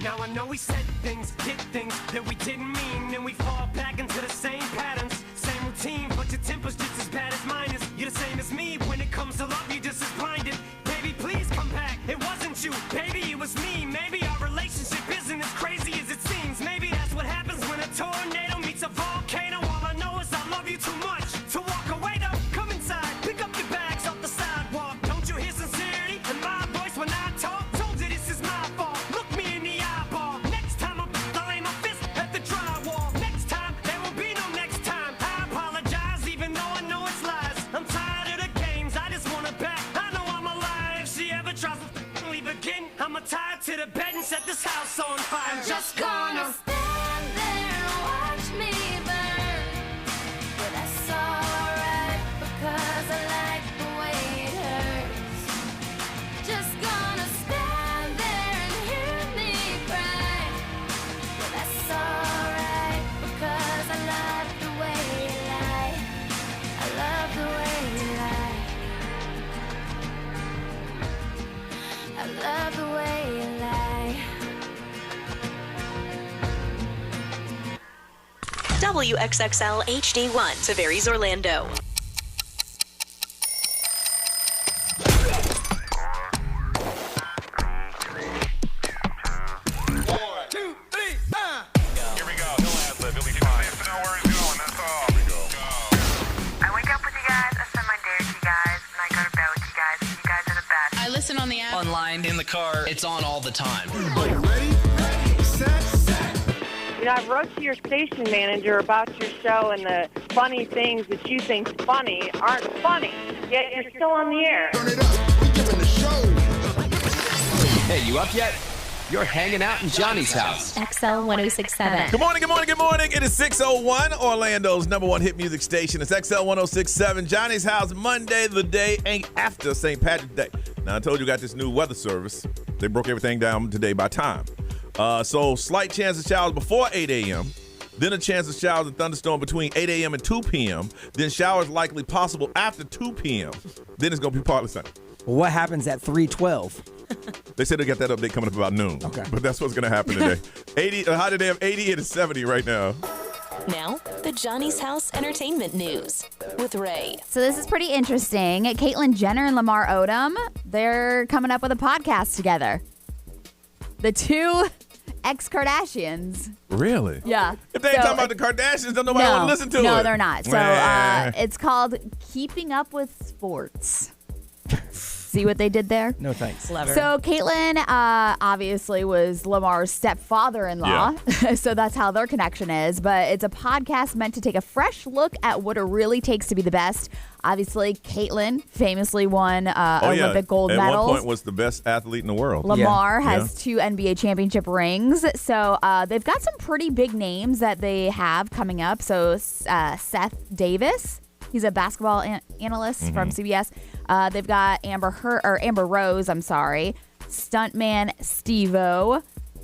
Now I know we said things, did things that we didn't mean, and we fall back into the same patterns, same routine, but your temper's just as bad as mine is. You're the same as me, when it comes to love, you're just as blinded. Baby, please come back, it wasn't you, baby, it was me. Maybe our relationship isn't as crazy as it seems. Maybe that's what happens when a tornado meets a volcano. All I know is I love you too much to walk away though. Come inside, pick up your bags off the sidewalk. Don't you hear sincerity in my voice when I talk? Told you this is my fault, look me in the eyeball. Next time I'll aim my fist at the drywall. Next time, there will be no next time. I apologize even though I know it's lies. I'm tired of the games, I just want her back. I know I'm alive, if she ever tries to leave again, I'ma tie her to the bed and set this house on fire. I'm just gonna stand there and watch me burn. But that's alright because I like the way it hurts. Just gonna stand there and hear me cry. But that's alright because I love the way you lie. I love the way you lie. I love the way you lie. WXXL HD1, Tavares, Orlando. Listen on the app. Online. In the car. It's on all the time. Are you ready? Set. You know, I wrote to your station manager about your show, and the funny things that you think funny aren't funny, yet you're still on the air. Turn it up. We're giving the show. Hey, you up yet? You're hanging out in Johnny's house. XL 1067. Good morning, good morning, good morning. It is 6:01, Orlando's number one hit music station. It's XL 1067, Johnny's house, Monday, the day after St. Patrick's Day. Now, I told you got this new weather service. They broke everything down today by time. So slight chance of showers before 8 a.m., then a chance of showers and thunderstorm between 8 a.m. and 2 p.m., then showers likely possible after 2 p.m., then it's going to be partly sunny. What happens at 3:12? They said they got that update coming up about noon. Okay. But that's what's going to happen today. 80, high today of 80 and 70 right now. Now, the Johnny's House Entertainment News with Ray. So this is pretty interesting. Caitlyn Jenner and Lamar Odom, they're coming up with a podcast together. The two ex-Kardashians. Really? Yeah. If they ain't talking about the Kardashians, then nobody want to listen to it. No, they're not. So it's called Keeping Up with Sports. See what they did there? No thanks. Clever. So Caitlyn obviously was Lamar's stepfather-in-law, so that's how their connection is. But it's a podcast meant to take a fresh look at what it really takes to be the best. Obviously, Caitlyn famously won Olympic gold medals. At one point was the best athlete in the world. Lamar has 2 NBA championship rings. So they've got some pretty big names that they have coming up. So Seth Davis. He's a basketball analyst from CBS. They've got Amber Rose, stuntman Steve-O,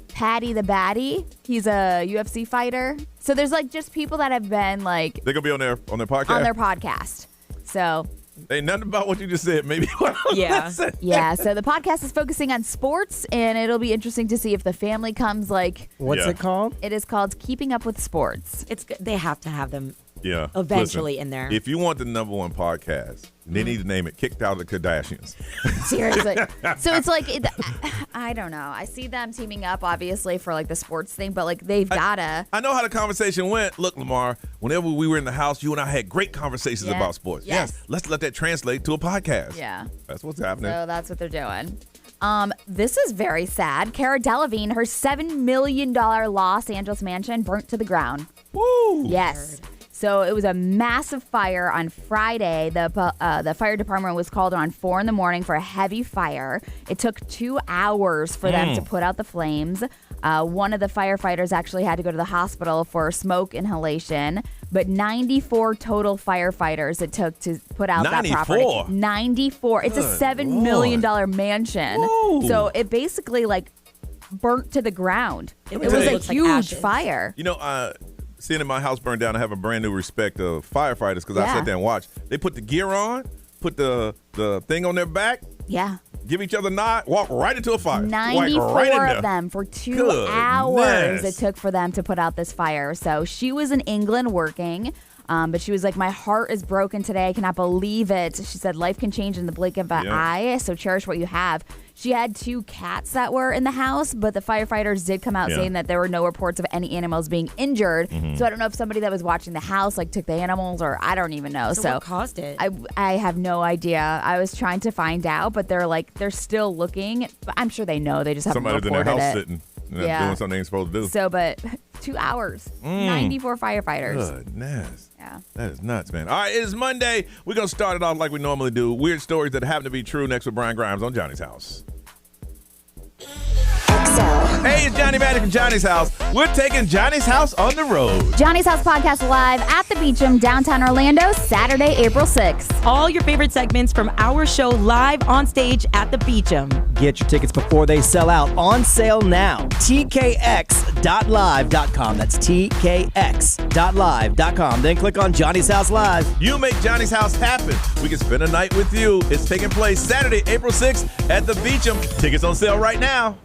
Patty the Batty. He's a UFC fighter. So there's just people that have been they're gonna be on their podcast. On their podcast. So ain't nothing about what you just said. Maybe listen. Yeah. So the podcast is focusing on sports, and it'll be interesting to see if the family comes. What's it called? It is called Keeping Up with Sports. It's they have to have them. Yeah. Eventually in there. If you want the number one podcast, they need to name it Kicked Out of the Kardashians. Seriously. So it's I don't know. I see them teaming up, obviously, for the sports thing, but they've gotta. I know how the conversation went. Look, Lamar, whenever we were in the house, you and I had great conversations about sports. Yes. Let's let that translate to a podcast. Yeah. That's what's happening. So that's what they're doing. This is very sad. Cara Delevingne, her $7 million Los Angeles mansion burnt to the ground. Woo! Yes. So it was a massive fire on Friday. The fire department was called on 4 a.m. for a heavy fire. It took 2 hours for them to put out the flames. One of the firefighters actually had to go to the hospital for smoke inhalation. But 94 total firefighters it took to put out that property. 94. It's a $7 million mansion. Woo. So it basically burnt to the ground. It was a huge fire. You know, seeing my house burn down, I have a brand new respect of firefighters because I sat there and watched. They put the gear on, put the thing on their back. Yeah. Give each other a nod, walk right into a fire. 94 like right in there. of them for 2 Goodness. hours it took for them to put out this fire. So she was in England working. But she was like, my heart is broken today. I cannot believe it. She said, life can change in the blink of an eye, so cherish what you have. She had 2 cats that were in the house, but the firefighters did come out saying that there were no reports of any animals being injured. So I don't know if somebody that was watching the house like took the animals, or I don't even know. So what caused it? I have no idea. I was trying to find out, but they're still looking. But I'm sure they know. They just haven't Somebody's in reported their house it. sitting. Doing something they ain't supposed to do. So, but 2 hours, 94 firefighters. Goodness. Yeah. That is nuts, man. All right, it is Monday. We're going to start it off like we normally do. Weird stories that happen to be true next with Brian Grimes on Johnny's House. Hey, it's Johnny Maddox from Johnny's House. We're taking Johnny's House on the road. Johnny's House podcast live at the Beecham, downtown Orlando, Saturday, April 6th. All your favorite segments from our show live on stage at the Beecham. Get your tickets before they sell out. On sale now. tkx.live.com. That's tkx.live.com. Then click on Johnny's House Live. You make Johnny's House happen. We can spend a night with you. It's taking place Saturday, April 6th at the Beecham. Tickets on sale right now.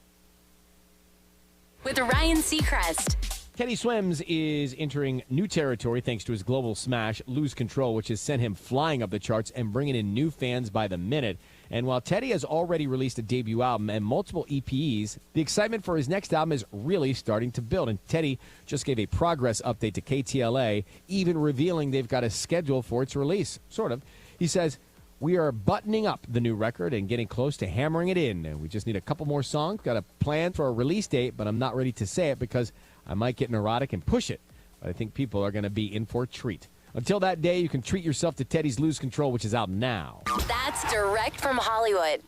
With Ryan Seacrest. Teddy Swims is entering new territory thanks to his global smash, Lose Control, which has sent him flying up the charts and bringing in new fans by the minute. And while Teddy has already released a debut album and multiple EPs, the excitement for his next album is really starting to build. And Teddy just gave a progress update to KTLA, even revealing they've got a schedule for its release, sort of. He says, we are buttoning up the new record and getting close to hammering it in. And we just need a couple more songs. Got a plan for a release date, but I'm not ready to say it because I might get neurotic and push it. But I think people are going to be in for a treat. Until that day, you can treat yourself to Teddy's Lose Control, which is out now. That's direct from Hollywood.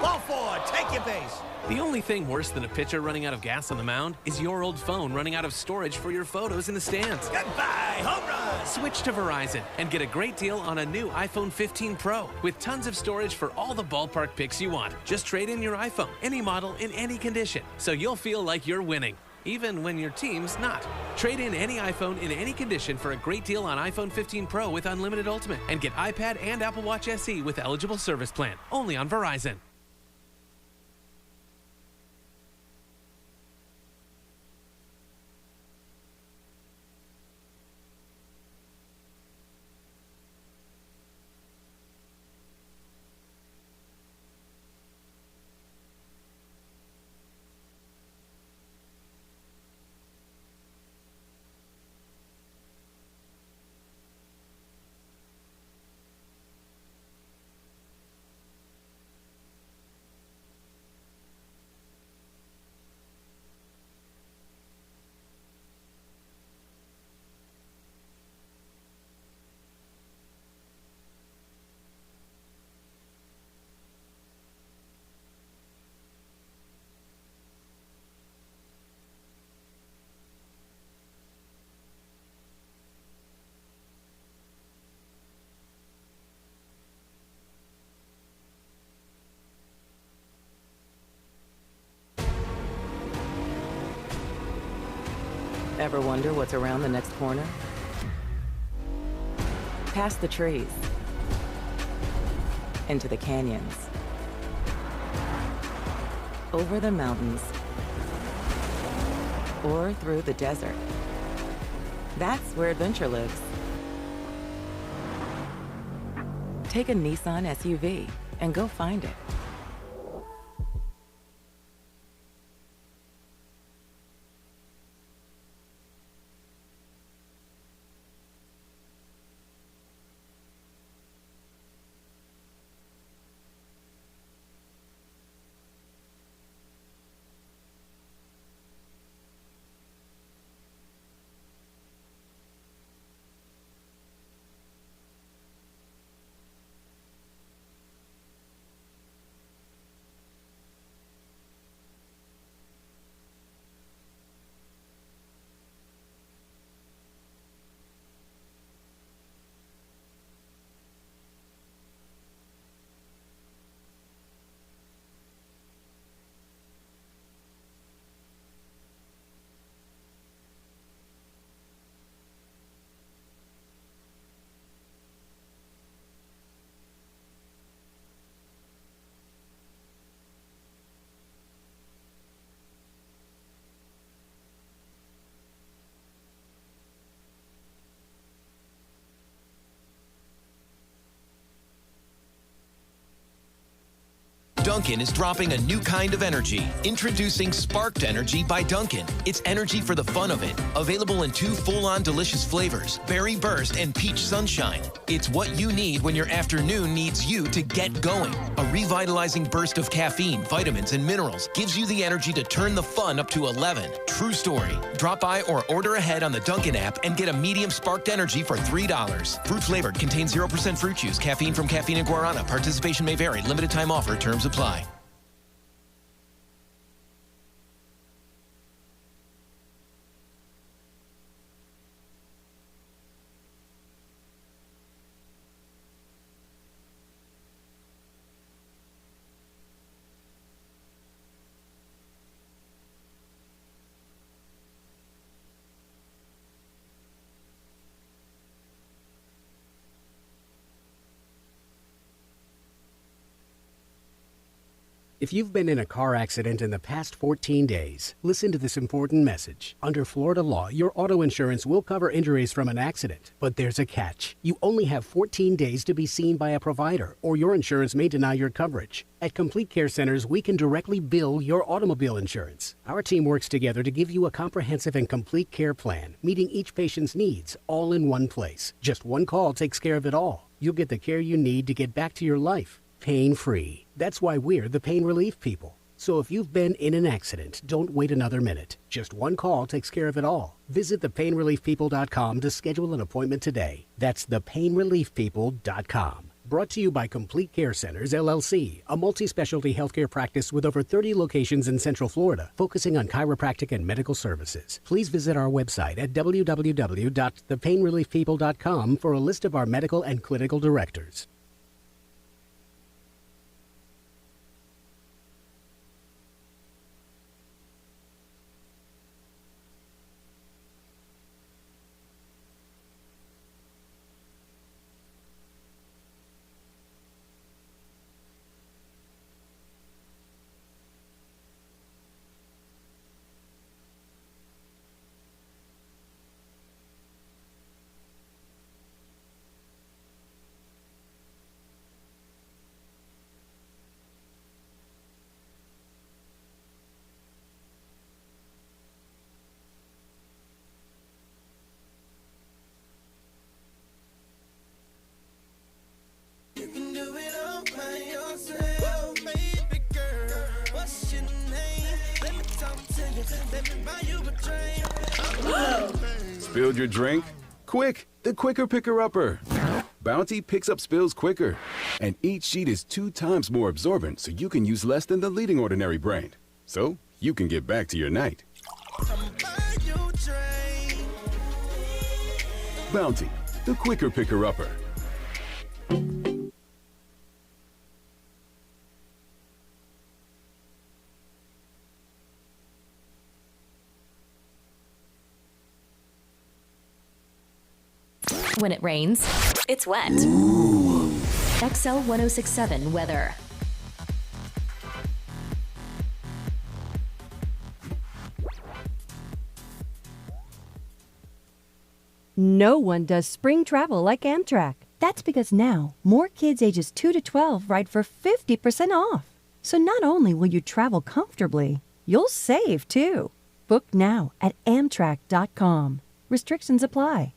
Ball forward, take your base. The only thing worse than a pitcher running out of gas on the mound is your old phone running out of storage for your photos in the stands. Goodbye, home run. Switch to Verizon and get a great deal on a new iPhone 15 Pro with tons of storage for all the ballpark pics you want. Just trade in your iPhone, any model, in any condition, so you'll feel like you're winning, even when your team's not. Trade in any iPhone in any condition for a great deal on iPhone 15 Pro with unlimited Ultimate and get iPad and Apple Watch SE with eligible service plan. Only on Verizon. Ever wonder what's around the next corner? Past the trees, into the canyons, over the mountains, or through the desert. That's where adventure lives. Take a Nissan SUV and go find it. Dunkin' is dropping a new kind of energy. Introducing Sparked Energy by Dunkin'. It's energy for the fun of it. Available in 2 full-on delicious flavors, Berry Burst and Peach Sunshine. It's what you need when your afternoon needs you to get going. A revitalizing burst of caffeine, vitamins, and minerals gives you the energy to turn the fun up to 11. True story. Drop by or order ahead on the Dunkin' app and get a medium Sparked Energy for $3. Fruit flavored, contains 0% fruit juice, caffeine from caffeine and guarana. Participation may vary. Limited time offer. Terms apply. If you've been in a car accident in the past 14 days, listen to this important message. Under Florida law, your auto insurance will cover injuries from an accident. But there's a catch. You only have 14 days to be seen by a provider, or your insurance may deny your coverage. At Complete Care Centers, we can directly bill your automobile insurance. Our team works together to give you a comprehensive and complete care plan, meeting each patient's needs, all in one place. Just one call takes care of it all. You'll get the care you need to get back to your life, pain-free. That's why we're the pain relief people. So if you've been in an accident, don't wait another minute. Just one call takes care of it all. Visit thepainreliefpeople.com to schedule an appointment today. That's thepainreliefpeople.com. Brought to you by Complete Care Centers, LLC, a multi-specialty healthcare practice with over 30 locations in Central Florida, focusing on chiropractic and medical services. Please visit our website at www.thepainreliefpeople.com for a list of our medical and clinical directors. Spilled your drink? Quick, the quicker picker-upper. Bounty picks up spills quicker, and each sheet is 2 times more absorbent, so you can use less than the leading ordinary brand. So you can get back to your night. Bounty, the quicker picker-upper. When it rains, it's wet. XL 1067 weather. No one does spring travel like Amtrak. That's because now, more kids ages 2 to 12 ride for 50% off. So not only will you travel comfortably, you'll save too. Book now at Amtrak.com. Restrictions apply.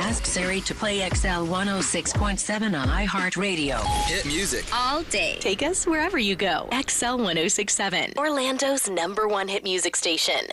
Ask Siri to play XL 106.7 on iHeartRadio. Hit music. All day. Take us wherever you go. XL 1067. Orlando's #1 hit music station.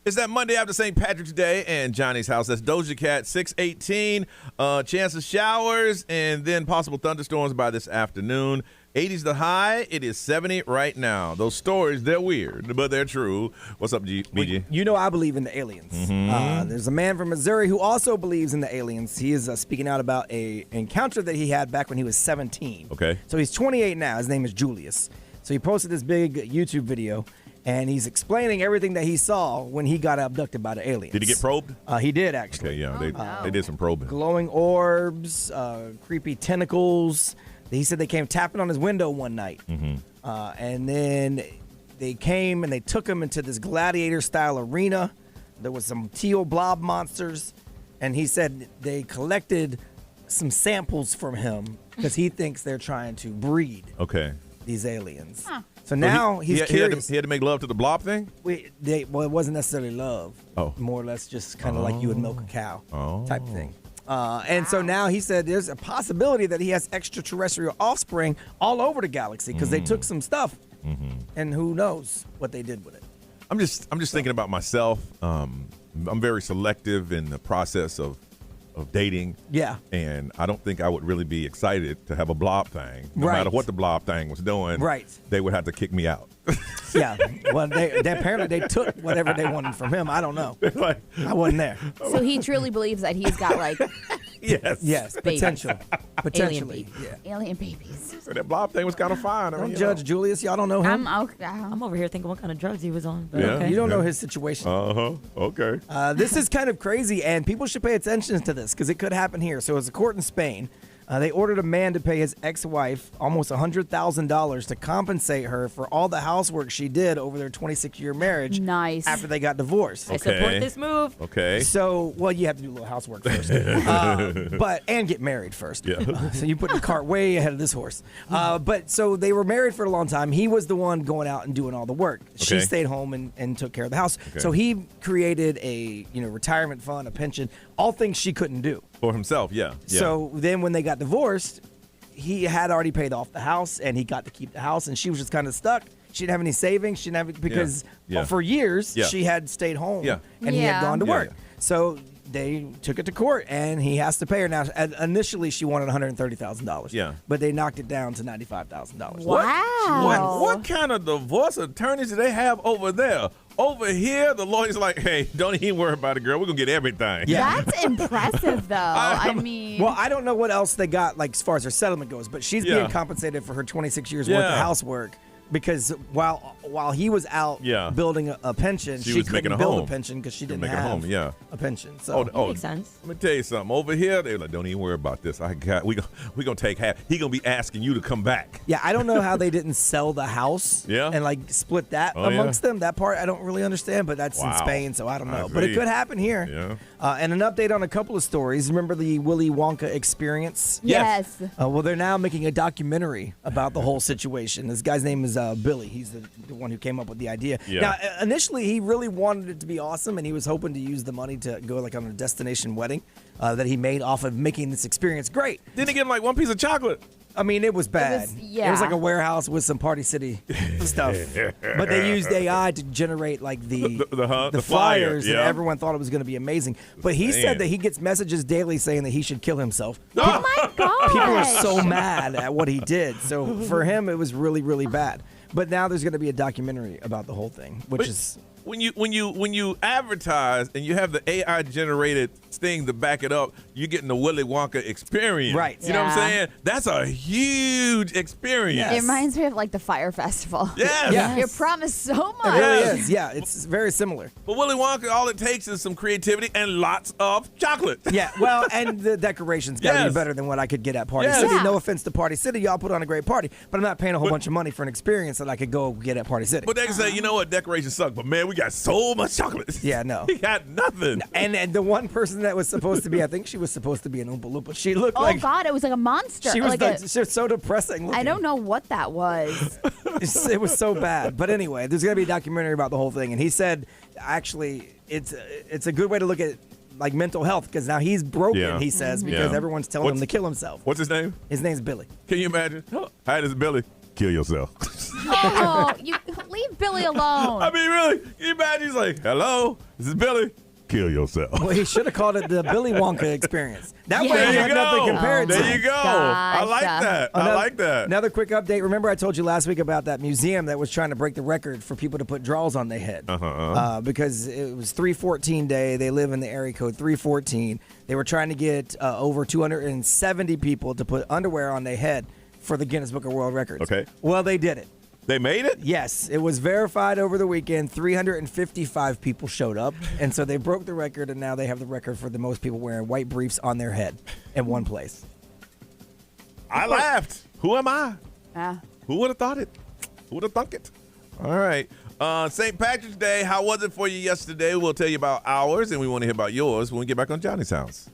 It's that Monday after St. Patrick's Day and Johnny's house. That's Doja Cat, 618. Chance of showers and then possible thunderstorms by this afternoon. 80's the high. It is 70 right now. Those stories, they're weird, but they're true. What's up, BG? Well, you know I believe in the aliens. There's a man from Missouri who also believes in the aliens. He is speaking out about a encounter that he had back when he was 17. Okay. So he's 28 now. His name is Julius. So he posted this big YouTube video, and he's explaining everything that he saw when he got abducted by the aliens. Did he get probed? He did, actually. Okay, yeah. They did some probing. Glowing orbs, creepy tentacles. He said they came tapping on his window one night. And then they came and they took him into this gladiator-style arena. There was some teal blob monsters. And he said they collected some samples from him because he thinks they're trying to breed these aliens. So now he's curious. He had to make love to the blob thing? Well, it wasn't necessarily love. Oh. More or less just kind of like you would milk a cow type thing. And so now he said there's a possibility that he has extraterrestrial offspring all over the galaxy because they took some stuff, and who knows what they did with it. I'm just thinking about myself. I'm very selective in the process of dating. Yeah. And I don't think I would really be excited to have a blob thing. No matter what the blob thing was doing. Right. They would have to kick me out. Yeah. Well, they apparently they took whatever they wanted from him. I don't know. I wasn't there. So he truly believes that he's got like Yes. babies. Potentially. Alien babies. So that blob thing was kind of fine. I mean, Don't judge Julius. Y'all don't know him. I'm over here thinking what kind of drugs he was on. But Yeah. okay. You don't know his situation. Okay. This is kind of crazy, and people should pay attention to this because it could happen here. So, it's a court in Spain. They ordered a man to pay his ex-wife almost $100,000 to compensate her for all the housework she did over their 26-year marriage. Nice. After they got divorced. I support this move. Okay. So, well, you have to do a little housework first, and get married first. Yeah. So you put the cart way ahead of this horse. But so they were married for a long time. He was the one going out and doing all the work. She Okay. stayed home and took care of the house. Okay. So he created a retirement fund, a pension, all things she couldn't do. For himself, yeah. So then when they got divorced, he had already paid off the house and he got to keep the house, and she was just kind of stuck. She didn't have any savings. She didn't have because for years she had stayed home and he had gone to work. So they took it to court and he has to pay her now. Initially, she wanted $130,000. Yeah. But they knocked it down to $95,000. Wow. What kind of divorce attorneys do they have over there? Over here, the lawyer's like, hey, don't even worry about it, girl. We're going to get everything. Yeah. That's impressive, though. I mean, Well, I don't know what else they got, like as far as her settlement goes, but she's being compensated for her 26 years worth of housework. Because while he was out building a pension, she was making couldn't a build home. a pension because she didn't Make a have home, a pension. So makes sense. Let me tell you something. Over here, they're like, don't even worry about this. We gonna take half. He gonna be asking you to come back. yeah, I don't know how they didn't sell the house and like split that amongst them. That part I don't really understand, but that's in Spain, so I don't know. But it could happen here. Yeah. And an update on a couple of stories. Remember the Willy Wonka experience? yes. Well, they're now making a documentary about the whole situation. This guy's name is Billy. He's the one who came up with the idea. Yeah. Now, initially, he really wanted it to be awesome, and he was hoping to use the money to go like on a destination wedding that he made off of making this experience great. Didn't he get like one piece of chocolate? I mean, it was bad. It was like a warehouse with some Party City stuff. But they used AI to generate like the flyers, and everyone thought it was going to be amazing. But he said that he gets messages daily saying that he should kill himself. Oh my God. People are so mad at what he did. So for him, it was really, really bad. But now there's going to be a documentary about the whole thing, which is when you advertise and you have the AI generated thing to back it up, you're getting the Willy Wonka experience. Right. You know what I'm saying? That's a huge experience. It reminds me of like the Fire Festival. Yes. Yes. You're promised so It much. really is. Yeah, it's very similar. But Willy Wonka, all it takes is some creativity and lots of chocolate. Yeah, well, and the decorations got to be better than what I could get at Party City. Yeah. No offense to Party City, y'all put on a great party, but I'm not paying a whole bunch of money for an experience that I could go get at Party City. But they can say, you know what, decorations suck, but man, we got so much chocolate. Yeah, no. We got nothing. And the one person that was supposed to be, I think she was supposed to be an Oompa Loompa. She looked Oh like God, it was like a monster. she was like she was so depressing looking. I don't know what that was. It was so bad. But anyway, there's going to be a documentary about the whole thing. And he said, actually, it's a good way to look at like mental health because now he's broken, he says, because everyone's telling him to kill himself. What's his name? His name's Billy. Can you imagine? Hi, this is Billy. Kill yourself. Oh, you leave Billy alone. I mean, really? Can you imagine? He's like, hello? This is Billy. Kill yourself. Well, he should have called it the Billy Wonka experience. That way There he you had go. nothing compared to. There you go. I like that. I like that. Another quick update. Remember I told you last week about that museum that was trying to break the record for people to put draws on their head. Because it was 314 day. They live in the area code 314. They were trying to get over 270 people to put underwear on their head for the Guinness Book of World Records. Okay. Well, they did it. They made it? Yes. It was verified over the weekend. 355 people showed up. And so they broke the record, and now they have the record for the most people wearing white briefs on their head in one place. I laughed. Who am I? Yeah. Who would have thought it? Who would have thunk it? All right. St. Patrick's Day, how was it for you yesterday? We'll tell you about ours, and we want to hear about yours when we get back on Johnny's House.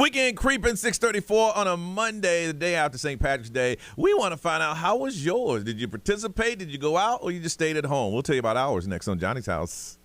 Weekend creeping 6:34 on a Monday, the day after St. Patrick's Day. We want to find out, how was yours? Did you participate? Did you go out, or you just stayed at home? We'll tell you about ours next on Johnny's House.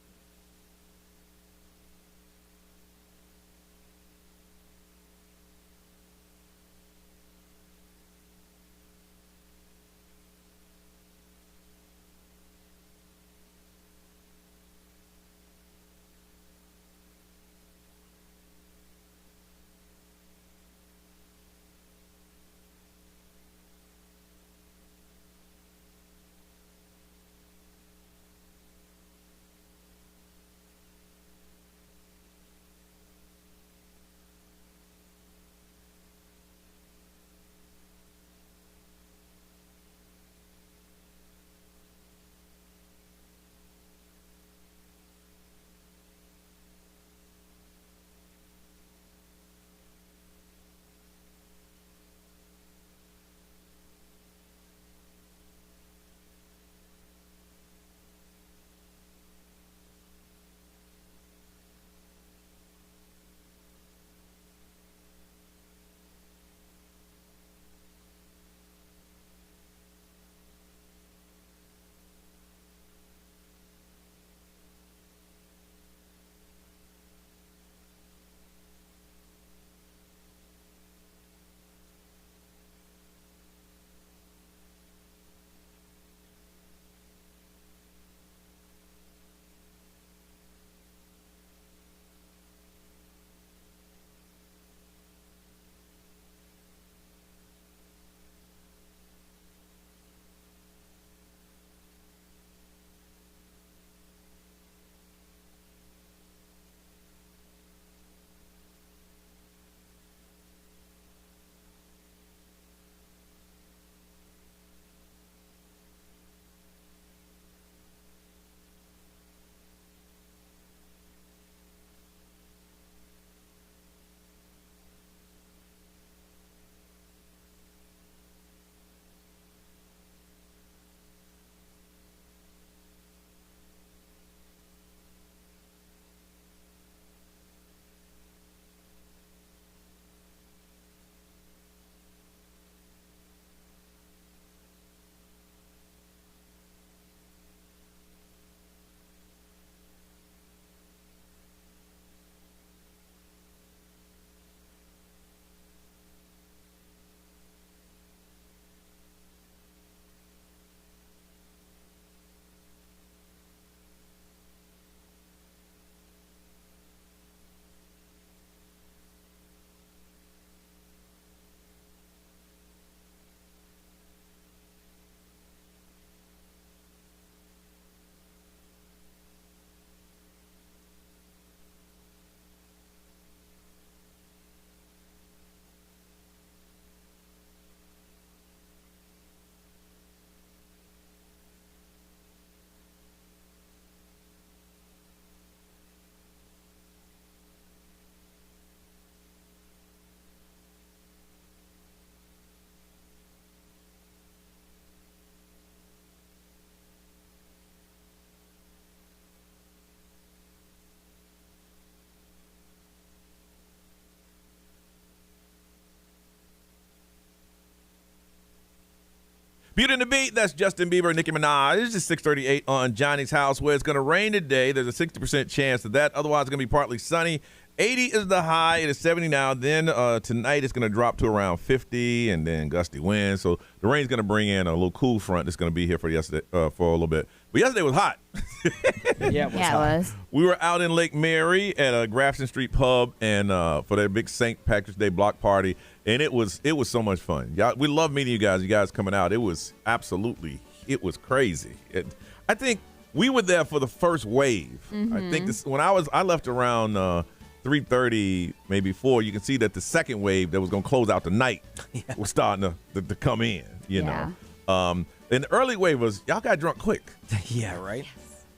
Beauty and the Beat, that's Justin Bieber and Nicki Minaj. It's 6:38 on Johnny's House, where it's going to rain today. There's a 60% chance of that. Otherwise, it's going to be partly sunny. 80 is the high. It is 70 now. Then tonight it's going to drop to around 50, and then gusty winds. So the rain's going to bring in a little cool front that's going to be here for yesterday for a little bit. But yesterday was hot. Yeah, it was. We were out in Lake Mary at a Grafton Street pub and for their big St. Patrick's Day block party, and it was so much fun. We love meeting you guys. You guys coming out. It was crazy. I think we were there for the first wave. Mm-hmm. I think when I left around 3:30, maybe 4. You can see that the second wave that was going to close out the night was starting to come in. You know, and the early wave was y'all got drunk quick. Yeah, right.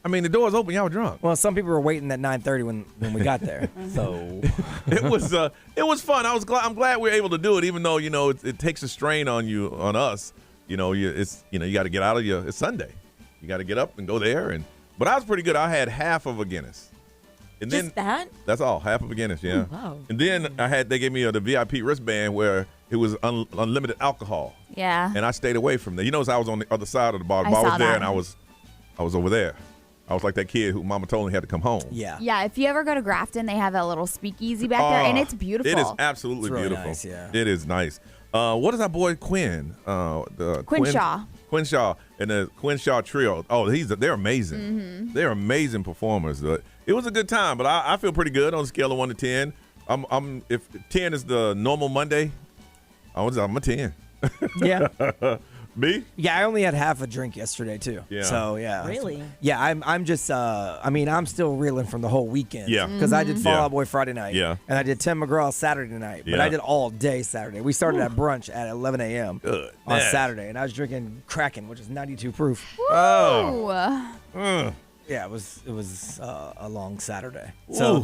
I mean, the doors open, y'all were drunk. Well, some people were waiting at 9:30 when we got there. So it was fun. I'm glad we were able to do it, even though it takes a strain on us. You got to get out of it's Sunday. You got to get up and go there, but I was pretty good. I had half of a Guinness. And Just that? That's all, half of a Guinness, yeah. Wow. And then they gave me the VIP wristband where it was unlimited alcohol. Yeah. And I stayed away from there. You notice I was on the other side of the bar. The I bar saw was there, that. and I was over there. I was like that kid who Mama told me he had to come home. Yeah. Yeah, if you ever go to Grafton, they have that little speakeasy back there, and it's beautiful. It is absolutely It's really beautiful. nice, yeah. It is nice. What is our boy Quinn? Quinshaw. Quinshaw and the Quinshaw trio. Oh, they're amazing. Mm-hmm. They're amazing performers. It was a good time, but I feel pretty good on a scale of 1 to 10. I'm if 10 is the normal Monday, I'm a 10. Yeah. Me? Yeah, I only had half a drink yesterday too. Yeah. So yeah. Really? Yeah, I'm just I'm still reeling from the whole weekend. Yeah. Because I did Mhm. Fall Yeah. Out Boy Friday night. Yeah. And I did Tim McGraw Saturday night. But Yeah. I did all day Saturday. We started at brunch at 11 a.m. Good. on Yeah. Saturday, and I was drinking Kraken, which is 92 proof. Oh. Yeah, it was a long Saturday. So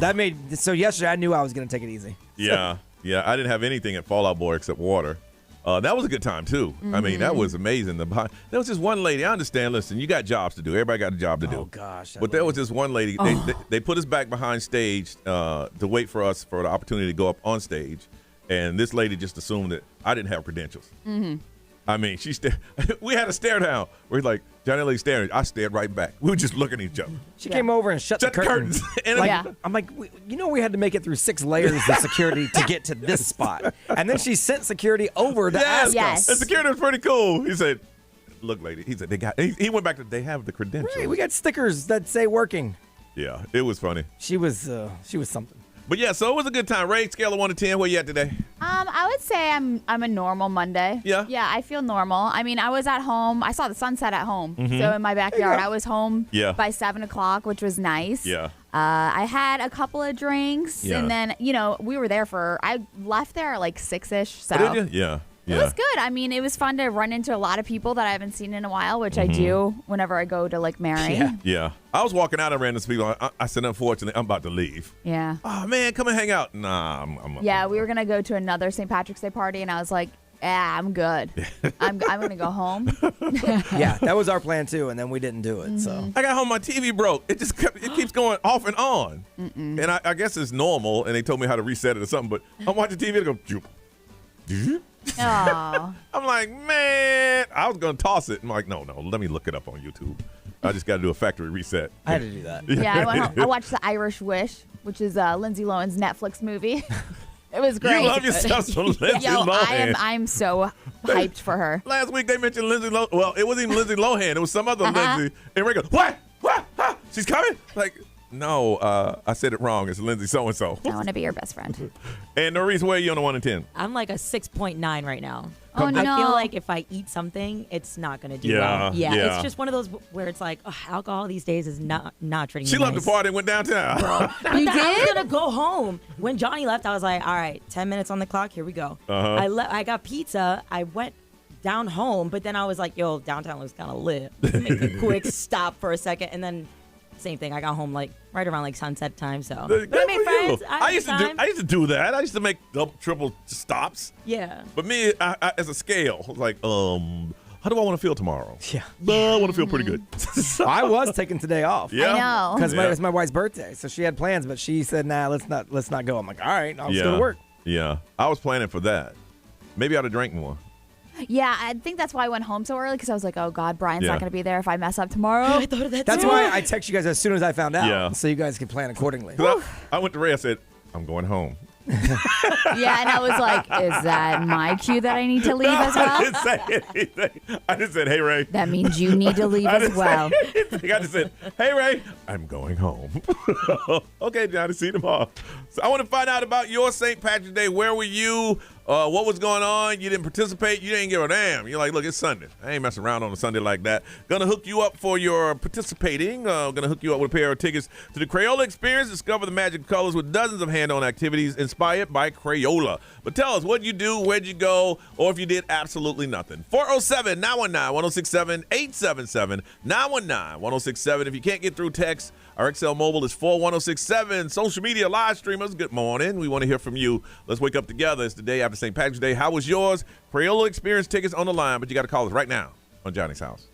so yesterday I knew I was gonna take it easy. Yeah. Yeah. I didn't have anything at Fall Out Boy except water. That was a good time, too. I mean, that was amazing. There was this one lady. I understand. Listen, you got jobs to do. Everybody got a job to do. Oh, gosh. But there was this one lady. They put us back behind stage to wait for us for the opportunity to go up on stage. And this lady just assumed that I didn't have credentials. Mm-hmm. I mean, we had a stare down. We're like, Johnny Lee staring. I stared right back. We were just looking at each other. She came over and shut the curtains. And I'm like, we had to make it through 6 layers of security to get to this spot. And then she sent security over to ask us. And security was pretty cool. He said, look, lady. He said, he went back to, they have the credentials. Right, we got stickers that say working. Yeah, it was funny. She was something. But yeah, so it was a good time. Ray, scale of 1 to 10, where you at today? I would say I'm a normal Monday. Yeah? Yeah, I feel normal. I mean, I was at home. I saw the sunset at home. Mhm. So in my backyard, I was home Yeah. by 7 o'clock, which was nice. Yeah. I had a couple of drinks, Yeah. and then, we were there I left there at like 6-ish. So Oh, did you? Yeah. it was good. I mean, it was fun to run into a lot of people that I haven't seen in a while, which I Mhm. do whenever I go to like Mary. Yeah. I was walking out and ran into people. I said, unfortunately, I'm about to leave. Yeah. Oh, man, come and hang out. Nah, I'm Yeah, we were going to go to another St. Patrick's Day party, and I was like, I'm good. I'm going to go home. Yeah, that was our plan too, and then we didn't do it. So I got home, my TV broke. It just keeps going off and on. Mm-mm. And I guess it's normal, and they told me how to reset it or something, but I'm watching TV and it go, "Joop." Aw. I'm like, man, I was going to toss it. I'm like, no, let me look it up on YouTube. I just got to do a factory reset. I had to do that. Yeah, I went home. I watched The Irish Wish, which is Lindsay Lohan's Netflix movie. It was great. You love yourself some Lindsay Lohan. I'm so hyped for her. Last week they mentioned Lindsay Lohan. Well, it wasn't even Lindsay Lohan. It was some other Lindsay. And Ray goes, what? Huh? She's coming? Like, no, I said it wrong. It's Lindsay so-and-so. I want to be your best friend. And Norris, where are you on a 1 to 10? I'm like a 6.9 right now. Oh, I no. feel like if I eat something, it's not going to do Yeah, well. Yeah, yeah. it's just one of those where it's like, alcohol these days is not treating She me loved nice. the party and went downtown. I was gonna go home. When Johnny left, I was like, all right, 10 minutes on the clock. Here we go. Uh-huh. I got pizza. I went down home, but then I was like, yo, downtown looks kind of lit. Make a quick stop for a second, and then same thing. I got home like right around like sunset time. So, Good but I made for you. friends. I used to do that. I used to make double, triple stops. Yeah. But me, I, as a scale, I was like, how do I want to feel tomorrow? Yeah. I want to feel pretty good. I was taking today off. Yeah. I know. Because Yeah. it's my wife's birthday, so she had plans, but she said, "Nah, let's not go." I'm like, "All right, I'll just Yeah. go to work." Yeah. I was planning for that. Maybe I ought to drink more. Yeah, I think that's why I went home so early, because I was like, oh, God, Brian's Yeah. not going to be there if I mess up tomorrow. I thought of that That's too. why I text you guys as soon as I found out, Yeah. so you guys can plan accordingly. 'Cause I went to Ray. I said, I'm going home. Yeah, and I was like, is that my cue that I need to leave as I well? didn't say anything. I just said, hey, Ray. That means you need to leave I as didn't well. say anything. I just said, hey, Ray, I'm going home. Okay, Johnny, see you tomorrow. So I want to find out about your St. Patrick's Day. Where were you? What was going on? You didn't participate. You didn't give a damn. You're like, look, it's Sunday. I ain't messing around on a Sunday like that. Gonna hook you up for your participating. Gonna hook you up with a pair of tickets to the Crayola Experience. Discover the magic of colors with dozens of hand-on activities inspired by Crayola. But tell us, what'd you do? Where'd you go? Or if you did absolutely nothing. 407-919-1067, 877-919-1067. If you can't get through text, our XL Mobile is 41067. Social media live streamers, good morning. We want to hear from you. Let's wake up together. It's the day after St. Patrick's Day. How was yours? Crayola Experience tickets on the line, but you got to call us right now on Johnny's House.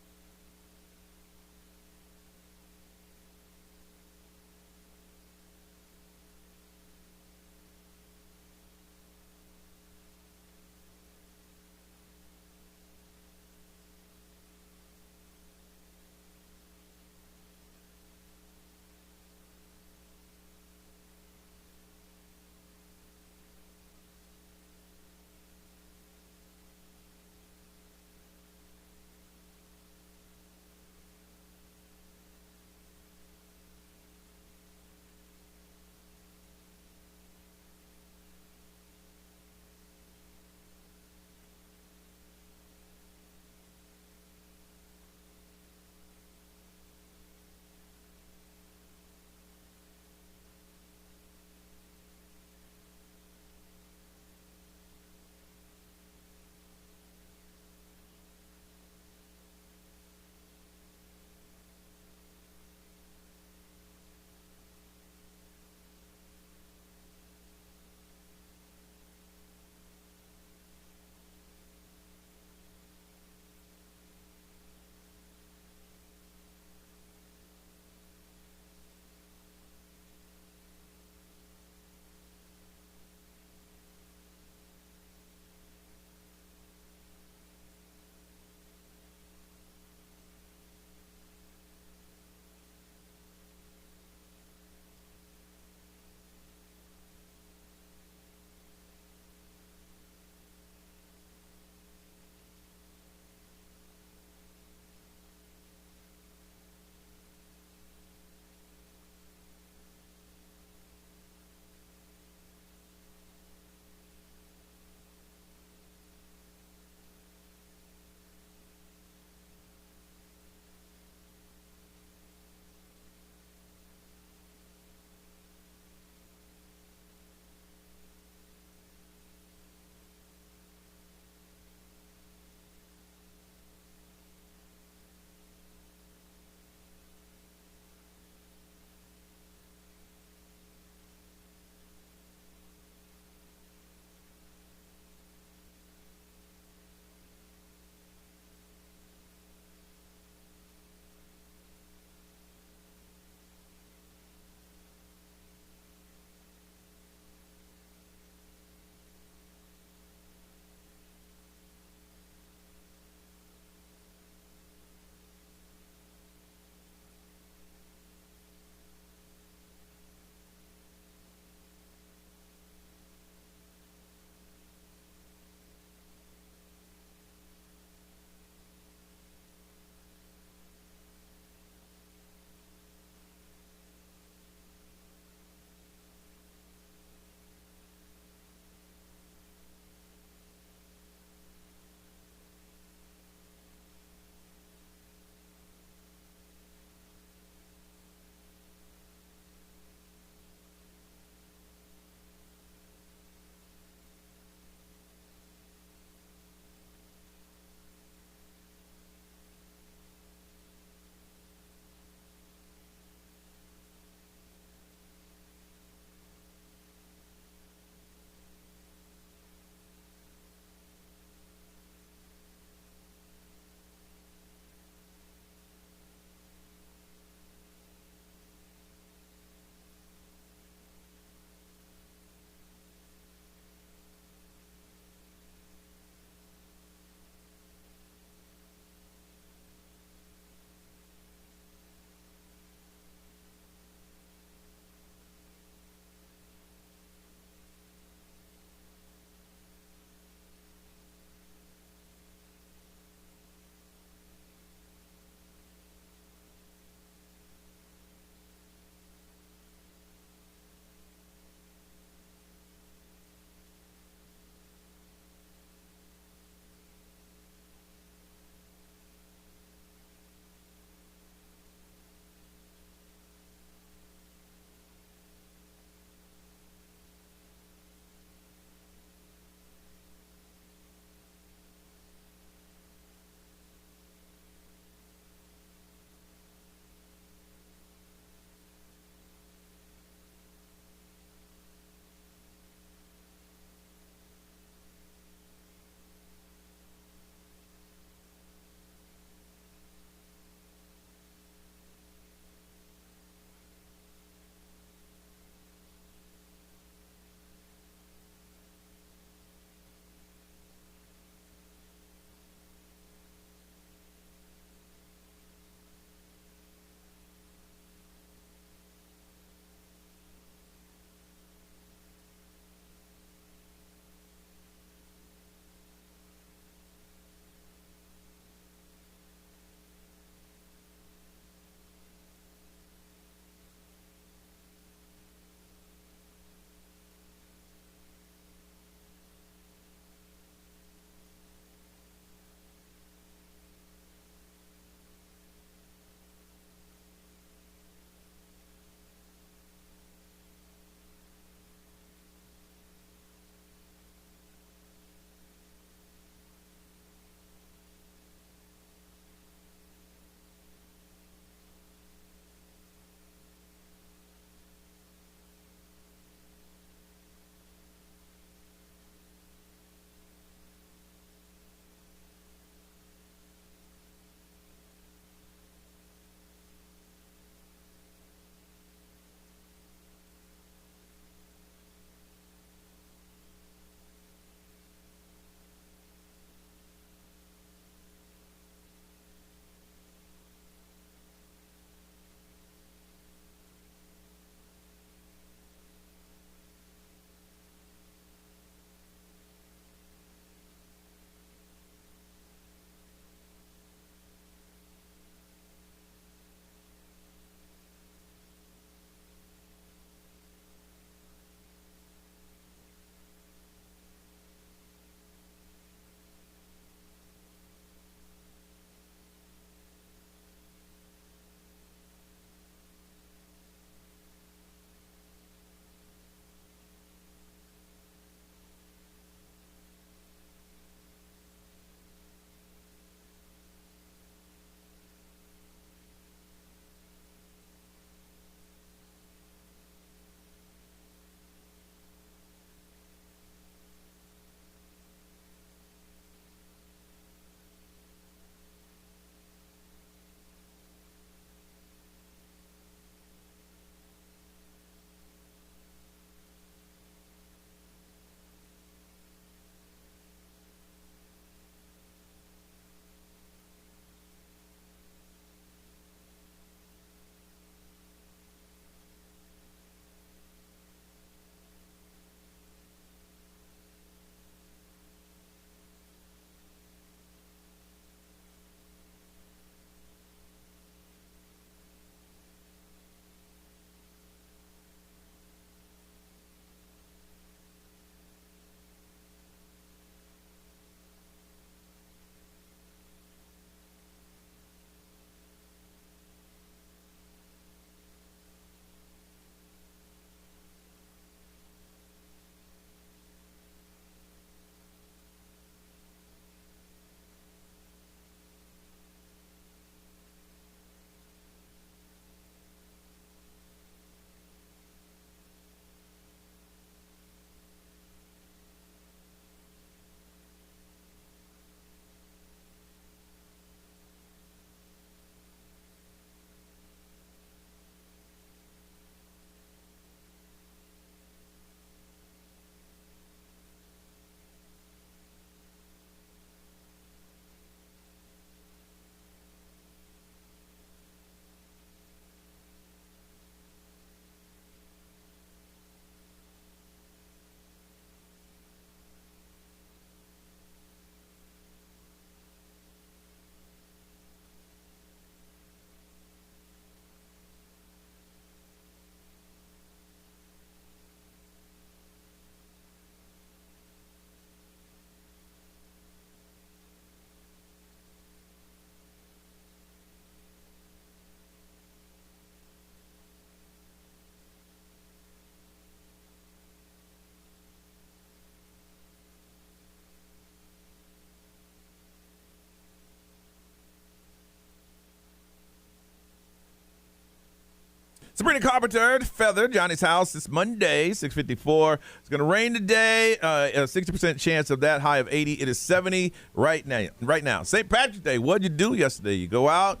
Sabrina Carpenter, Feather, Johnny's house. It's Monday, 6:54. It's going to rain today. A 60% chance of that. High of 80. It is 70 right now. Right now. St. Patrick's Day. What'd you do yesterday? You go out,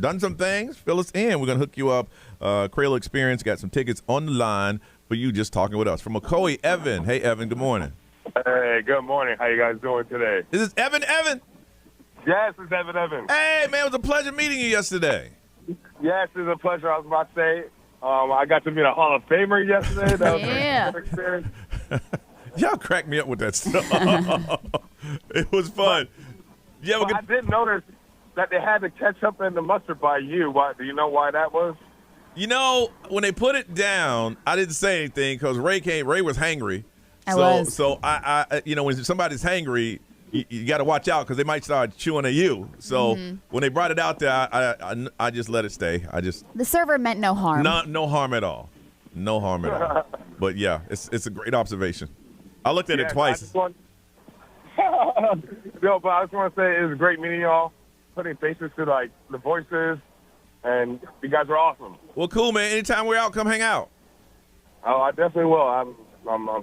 done some things. Fill us in. We're going to hook you up. Cradle Experience got some tickets on the line for you just talking with us. From McCoy, Evan. Hey, Evan. Good morning. Hey, good morning. How you guys doing today? Is this Evan? Yes, it's Evan. Hey, man. It was a pleasure meeting you yesterday. Yes, it's a pleasure. I was about to say, I got to meet a Hall of Famer yesterday. That was a good experience. Y'all cracked me up with that stuff. It was fun. I did notice that they had the ketchup and the mustard by you. Why? Do you know why that was? You know, when they put it down, I didn't say anything because Ray came. Ray was hangry. So I when somebody's hangry, you got to watch out because they might start chewing at you. So when they brought it out there, I just let it stay. The server meant no harm. No harm at all. No harm at all. But yeah, it's a great observation. I looked at it twice. But I just want to say it was great meeting y'all, putting faces to like the voices, and you guys were awesome. Well, cool, man. Anytime we're out, come hang out. Oh, I definitely will. I'm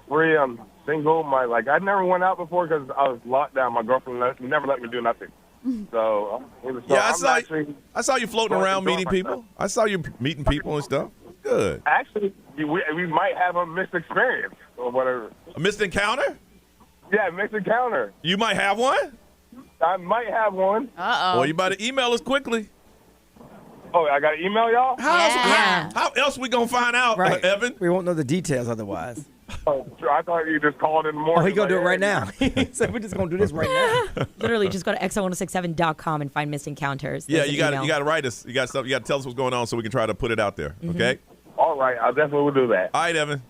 free. I'm single. I never went out before because I was locked down. My girlfriend never let me do nothing. So I saw you floating around meeting people. I saw you meeting people and stuff. Good. Actually, we might have a mixed experience or whatever. A missed encounter? Yeah, mixed encounter. You might have one? I might have one. Uh-oh. Well, you better email us quickly. Oh, I got to email y'all? How else we going to find out, Evan? We won't know the details otherwise. Oh, sure. I thought you just called in the morning. Oh, he going to do it right now. He said we're just going to do this right now. Literally, just go to xl1067.com and find missed encounters. Yeah, you got to write us. You got to tell us what's going on so we can try to put it out there, okay? All right. I definitely will do that. All right, Evan.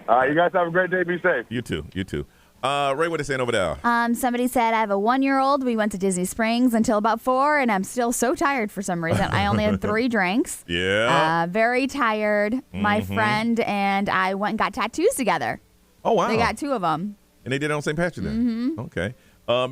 All right. You guys have a great day. Be safe. You too. Ray, what are they saying over there? Somebody said, I have a 1-year-old. We went to Disney Springs until about 4, and I'm still so tired for some reason. I only had 3 drinks. Yeah. Very tired. My friend and I went and got tattoos together. Oh, wow. They got 2 of them. And they did it on St. Patrick's Day? Okay.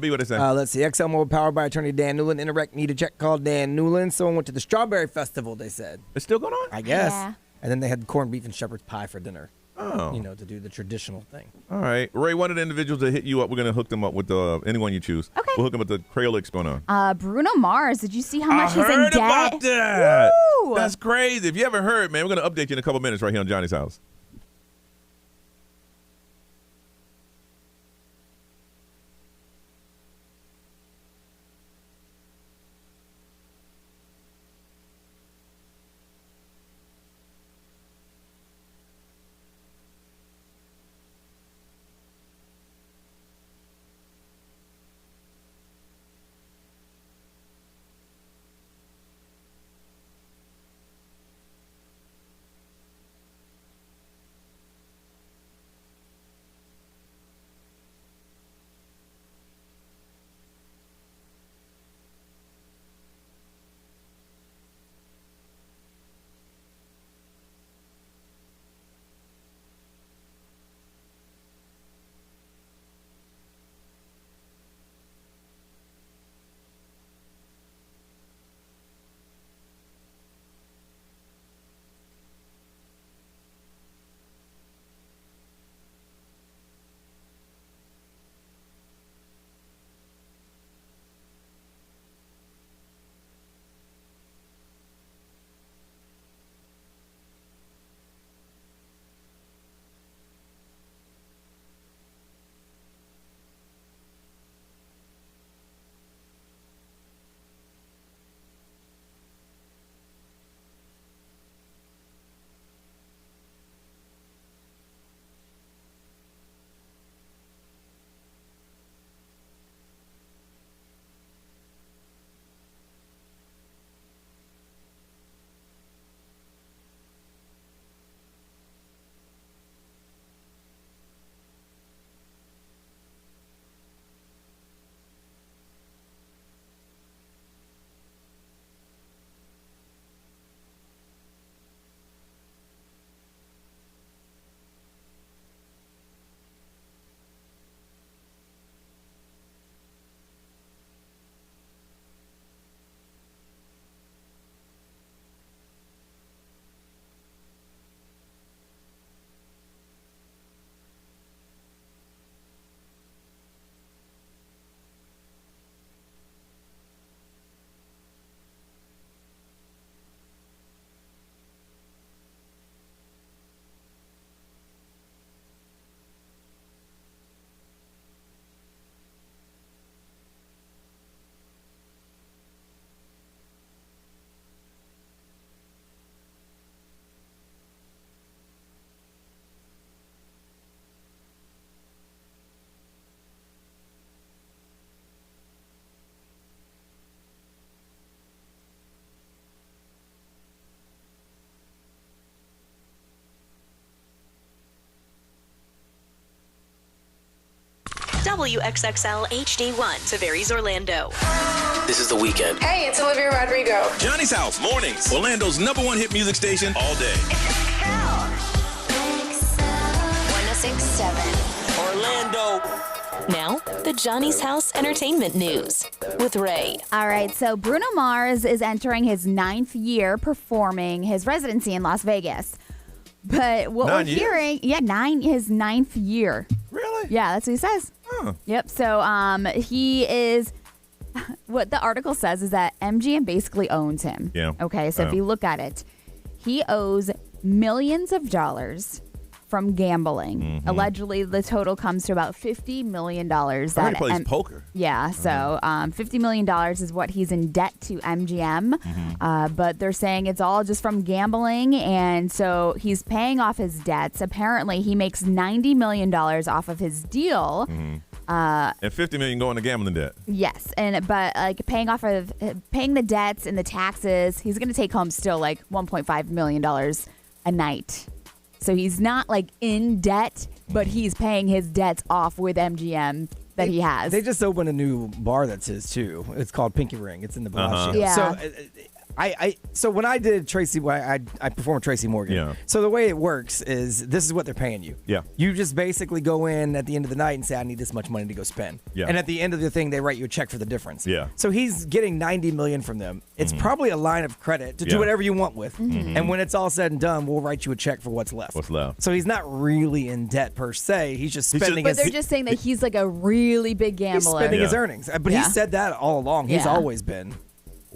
B, what they say? Let's see. XL Mobile powered by attorney Dan Newland. Interact need a check called Dan Newland. Someone went to the Strawberry Festival, they said. It's still going on? I guess. Yeah. And then they had corned beef and shepherd's pie for dinner. Oh. To do the traditional thing. All right. Ray, one of the individuals that hit you up, we're going to hook them up with anyone you choose. Okay. We'll hook them up with the Crayola going on. Bruno Mars. Did you see how much he's in heard debt? about that. Woo! That's crazy. If you haven't heard, man, we're going to update you in a couple minutes right here on Johnny's House. WXXL HD1, Tavares, Orlando. This is The Weekend. Hey, it's Olivia Rodrigo. Johnny's House, mornings. Orlando's #1 hit music station all day. 1067. Orlando. Now, the Johnny's House Entertainment News with Ray. All right, so Bruno Mars is entering his 9th year performing his residency in Las Vegas. But what 9 we're years? hearing, his 9th year. Really? Yeah, that's what he says. Huh. Yep. So he is. What the article says is that MGM basically owns him. Yeah. Okay, so if you look at it, he owes millions of dollars from gambling. Mm-hmm. Allegedly, the total comes to about $50 million. I heard he plays poker. Yeah, so $50 million is what he's in debt to MGM. But they're saying it's all just from gambling. And so he's paying off his debts. Apparently, he makes $90 million off of his deal. And $50 million going to gambling debt. Yes, but like paying the debts and the taxes, he's going to take home still like $1.5 million a night. So he's not like in debt, but he's paying his debts off with MGM that he has. They just opened a new bar that's his too. It's called Pinky Ring. It's in the Bellagio. Yeah. So so when I did Tracy, I performed Tracy Morgan. Yeah. So the way it works is this is what they're paying you. Yeah. You just basically go in at the end of the night and say, I need this much money to go spend. Yeah. And at the end of the thing, they write you a check for the difference. Yeah. So he's getting $90 million from them. It's probably a line of credit to do whatever you want with. And when it's all said and done, we'll write you a check for what's left. What's left? So he's not really in debt per se. He's just spending But they're just saying that he's like a really big he's gambler. spending his earnings. But he said that all along. He's Yeah. always been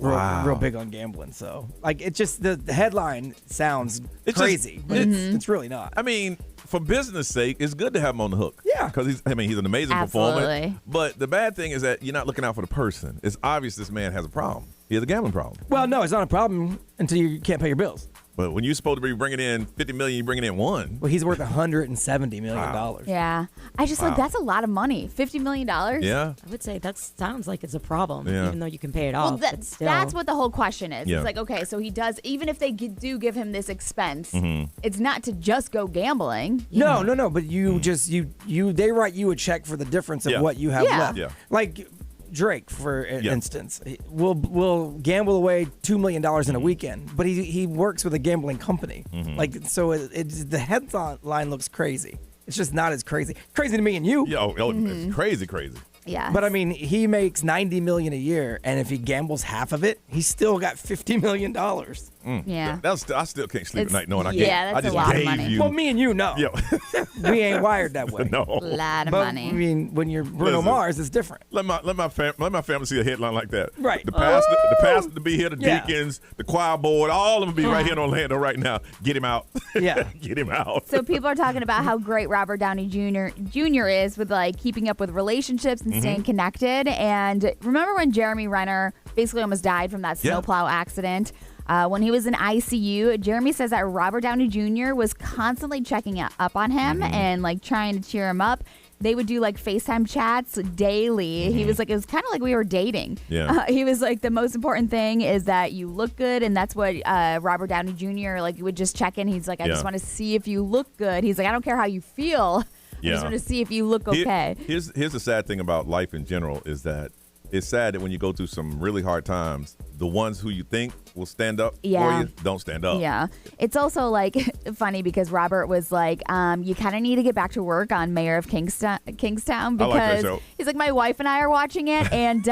real big on gambling. So like it just the headline sounds crazy, but it's really not. I mean, for business sake, it's good to have him on the hook. Yeah. Because he's an amazing Absolutely. performer. But the bad thing is that you're not looking out for the person. It's obvious this man has a problem. He has a gambling problem. Well, no, it's not a problem until you can't pay your bills. But when you're supposed to be bringing in $50 million, you're bringing in $1. Well, he's worth $170 million. Yeah. I just like, that's a lot of money. $50 million? Yeah. I would say that sounds like it's a problem, Yeah. even though you can pay it Well, off. but still. that's what the whole question is. Yeah. It's like, okay, so he does, even if they do give him this expense, it's not to just go gambling. No. But you just they write you a check for the difference of Yeah. what you have Yeah. left. Yeah. Like Drake, for instance, will gamble away $2 million in a weekend, but he works with a gambling company. Like so, it's the headline looks crazy. It's just not as crazy. Crazy to me and you. Yeah, it's crazy. Yeah. But I mean, he makes $90 million a year, and if he gambles half of it, he's still got $50 million. Yeah. I still can't sleep at night knowing I yeah, can't. that's I a just lot of gave money. you. Well, me and you know. Yeah. We ain't wired that way. No. A lot of But money. I mean, when you're Bruno Listen. Mars, it's different. Let my family see a headline like that. Right. The pastor to be here, the Yeah. deacons, the choir board, all of them be right here in Orlando right now. Get him out. Yeah. Get him out. So people are talking about how great Robert Downey Jr. is with like keeping up with relationships and staying connected. And remember when Jeremy Renner basically almost died from that snowplow accident? When he was in ICU, Jeremy says that Robert Downey Jr. was constantly checking up on him and like trying to cheer him up. They would do like FaceTime chats daily. He was like, it was kind of like we were dating. Yeah. He was like, the most important thing is that you look good. And that's what Robert Downey Jr. like would just check in. He's like, I just want to see if you look good. He's like, I don't care how you feel. I just want to see if you look okay. Here's the sad thing about life in general is that it's sad that when you go through some really hard times, the ones who you think will stand up for you don't stand up. Yeah. It's also like funny because Robert was like, you kind of need to get back to work on Mayor of Kingstown because I like that show. he's like, my wife and I are watching it and,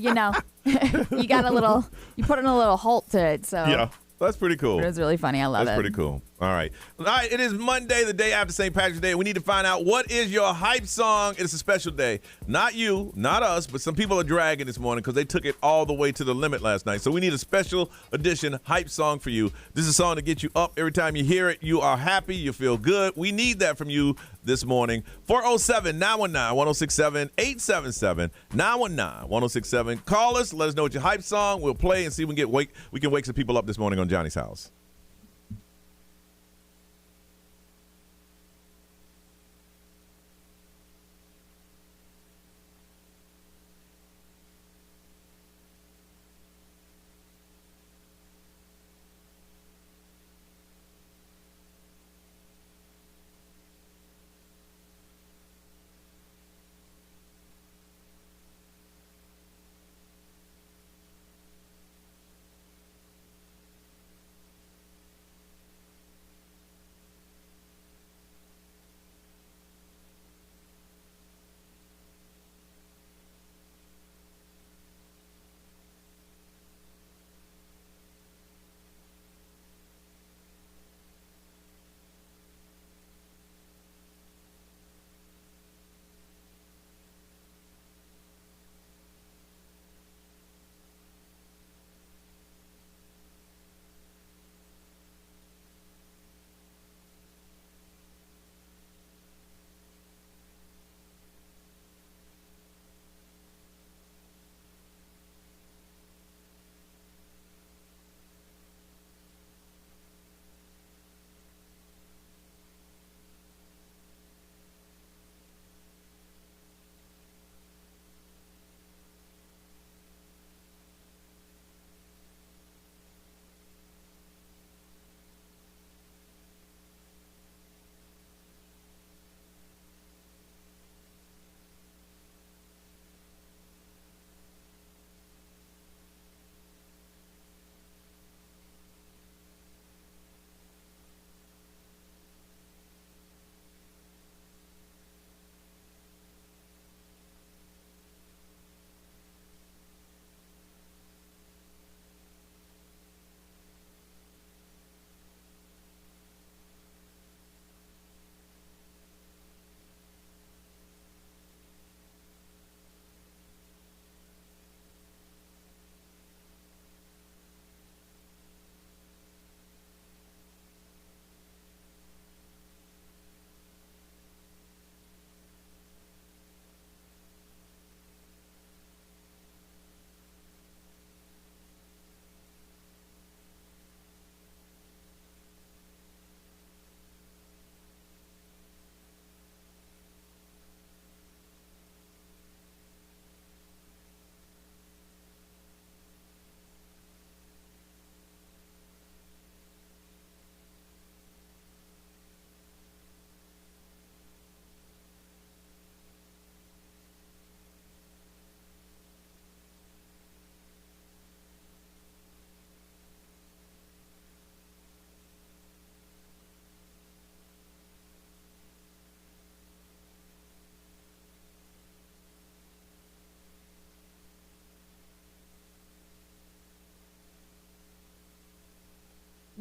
you know, you put in a little halt to it. So Yeah. That's pretty cool. It was really funny. I love it. That's pretty cool. All right. It is Monday, the day after St. Patrick's Day. We need to find out what is your hype song. It's a special day. Not you, not us, but some people are dragging this morning because they took it all the way to the limit last night. So we need a special edition hype song for you. This is a song to get you up. Every time you hear it, you are happy, you feel good. We need that from you this morning. 407-919-1067, 877-919-1067. Call us. Let us know what your hype song. We'll play and see if we can wake some people up this morning on Johnny's House.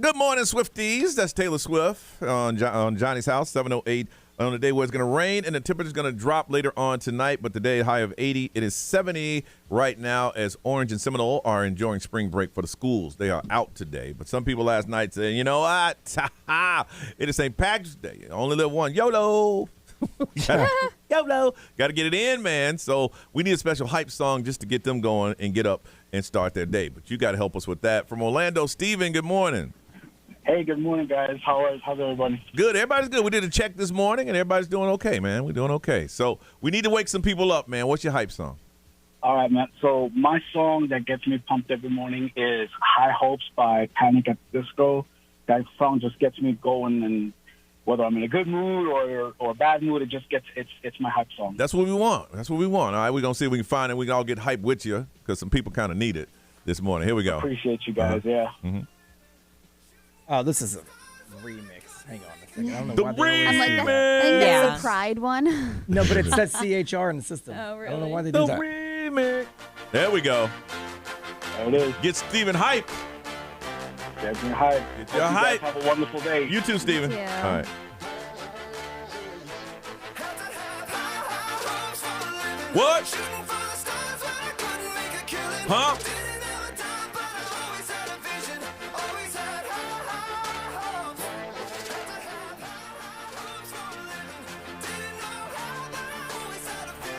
Good morning, Swifties. That's Taylor Swift on Johnny's House, 7:08 on the day where it's going to rain and the temperature's going to drop later on tonight, but today high of 80. It is 70 right now as Orange and Seminole are enjoying spring break for the schools. They are out today, but some people last night said, you know what? It is St. Patrick's Day. You only live one. YOLO. YOLO. Got to get it in, man. So we need a special hype song just to get them going and get up and start their day. But you got to help us with that. From Orlando, Steven, good morning. Hey, good morning, guys. How's everybody? Good. Everybody's good. We did a check this morning, and everybody's doing okay, man. We're doing okay. So we need to wake some people up, man. What's your hype song? All right, man. So my song that gets me pumped every morning is High Hopes by Panic at the Disco. That song just gets me going, and whether I'm in a good mood or a bad mood, it's my hype song. That's what we want. That's what we want. All right, we're going to see if we can find it. We can all get hype with you because some people kind of need it this morning. Here we go. Appreciate you guys, yeah. Mm-hmm. Oh, this is a remix. Hang on a second. I don't know The why they I'm like, always- I think that's the Pride one. No, but it says CHR in the system. Oh, really? I don't know why they The do that. remix. There we go. There it is. Get Steven hype. Get me hype. Get your Hope you hype. guys have a wonderful day. You too, Steven. You too. All right. What? Huh?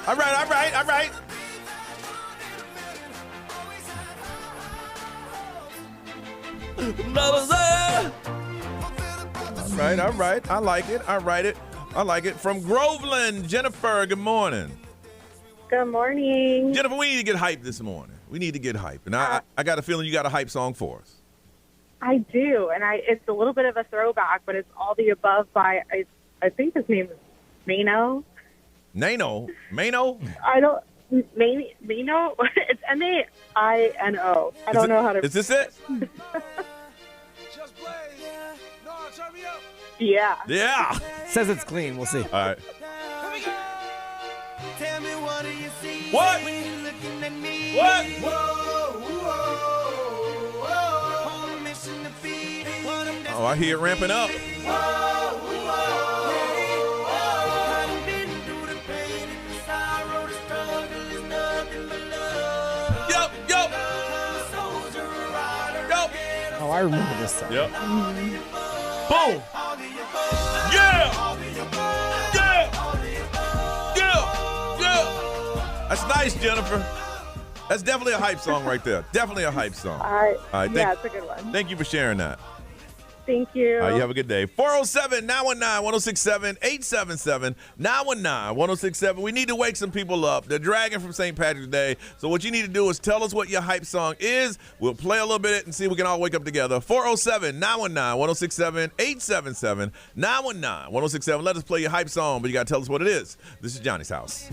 All right. All right. I like it. From Groveland, Jennifer, good morning. Good morning. Jennifer, we need to get hype this morning. We need to get hype. And I got a feeling you got a hype song for us. I do, and it's a little bit of a throwback, but it's All the Above by, I think his name is Mano. Mano? I don't, Mano? It's Maino. I don't know how to. Is this it? Yeah. Yeah. Says it's clean. We'll see. All right. Tell me what do you see What? when you're looking at me? What? On a mission to feed what I'm Oh, I hear it ramping up. Yup. Oh, I remember this song. Yep. Boom. Yeah. That's nice, Jennifer. That's definitely a hype song right there. Definitely a hype song. All right. Yeah, it's a good one. Thank you for sharing that. Thank you. All right, you have a good day. 407-919-1067, 877-919-1067. We need to wake some people up. They're dragging from St. Patrick's Day. So what you need to do is tell us what your hype song is. We'll play a little bit and see if we can all wake up together. 407-919-1067, 877-919-1067. Let us play your hype song, but you got to tell us what it is. This is Johnny's House.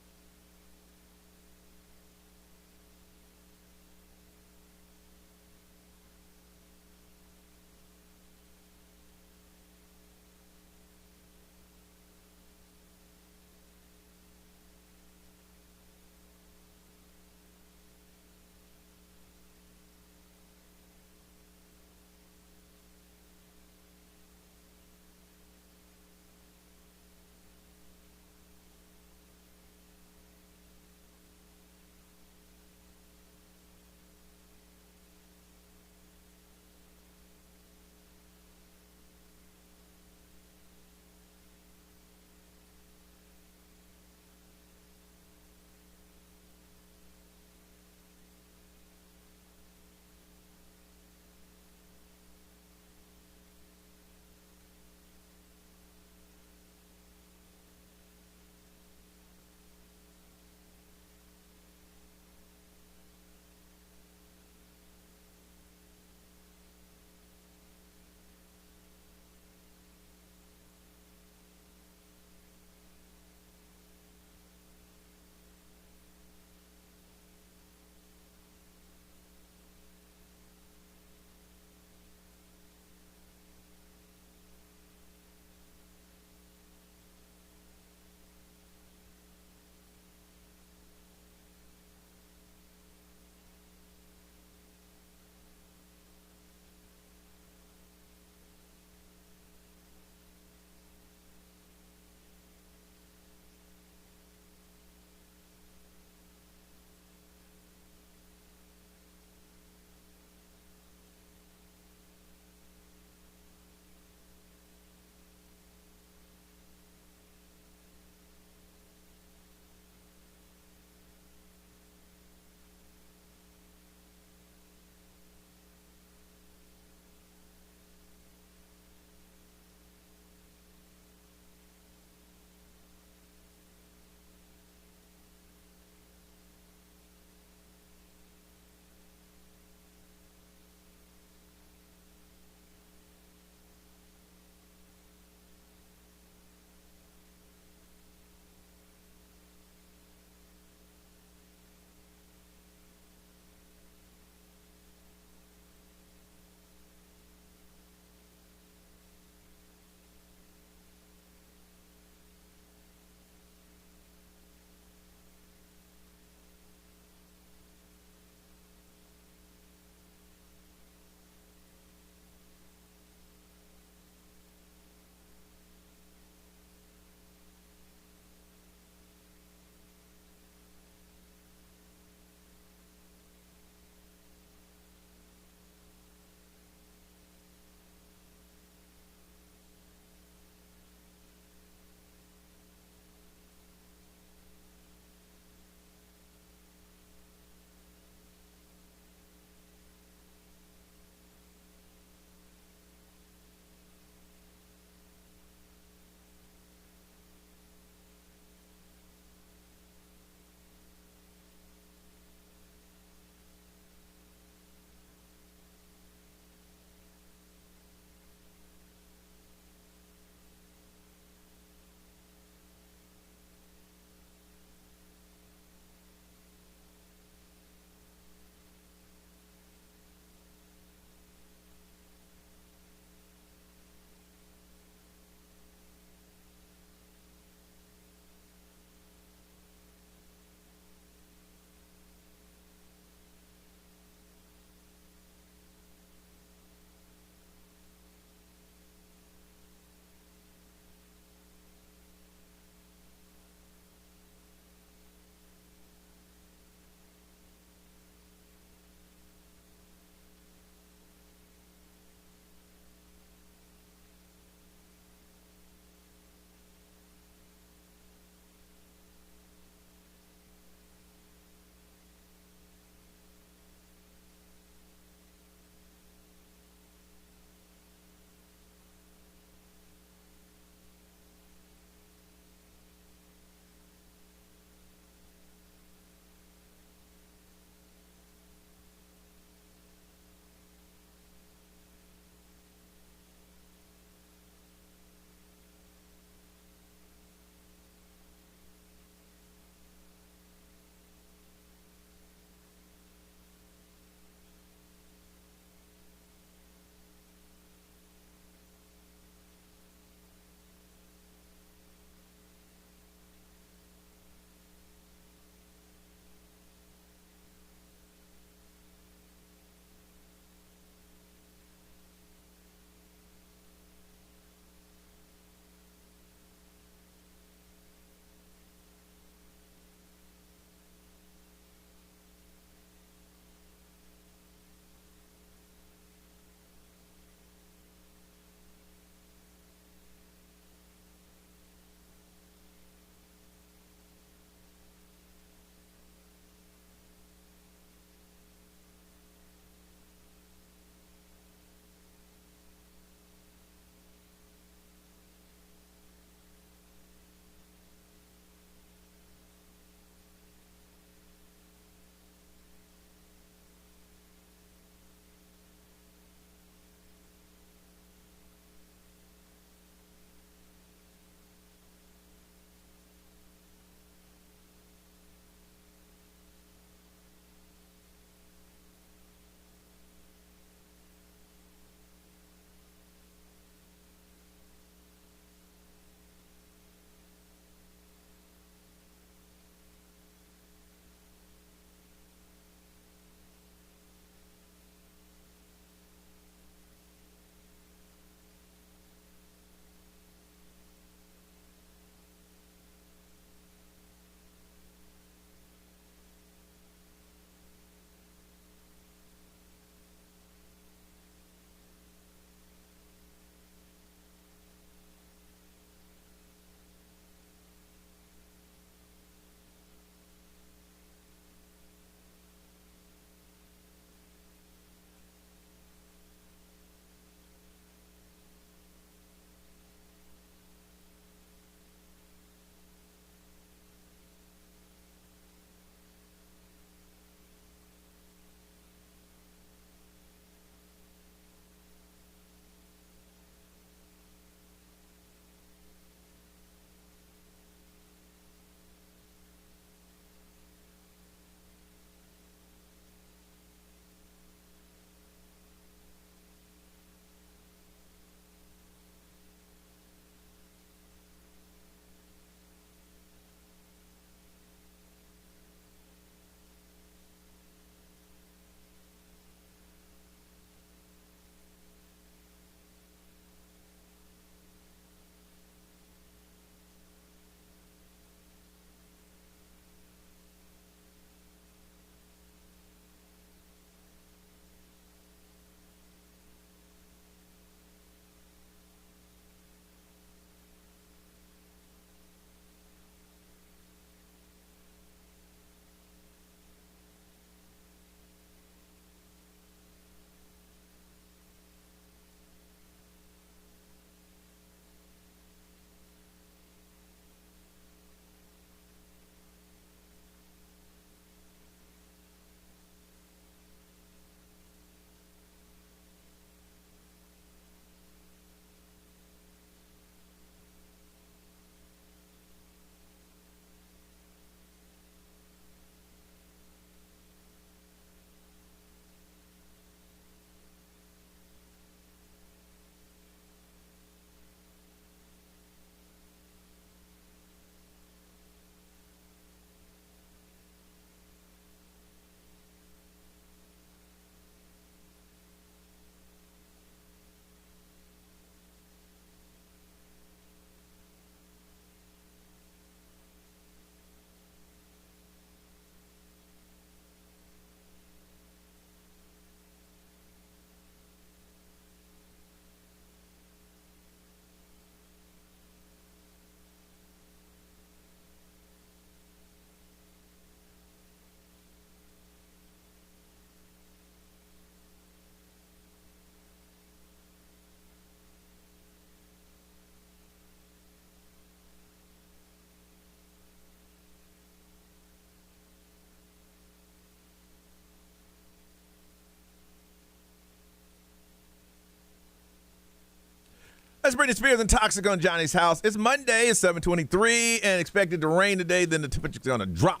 That's Britney Spears and Toxic on Johnny's House. It's Monday, it's 7:23, and expected to rain today. Then the temperature's going to drop.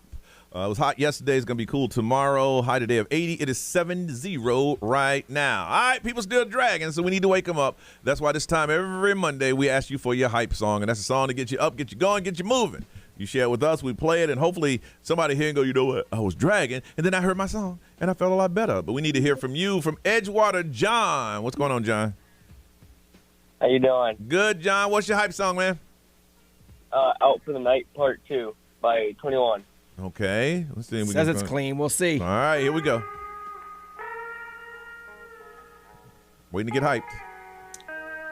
It was hot yesterday. It's going to be cool tomorrow. High today of 80. It is 7-0 right now. All right, people still dragging, so we need to wake them up. That's why this time every Monday we ask you for your hype song, and that's a song to get you up, get you going, get you moving. You share it with us, we play it, and hopefully somebody here and go, you know what, I was dragging, and then I heard my song, and I felt a lot better. But we need to hear from you, from Edgewater, John. What's going on, John? How you doing? Good, John. What's your hype song, man? Out for the Night Part 2 by 21. Okay. Let's see. Says it's clean. We'll see. All right, here we go. Waiting to get hyped.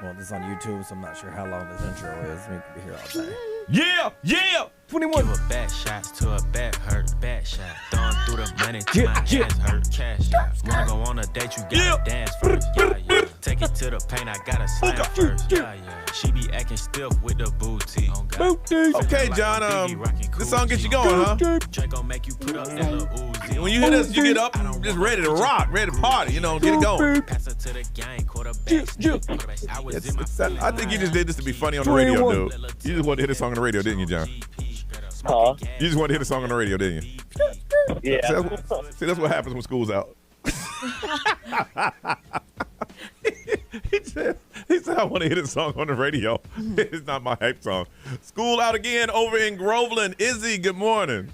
Well, this is on YouTube, so I'm not sure how long this intro is. We could be here all day. Yeah, yeah. 21. Give a back shots to a back hurt, back shot. Throwing through the money to my hands hurt, cash out. Wanna go on a date, you gotta dance first, yeah. Take it to the paint, I gotta slam first, yeah. She be acting stiff with the booty. Okay, John, this song gets you going, huh? Draco make you put up in the Uzi. When you hear this, you get up just ready to rock, ready to party, you know, get it going. Pass it to the gang, quarterback. I think you just did this to be funny on the radio, dude. You just wanted to hear this song on the radio, didn't you, John? Huh? You just wanted to hear the song on the radio, didn't you? Yeah. See, that's what happens when school's out. he said, I want to hear this song on the radio. It's not my hype song. School out again over in Groveland. Izzy, good morning.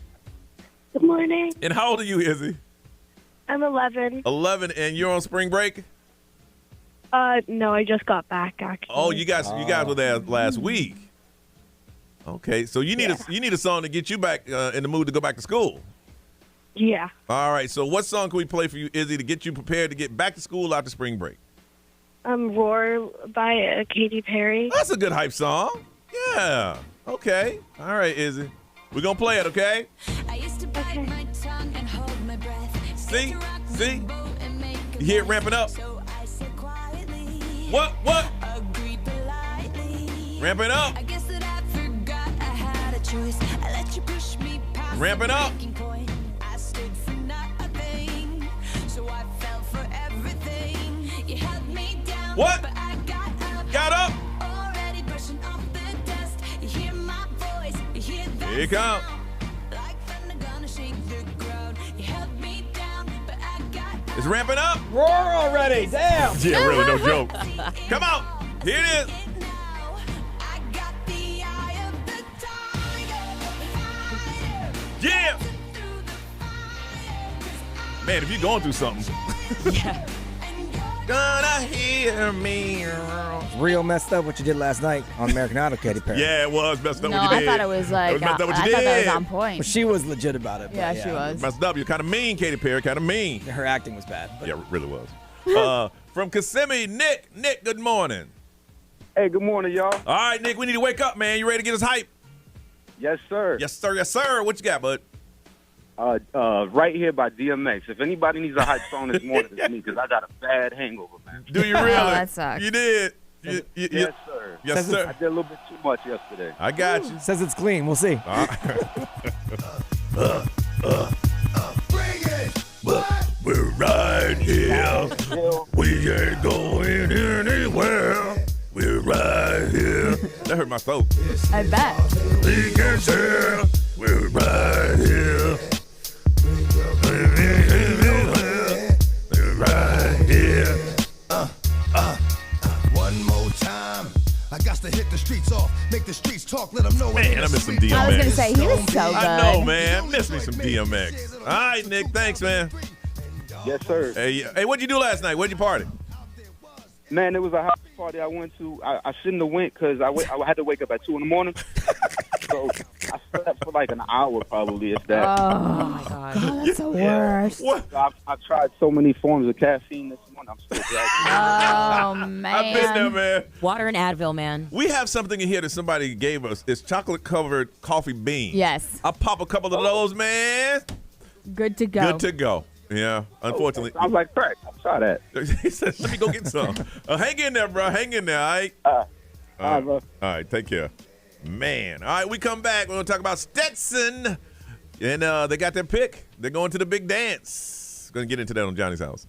Good morning. And how old are you, Izzy? I'm 11. 11, and you're on spring break? No, I just got back, actually. Oh, you guys were there last week. Okay, so you need a song to get you back in the mood to go back to school. Yeah. All right, so what song can we play for you, Izzy, to get you prepared to get back to school after spring break? Roar by Katy Perry. That's a good hype song. Yeah. Okay. All right, Izzy. We're going to play it, okay? See? You hear it ramping up? What? Ramping up. Ramping up. What? Got up. Here you come. It's ramping up. Roar already. Damn. Yeah, really, no joke. Come on. Here it is. Yeah. Man, if you're going through something. Yeah. Gonna hear me. Real messed up what you did last night on American Idol, Katy Perry. Yeah, it was messed up No, what you I did. thought it was like, messed up what you I did. thought that was on point. Well, she was legit about it. but Yeah, she was. Messed up. You're kind of mean, Katy Perry. Kind of mean. Her acting was bad. But Yeah, it really was. From Kissimmee, Nick. Nick, good morning. Hey, good morning, y'all. All right, Nick, we need to wake up, man. You ready to get us hype? Yes, sir. Yes, sir. Yes, sir. What you got, bud? Right here by DMX. If anybody needs a hype song this morning, it's me, because I got a bad hangover, man. Do you really? that sucks. You did. Yes, sir. Yes, sir. I did a little bit too much yesterday. I got you. says it's clean. We'll see. We're right here. We ain't going anywhere. We're right here. That hurt my throat. I bet. We can share. We're right here. We're right here. One more time. I got to hit the streets off, make the streets talk, let them know. Man, I miss some DMX. I was going to say, he was so good. I know, man. Miss me some DMX. All right, Nick. Thanks, man. Yes, sir. Hey, what'd you do last night? Where'd you party? Man, it was a house party I went to. I shouldn't have went because I had to wake up at 2 in the morning. So I slept for like an hour probably, if that. Oh, my God. Oh, that's the worst. What? So I've tried so many forms of caffeine this morning. I'm still dragging. Oh, man. I've been there, man. Water and Advil, man. We have something in here that somebody gave us. It's chocolate-covered coffee beans. Yes. I pop a couple of those, man. Good to go. Good to go. Yeah, unfortunately. I was like, crack. I'll try that. He said, let me go get some. Hang in there, bro. Hang in there, all right? All right, bro. All right, take care. Man. All right, we come back. We're going to talk about Stetson. And they got their pick. They're going to the big dance. Going to get into that on Johnny's House.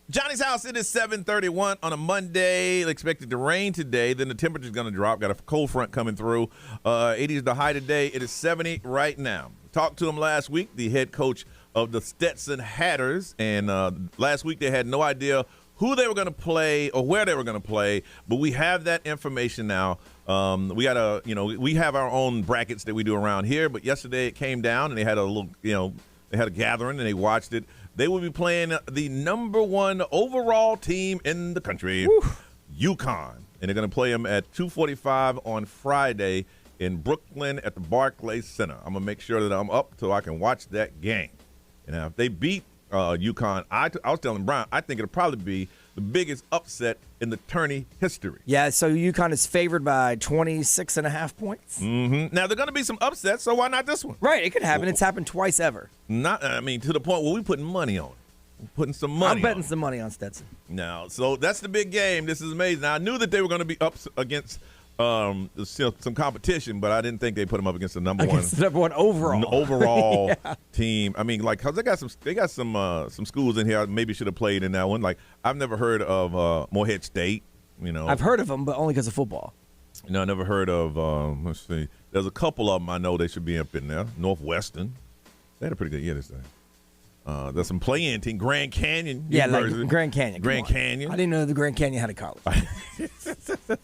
Johnny's house, it is 7:31 on a Monday. Expected to rain today. Then the temperature's going to drop. Got a cold front coming through. 80 is the high today. It is 70 right now. Talked to him last week, the head coach of the Stetson Hatters. And last week they had no idea who they were going to play or where they were going to play. But we have that information now. We have our own brackets that we do around here. But yesterday it came down and they had a little, they had a gathering and they watched it. They will be playing the number 1 overall team in the country, UConn. And they're going to play them at 2:45 on Friday in Brooklyn at the Barclays Center. I'm going to make sure that I'm up so I can watch that game. And if they beat UConn, I was telling Brian, I think it'll probably be the biggest upset in the tourney history. Yeah, so UConn is favored by 26.5 points. Mm-hmm. Now, there are going to be some upsets, so why not this one? Right, it could happen. It's happened twice ever. To the point where we're putting money on it. We're putting some money I'm betting some money on Stetson. Now, so that's the big game. This is amazing. Now, I knew that they were going to be up against some competition, but I didn't think they put them up against the number one overall team. I mean, like, cause they got some schools in here I maybe should have played in that one. Like, I've never heard of Morehead State. I've heard of them, but only because of football. No, I never heard of. Let's see. There's a couple of them I know they should be up in there. Northwestern, they had a pretty good year this thing. There's some play-in team, Grand Canyon. Yeah, like Grand Canyon. Grand Canyon. I didn't know the Grand Canyon had a college.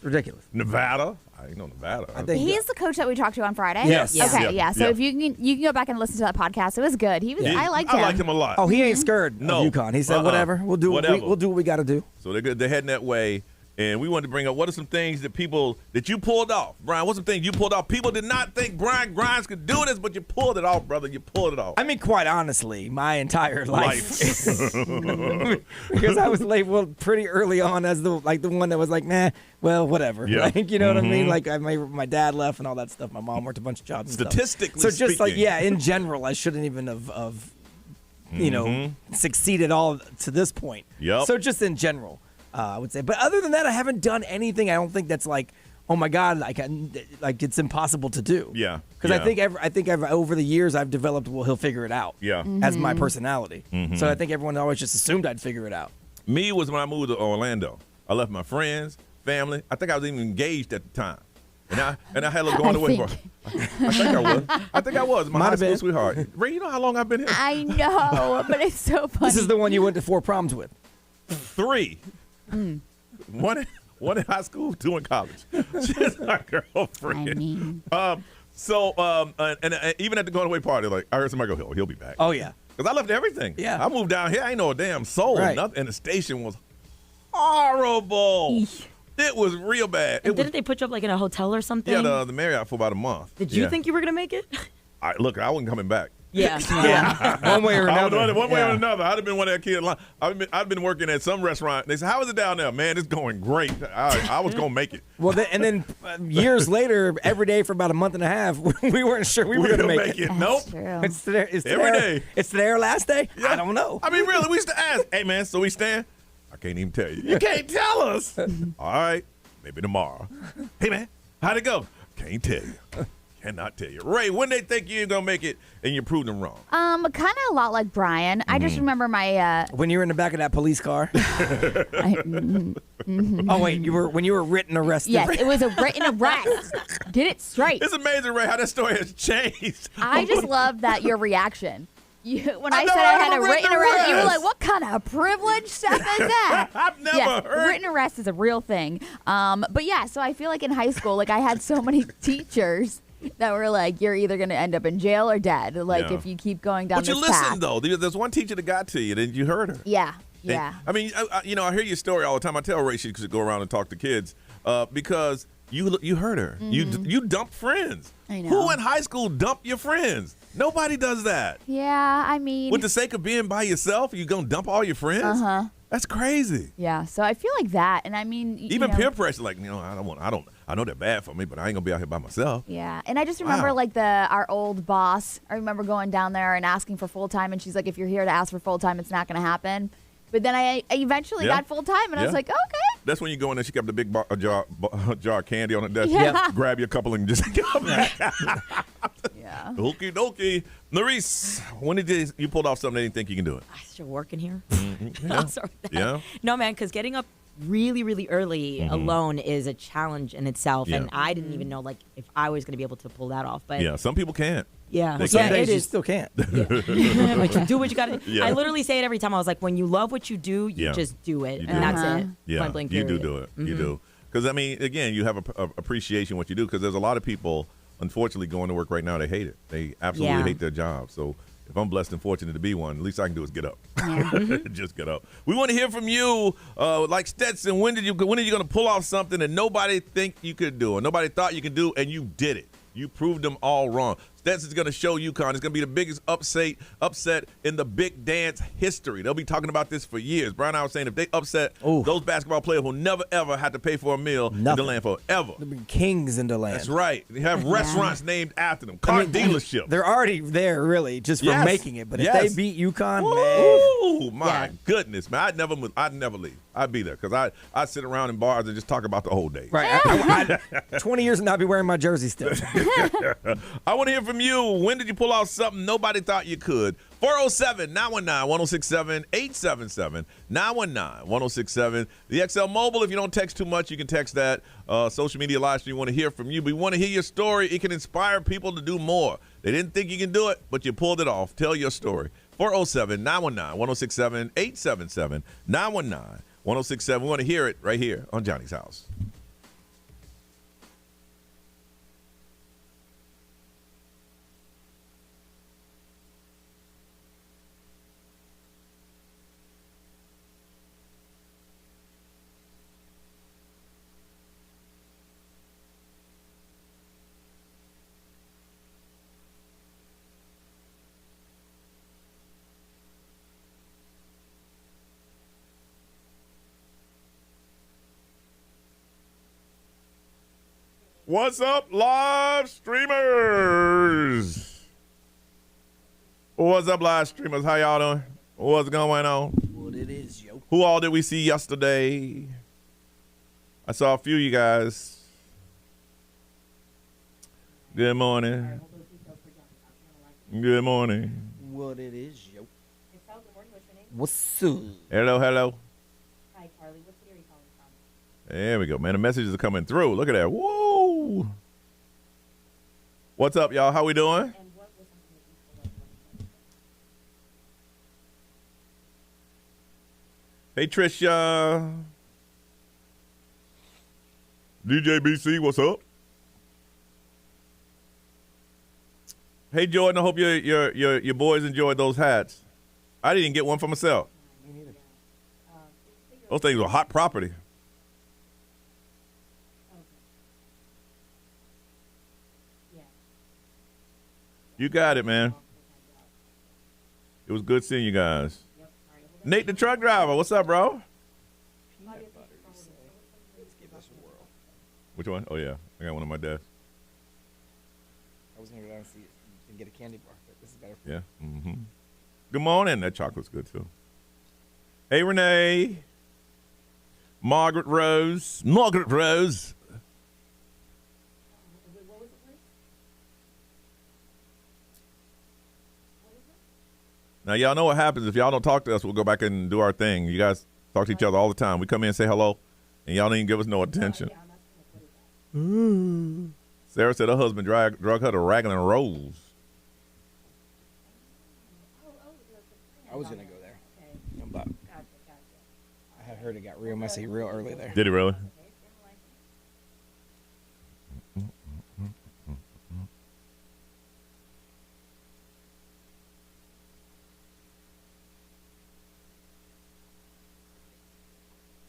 Ridiculous. Nevada. I didn't know Nevada. He's the coach that we talked to on Friday. Yes. Okay. Yeah. So if you can go back and listen to that podcast, it was good. I liked him. I liked him a lot. Oh, he ain't scared of UConn. He said, "Whatever, we'll do. We'll do what we got to do." So they're heading that way. And we wanted to bring up what are some things that you pulled off. Brian, what's some things you pulled off? People did not think Brian Grimes could do this, but you pulled it off, brother. You pulled it off. I mean, quite honestly, my entire life. Because I was labeled pretty early on as the one that was like, nah, well, whatever. Yeah. Like, you know what I mean? Like, my dad left and all that stuff. My mom worked a bunch of jobs and Statistically stuff. So just speaking. in general, I shouldn't even have succeeded all to this point. Yep. So just in general. I would say, but other than that, I haven't done anything. I don't think that's like, oh my God, like it's impossible to do. Yeah, because I think over the years I've developed. Well, he'll figure it out. Yeah, as my personality. So I think everyone always just assumed I'd figure it out. Me was when I moved to Orlando. I left my friends, family. I think I was even engaged at the time, and I had a little going away for. I think I was my high school sweetheart. Ray, you know how long I've been here? I know, but it's so funny. This is the one you went to 4 proms with. 3. One in high school, 2 in college. She's my girlfriend. I mean. And even at the going away party, like I heard somebody go, he'll be back. Oh yeah, because I left everything. Yeah, I moved down here. I ain't know a damn soul. Right. Nothing, and the station was horrible. Eesh. It was real bad. Didn't they put you up like in a hotel or something? Yeah, the Marriott for about a month. Did you think you were gonna make it? I wasn't coming back. Yeah. One way or another. One way or another. I'd have been one of that kid. I've been working at some restaurant. They said, "How is it down there, man? It's going great." I was gonna make it. Well, and then years later, every day for about a month and a half, we weren't sure we were gonna make it. Nope. It's every day. It's their last day. Yeah. I don't know. I mean, really, we used to ask, "Hey, man, so we stand?" I can't even tell you. You can't tell us. All right, maybe tomorrow. Hey, man, how'd it go? Can't tell you. Cannot tell you. Ray, when they think you're going to make it and you're proving them wrong? Kind of a lot like Brian. I just remember my... when you were in the back of that police car? Oh, wait, when you were written arrested? Yes, it was a written arrest. Get it straight. It's amazing, Ray, how that story has changed. I just love that your reaction. When I said I had a written arrest, you were like, what kind of privileged stuff is that? I've never heard. Written arrest is a real thing. But yeah, so I feel like in high school, like I had so many teachers that were like, you're either going to end up in jail or dead, like if you keep going down this path. But you listened, though. There's one teacher that got to you, and you heard her. Yeah. And, I mean, I hear your story all the time. I tell Ray she should go around and talk to kids because you heard her. Mm-hmm. You dumped friends. I know. Who in high school dumped your friends? Nobody does that. Yeah, I mean. With the sake of being by yourself, you going to dump all your friends? Uh-huh. That's crazy. Yeah, so I feel like that, and I mean, even peer pressure, like I know they're bad for me, but I ain't gonna be out here by myself. Yeah, and I just remember like our old boss. I remember going down there and asking for full time, and she's like, "If you're here to ask for full time, it's not gonna happen." But then I eventually got full time, and I was like, "Okay." That's when you go in there. She kept the big jar of candy on the desk. Yeah. Grab you a couple and just come back. Yeah. Yeah. Okie dokie. Maurice, when did you pulled off something they didn't think you can do it? I still working here. Yeah. I'm sorry. Yeah. No, man, because getting up really, really early alone is a challenge in itself, Yeah. and I didn't even know like if I was going to be able to pull that off. But Yeah, some people can't. yeah, They yeah, can't. it You is. still can't. Like, you do what you got to. Yeah. I literally say it every time. I was like, when you love what you do, you Yeah. just do it, You and do. that's it. Yeah, Point blank you do period. do it. You Mhm. do. Because, I mean, again, you have a appreciation what you do because there's a lot of people, unfortunately, going to work right now, they hate it. They absolutely Yeah. hate their job. So if I'm blessed and fortunate to be one, the least I can do is get up. Just get up. We want to hear from you. Like Stetson, when are you going to pull off something that nobody think you could do or nobody thought you could do and you did it? You proved them all wrong. Stetson's going to show UConn. It's going to be the biggest upset in the big dance history. They'll be talking about this for years. Brian and I was saying if they upset those basketball players will never, ever have to pay for a meal in DeLand forever. They'll be kings in DeLand. That's right. They have restaurants named after them, car dealerships. They're already there, really, just for Yes. making it. But if Yes. they beat UConn, Ooh, my Yeah. goodness, man. I'd never leave. I'd be there because I'd sit around in bars and just talk about the whole day. right? I 20 years and I'll be wearing my jersey still. I want to hear from you. When did you pull out something nobody thought you could? 407-919-1067, 877-919-1067. The XL Mobile, if you don't text too much, you can text that. Social media live stream, we want to hear from you. We want to hear your story. It can inspire people to do more. They didn't think you can do it, but you pulled it off. Tell your story. 407-919-1067, 877-919-1067. We want to hear it right here on Johnny's House. What's up, live streamers? What's up, live streamers? How y'all doing? What's going on? What it is, yo. Who all did we see yesterday? I saw a few of you guys. Good morning. Good morning. What it is, yo. What's up? Hello, hello. Hi, Carly. What city are you calling from? There we go, man. The messages are coming through. Look at that. Woo! What's up, y'all? How we doing? Hey, Trisha. DJ BC, what's up? Hey, Jordan, I hope your boys enjoyed those hats. I didn't get one for myself. Those things were hot property. You got it, man. It was good seeing you guys. Nate, the truck driver, what's up, bro? Which one? Oh, yeah. I got one on my desk. I was going to go down and see it and get a candy bar, but this is better for Yeah. Mm-hmm. Good morning. That chocolate's good, too. Hey, Renee. Margaret Rose. Margaret Rose. Now, y'all know what happens. If y'all don't talk to us, we'll go back and do our thing. You guys talk to each other all the time. We come in and say hello, and y'all don't even give us no attention. Sarah said her husband drug her to Raglan and Rose. I was going to go there. But I had heard it got real messy real early there. Did he really?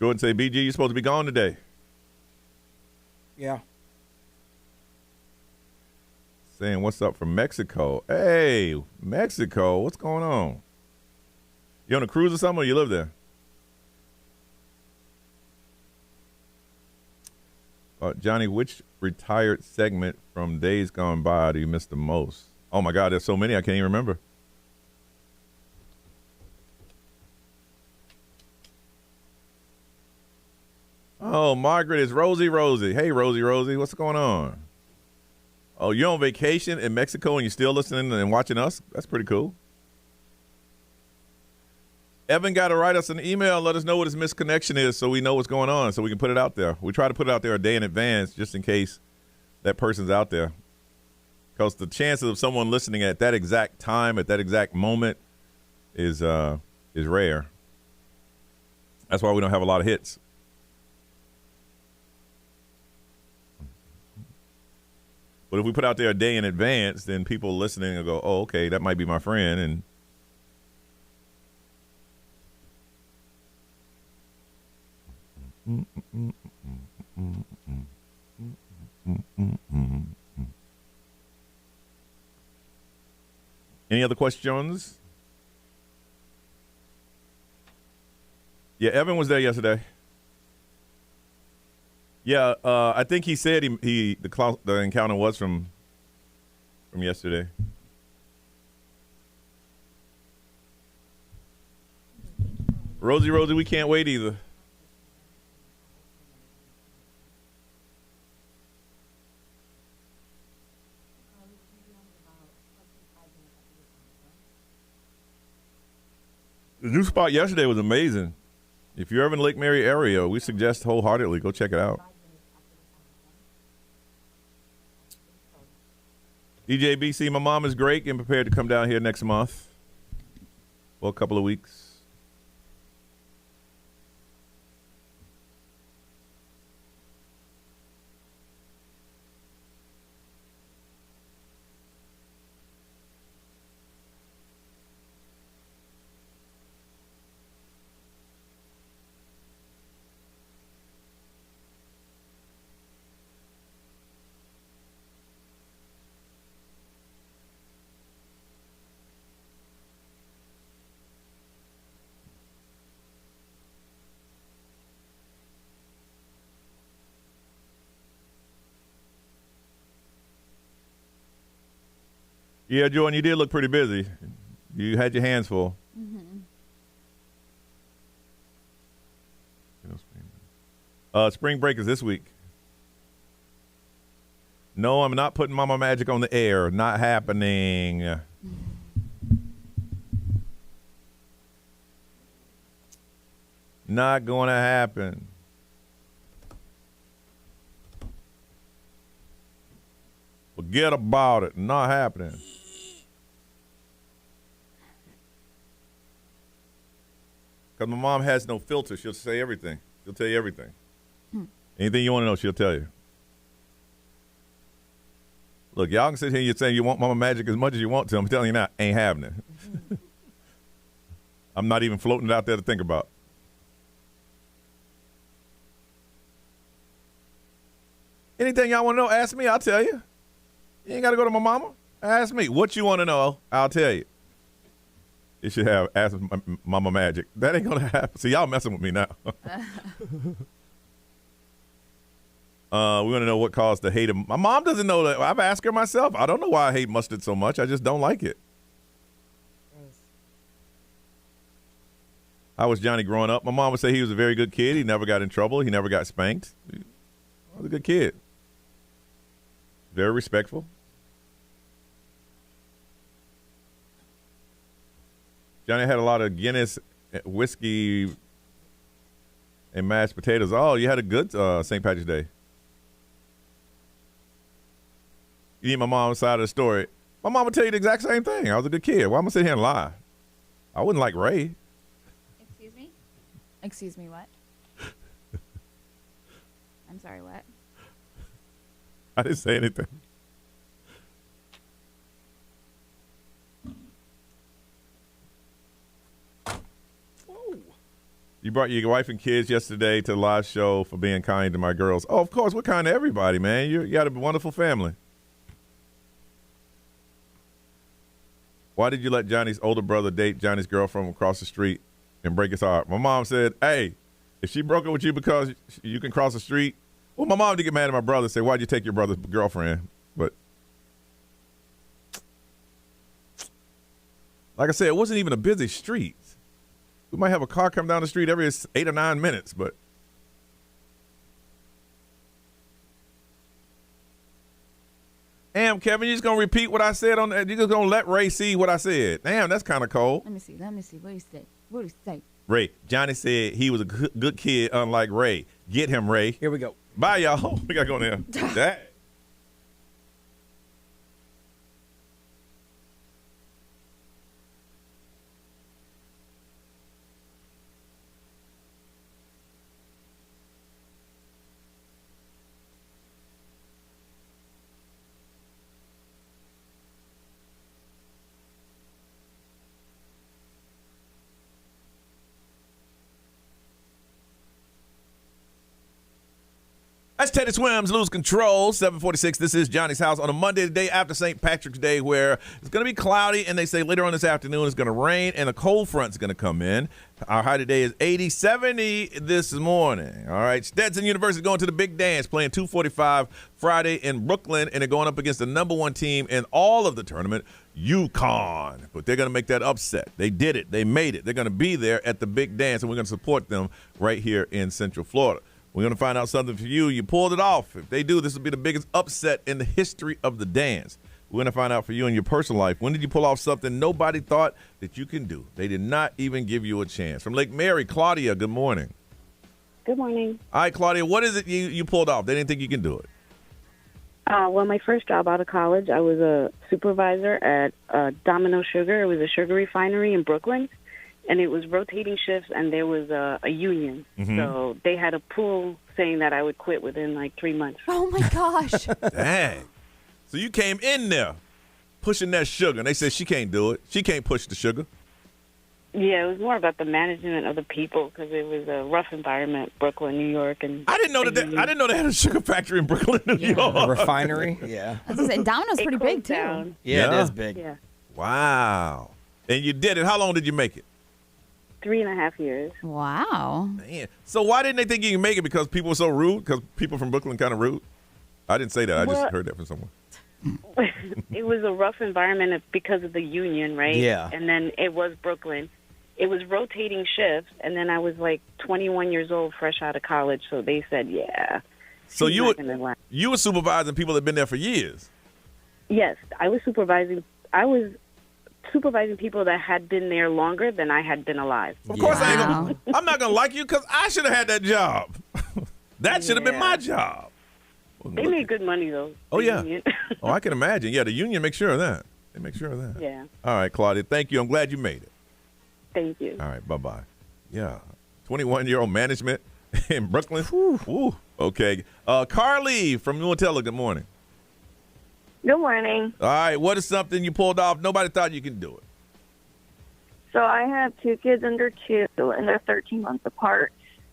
Jordan say, BG, you're supposed to be gone today. Yeah. Saying, what's up from Mexico? Hey, Mexico, what's going on? You on a cruise or something, or you live there? Johnny, which retired segment from Days Gone By do you miss the most? Oh, my God, there's so many I can't even remember. Oh, Margaret is Rosie. Hey, Rosie, what's going on? Oh, you're on vacation in Mexico and you're still listening and watching us? That's pretty cool. Evan got to write us an email and let us know what his misconnection is so we know what's going on so we can put it out there. We try to put it out there a day in advance just in case that person's out there. Because the chances of someone listening at that exact time, at that exact moment, is rare. That's why we don't have a lot of hits. But if we put out there a day in advance, then people listening will go, oh, okay, that might be my friend. And any other questions? Yeah, Evan was there yesterday. Yeah, I think he said the encounter was from yesterday. Rosie, we can't wait either. The new spot yesterday was amazing. If you're ever in the Lake Mary area, we suggest wholeheartedly go check it out. EJBC, my mom is great and prepared to come down here next month for a couple of weeks. Yeah, Jordan, you did look pretty busy. You had your hands full. Mm-hmm. Spring break is this week. No, I'm not putting Mama Magic on the air. Not happening. Not going to happen. Forget about it. Not happening. Because my mom has no filter. She'll say everything. She'll tell you everything. Anything you want to know, she'll tell you. Look, y'all can sit here and you're saying you want Mama Magic as much as you want to. I'm telling you now, ain't happening. I'm not even floating it out there to think about. Anything y'all want to know, ask me. I'll tell you. You ain't got to go to my mama. Ask me. What you want to know, I'll tell you. You should have asked Mama Magic. That ain't going to happen. See, y'all messing with me now. We want to know what caused the hate of my mom. Doesn't know that. I've asked her myself. I don't know why I hate mustard so much. I just don't like it. How was Johnny growing up? My mom would say he was a very good kid. He never got in trouble. He never got spanked. He was a good kid. Very respectful. Johnny had a lot of Guinness, whiskey, and mashed potatoes. Oh, you had a good St. Patrick's Day. You need my mom's side of the story. My mom would tell you the exact same thing. I was a good kid. Why am I sitting here and lie? I wouldn't like Ray. Excuse me? Excuse me, what? I'm sorry, what? I didn't say anything. You brought your wife and kids yesterday to the live show for being kind to my girls. Oh, of course, we're kind to everybody, man. You got a wonderful family. Why did you let Johnny's older brother date Johnny's girlfriend from across the street and break his heart? My mom said, hey, if she broke up with you because you can cross the street. Well, my mom did get mad at my brother and say, why'd you take your brother's girlfriend? But like I said, it wasn't even a busy street. We might have a car come down the street every 8 or 9 minutes, but and Damn, Kevin, you just going to repeat what I said on that? You just going to let Ray see what I said? Damn, that's kind of cold. Let me see. What do you say? What do you say? Ray, Johnny said he was a good kid, unlike Ray. Get him, Ray. Here we go. Bye, y'all. We got to go there. That. That's Teddy Swims, Lose Control, 746. This is Johnny's House on a Monday, the day after St. Patrick's Day, where it's going to be cloudy, and they say later on this afternoon it's going to rain, and a cold front's going to come in. Our high today is 80, 70 this morning. All right, Stetson University going to the big dance, playing 2:45 Friday in Brooklyn, and they're going up against the number one team in all of the tournament, UConn. But they're going to make that upset. They did it. They made it. They're going to be there at the big dance, and we're going to support them right here in Central Florida. We're going to find out something for you. You pulled it off. If they do, this will be the biggest upset in the history of the dance. We're going to find out for you in your personal life. When did you pull off something nobody thought that you can do? They did not even give you a chance. From Lake Mary, Claudia, good morning. Good morning. All right, Claudia, what is it you pulled off? They didn't think you can do it. Well, my first job out of college, I was a supervisor at Domino Sugar. It was a sugar refinery in Brooklyn. And it was rotating shifts, and there was a union. Mm-hmm. So they had a pool saying that I would quit within like 3 months. Oh, my gosh. Dang. So you came in there pushing that sugar, and they said she can't do it. She can't push the sugar. Yeah, it was more about the management of the people because it was a rough environment, Brooklyn, New York. And I didn't know they had a sugar factory in Brooklyn, New York. A refinery? Yeah. I was gonna say, Domino's pretty big, too. Down. Yeah, it is big. Yeah. Wow. And you did it. How long did you make it? 3.5 years. Wow. Man. So why didn't they think you can make it? Because people were so rude? Because people from Brooklyn kind of rude? I didn't say that. I just heard that from someone. It was a rough environment because of the union, right? Yeah. And then it was Brooklyn. It was rotating shifts, and then I was like 21 years old, fresh out of college, so they said, yeah. So she's not gonna last. you were supervising people that had been there for years? Yes, I was supervising people that had been there longer than I had been alive. Of course I'm not going to like you because I should have had that job. That should have been my job. They made good money, though. Oh, the yeah. union. Oh, I can imagine. Yeah, the union makes sure of that. They make sure of that. Yeah. All right, Claudia, thank you. I'm glad you made it. Thank you. All right, bye-bye. Yeah, 21-year-old management in Brooklyn. Ooh. Okay. Carly from Newentella, good morning. Good morning. All right, what is something you pulled off? Nobody thought you could do it. So I have two kids under 2, and they're 13 months apart.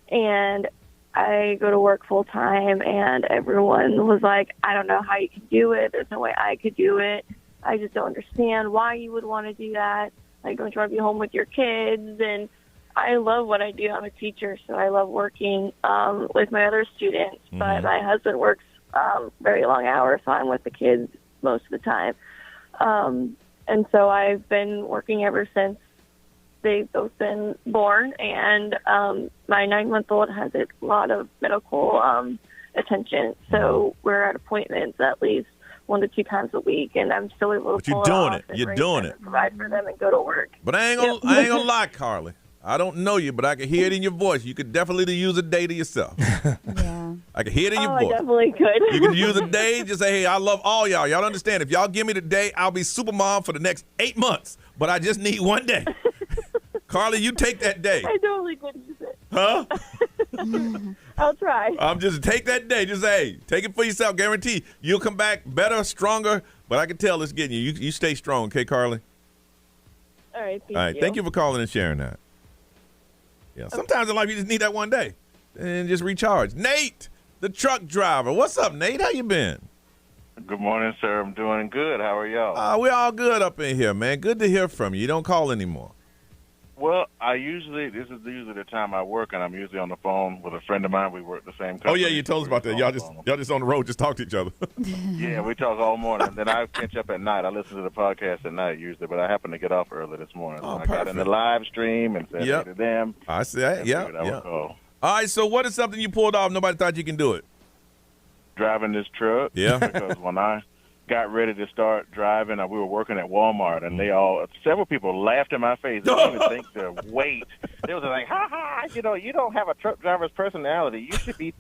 And I go to work full time, and everyone was like, I don't know how you can do it. There's no way I could do it. I just don't understand why you would want to do that. Like, don't you want to be home with your kids? And I love what I do. I'm a teacher, so I love working with my other students. Mm-hmm. But my husband works very long hours, so I'm with the kids most of the time. And so I've been working ever since they've both been born, and my 9-month-old has a lot of medical attention, so we're at appointments at least 1 to 2 times a week, and I'm still able to pull it off and You're doing it. provide for them and go to work. But I ain't gonna lie, Carly. I don't know you, but I can hear it in your voice. You could definitely use a day to yourself. Yeah. I can hear it in your I voice. definitely could. You can use a day. Just say, hey, I love all y'all. Y'all understand? If y'all give me the day, I'll be super mom for the next 8 months. But I just need 1 day. Carly, you take that day. I totally could use it. Huh? I'll try. Just take that day. Just hey, take it for yourself. Guarantee you'll come back better, stronger. But I can tell it's getting you. You stay strong, okay, Carly? All right. All right. Thank you for calling and sharing that. Yeah. Sometimes in life you just need that 1 day and just recharge. Nate, the truck driver. What's up, Nate? How you been? Good morning, sir. I'm doing good. How are y'all? We're all good up in here, man. Good to hear from you. You don't call anymore. Well, this is usually the time I work, and I'm usually on the phone with a friend of mine. We work the same company. Oh yeah, you told us about that. Y'all just on the road, just talk to each other. Yeah, we talk all morning. Then I catch up at night. I listen to the podcast at night usually, but I happen to get off early this morning. So I got in the live stream and said hey to them. I see that. Yeah. All right. So what is something you pulled off? Nobody thought you can do it. Driving this truck. Yeah. Because when I got ready to start driving. We were working at Walmart, and several people laughed in my face. They didn't even think to wait. They was like, ha ha, you don't have a truck driver's personality. You should be,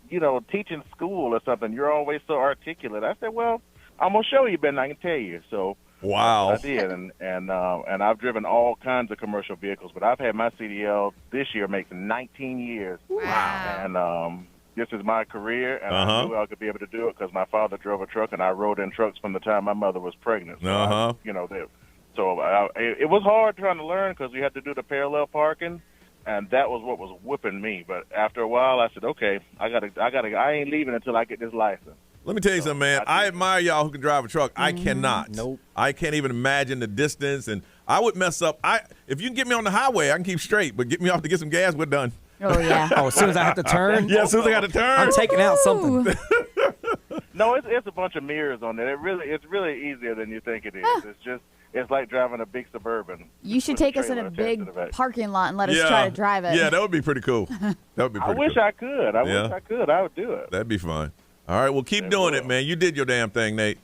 teaching school or something. You're always so articulate. I said, well, I'm going to show you better than I can tell you. So wow, I did, and I've driven all kinds of commercial vehicles, but I've had my CDL this year makes 19 years. Wow. And this is my career, and I knew I could be able to do it because my father drove a truck, and I rode in trucks from the time my mother was pregnant. So it was hard trying to learn because we had to do the parallel parking, and that was what was whipping me. But after a while, I said, okay, I ain't leaving until I get this license. Let me tell you something, man. I admire y'all who can drive a truck. I cannot. Nope. I can't even imagine the distance, and I would mess up. If you can get me on the highway, I can keep straight, but get me off to get some gas, we're done. Oh, yeah. As soon as I have to turn? Yeah, as soon as I got to turn. I'm taking out something. No, it's a bunch of mirrors on there. It's really easier than you think it is. It's like driving a big Suburban. You should take us in a big parking lot and let us try to drive it. Yeah, that would be pretty cool. That would be pretty cool. I wish I could. I would do it. That'd be fun. All right, well, keep doing it, man. You did your damn thing, Nate.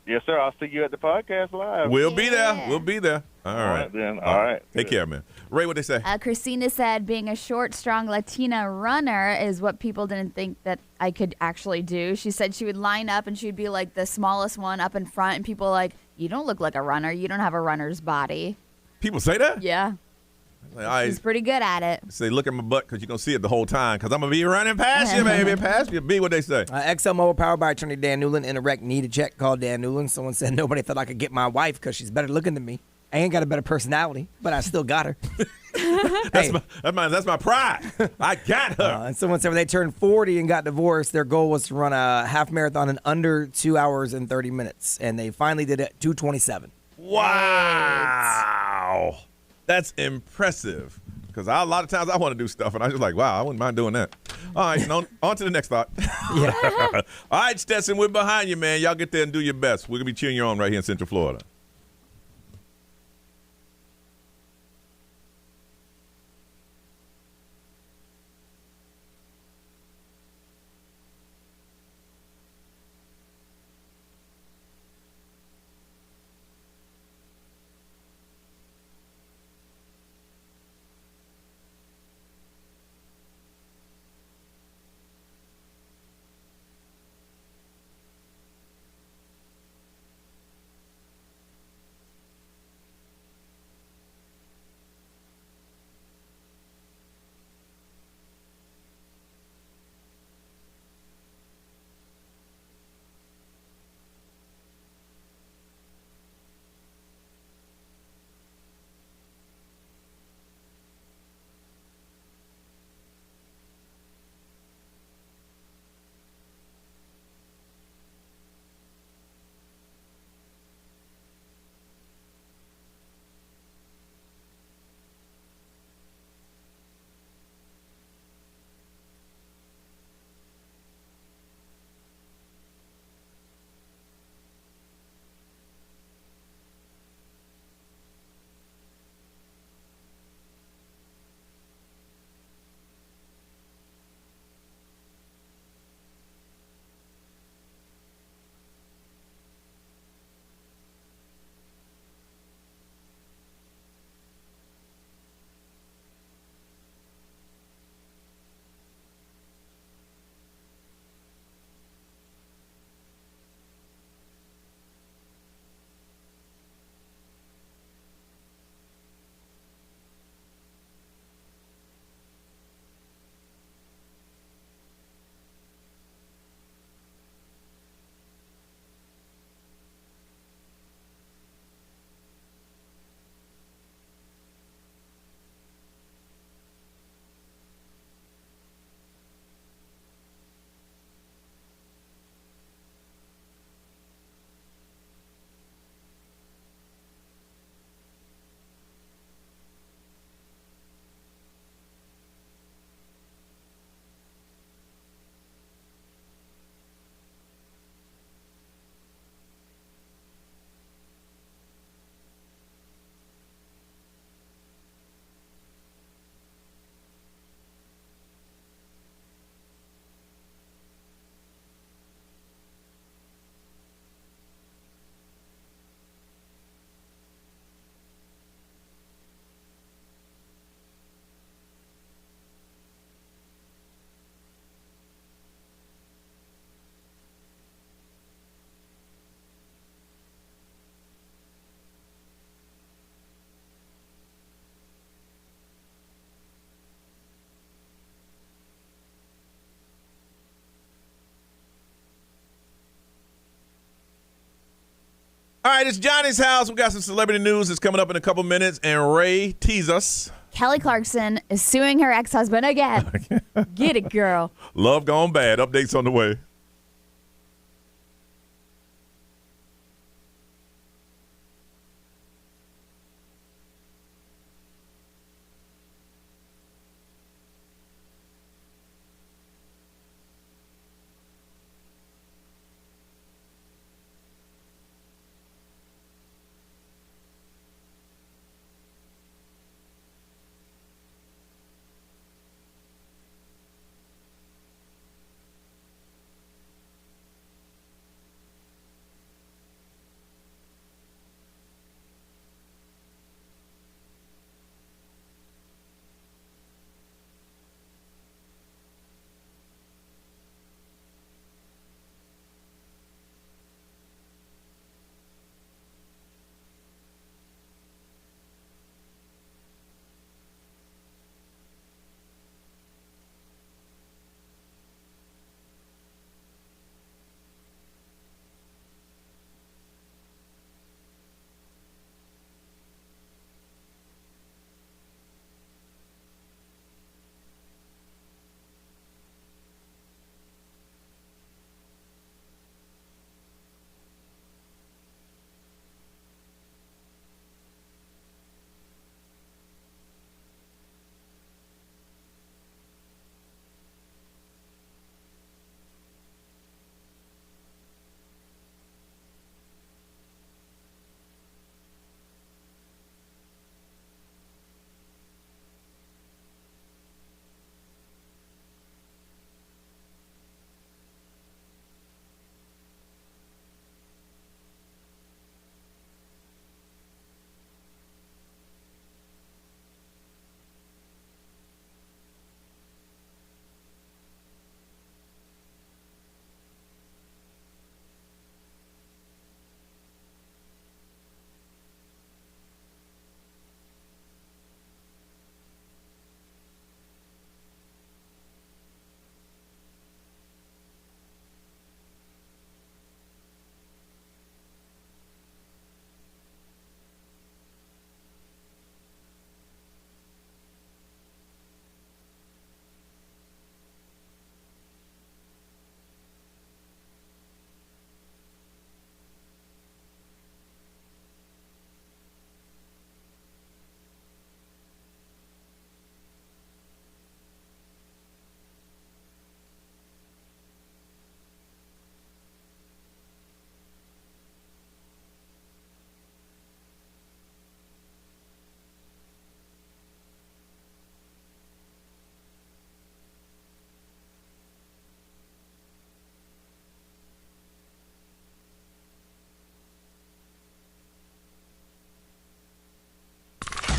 Yes, sir. I'll see you at the podcast live. We'll be there. We'll be there. All right. Then. All right. Take care, man. Ray, what they say? Christina said being a short, strong Latina runner is what people didn't think that I could actually do. She said she would line up and she'd be like the smallest one up in front, and people like, you don't look like a runner. You don't have a runner's body. People say that? Yeah. She's pretty good at it. Say, look at my butt because you're going to see it the whole time because I'm going to be running past you, baby. Past you. B, what they say? XL Mobile powered by attorney Dan Newland. In a wreck, need a check, call Dan Newland. Someone said nobody thought I could get my wife because she's better looking than me. I ain't got a better personality, but I still got her. That's my pride. I got her. And someone said when they turned 40 and got divorced, their goal was to run a half marathon in under 2 hours and 30 minutes. And they finally did it 2:27. Wow. That's impressive. Because a lot of times I want to do stuff, and I'm just like, wow, I wouldn't mind doing that. All right, on to the next thought. Yeah. All right, Stetson, we're behind you, man. Y'all get there and do your best. We're going to be cheering you on right here in Central Florida. All right, it's Johnny's house. We got some celebrity news that's coming up in a couple minutes, and Ray, tease us. Kelly Clarkson is suing her ex-husband again. Get it, girl. Love gone bad. Updates on the way.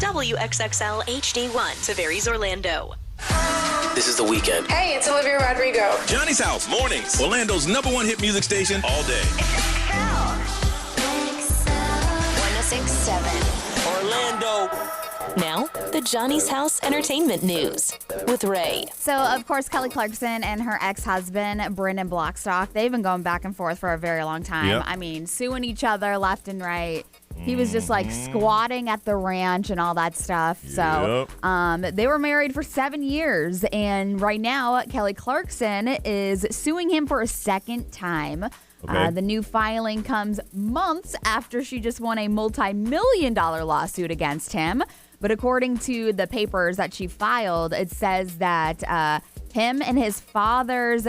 WXXL HD1, Tavares, Orlando. This is The Weekend. Hey, it's Olivia Rodrigo. Johnny's House, mornings. Orlando's #1 hit music station all day. 1067. Orlando. Now, the Johnny's House Entertainment News with Ray. So, of course, Kelly Clarkson and her ex-husband, Brendan Blockstock, they've been going back and forth for a very long time. Yep. I mean, suing each other left and right. He was just like squatting at the ranch and all that stuff. So they were married for 7 years. And right now, Kelly Clarkson is suing him for a second time. Okay. The new filing comes months after she just won a multi-million-dollar lawsuit against him. But according to the papers that she filed, it says that him and his father's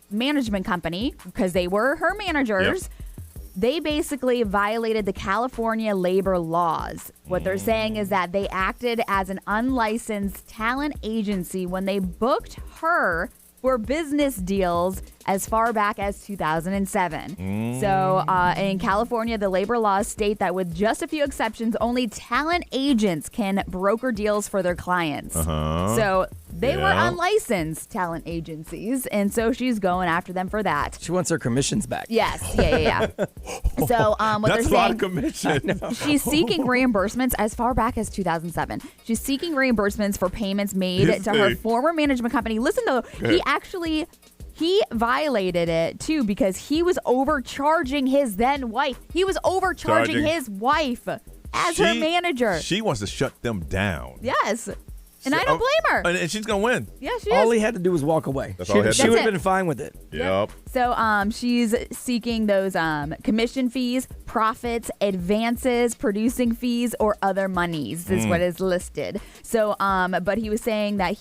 management company, because they were her managers, they basically violated the California labor laws. What they're saying is that they acted as an unlicensed talent agency when they booked her for business deals as far back as 2007. So in California, the labor laws state that with just a few exceptions, only talent agents can broker deals for their clients. So they were unlicensed talent agencies, and so she's going after them for that. She wants her commissions back. Yes, yeah. So what That's they're a lot saying, of commission. she's seeking reimbursements as far back as 2007. She's seeking reimbursements for payments made to her former management company. Listen, though, he violated it, too, because he was overcharging his then wife. He was overcharging his wife as her manager. She wants to shut them down. Yes. And I don't blame her. And she's going to win. Yeah, she is. All he had to do was walk away. That's all he had to She do. would have been fine with it. Yep. So she's seeking those commission fees, profits, advances, producing fees, or other monies is what is listed. So, but he was saying that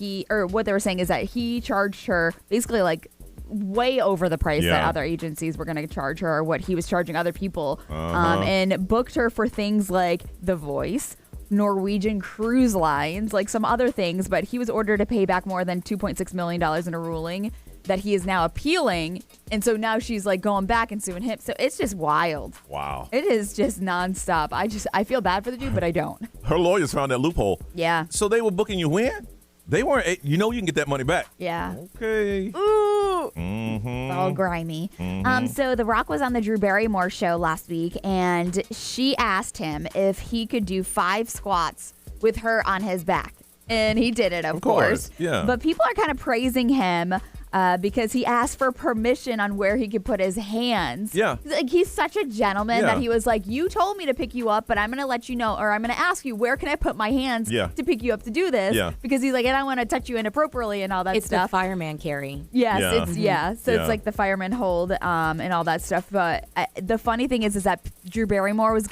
what they were saying is that he charged her basically like way over the price that other agencies were going to charge her or what he was charging other people, and booked her for things like The Voice, Norwegian Cruise Lines, like some other things, but he was ordered to pay back more than $2.6 million in a ruling that he is now appealing. And so now she's like going back and suing him. So it's just wild. Wow. It is just nonstop. I feel bad for the dude, but I don't. Her lawyers found that loophole. Yeah. So they were booking you when? They weren't, you can get that money back. Yeah. Okay. Ooh. Mm-hmm. It's all grimy. Mm-hmm. So The Rock was on the Drew Barrymore show last week, and she asked him if he could do 5 squats with her on his back. And he did it, of course. Yeah. But people are kind of praising him because he asked for permission on where he could put his hands. Yeah. Like, he's such a gentleman Yeah. that he was like, you told me to pick you up, but I'm going to let you know, or I'm going to ask you, where can I put my hands to pick you up to do this? Yeah. Because he's like, I don't want to touch you inappropriately and all that It's stuff. the fireman carry. Yes, Yeah. So it's like the fireman hold and all that stuff. But the funny thing is that Drew Barrymore was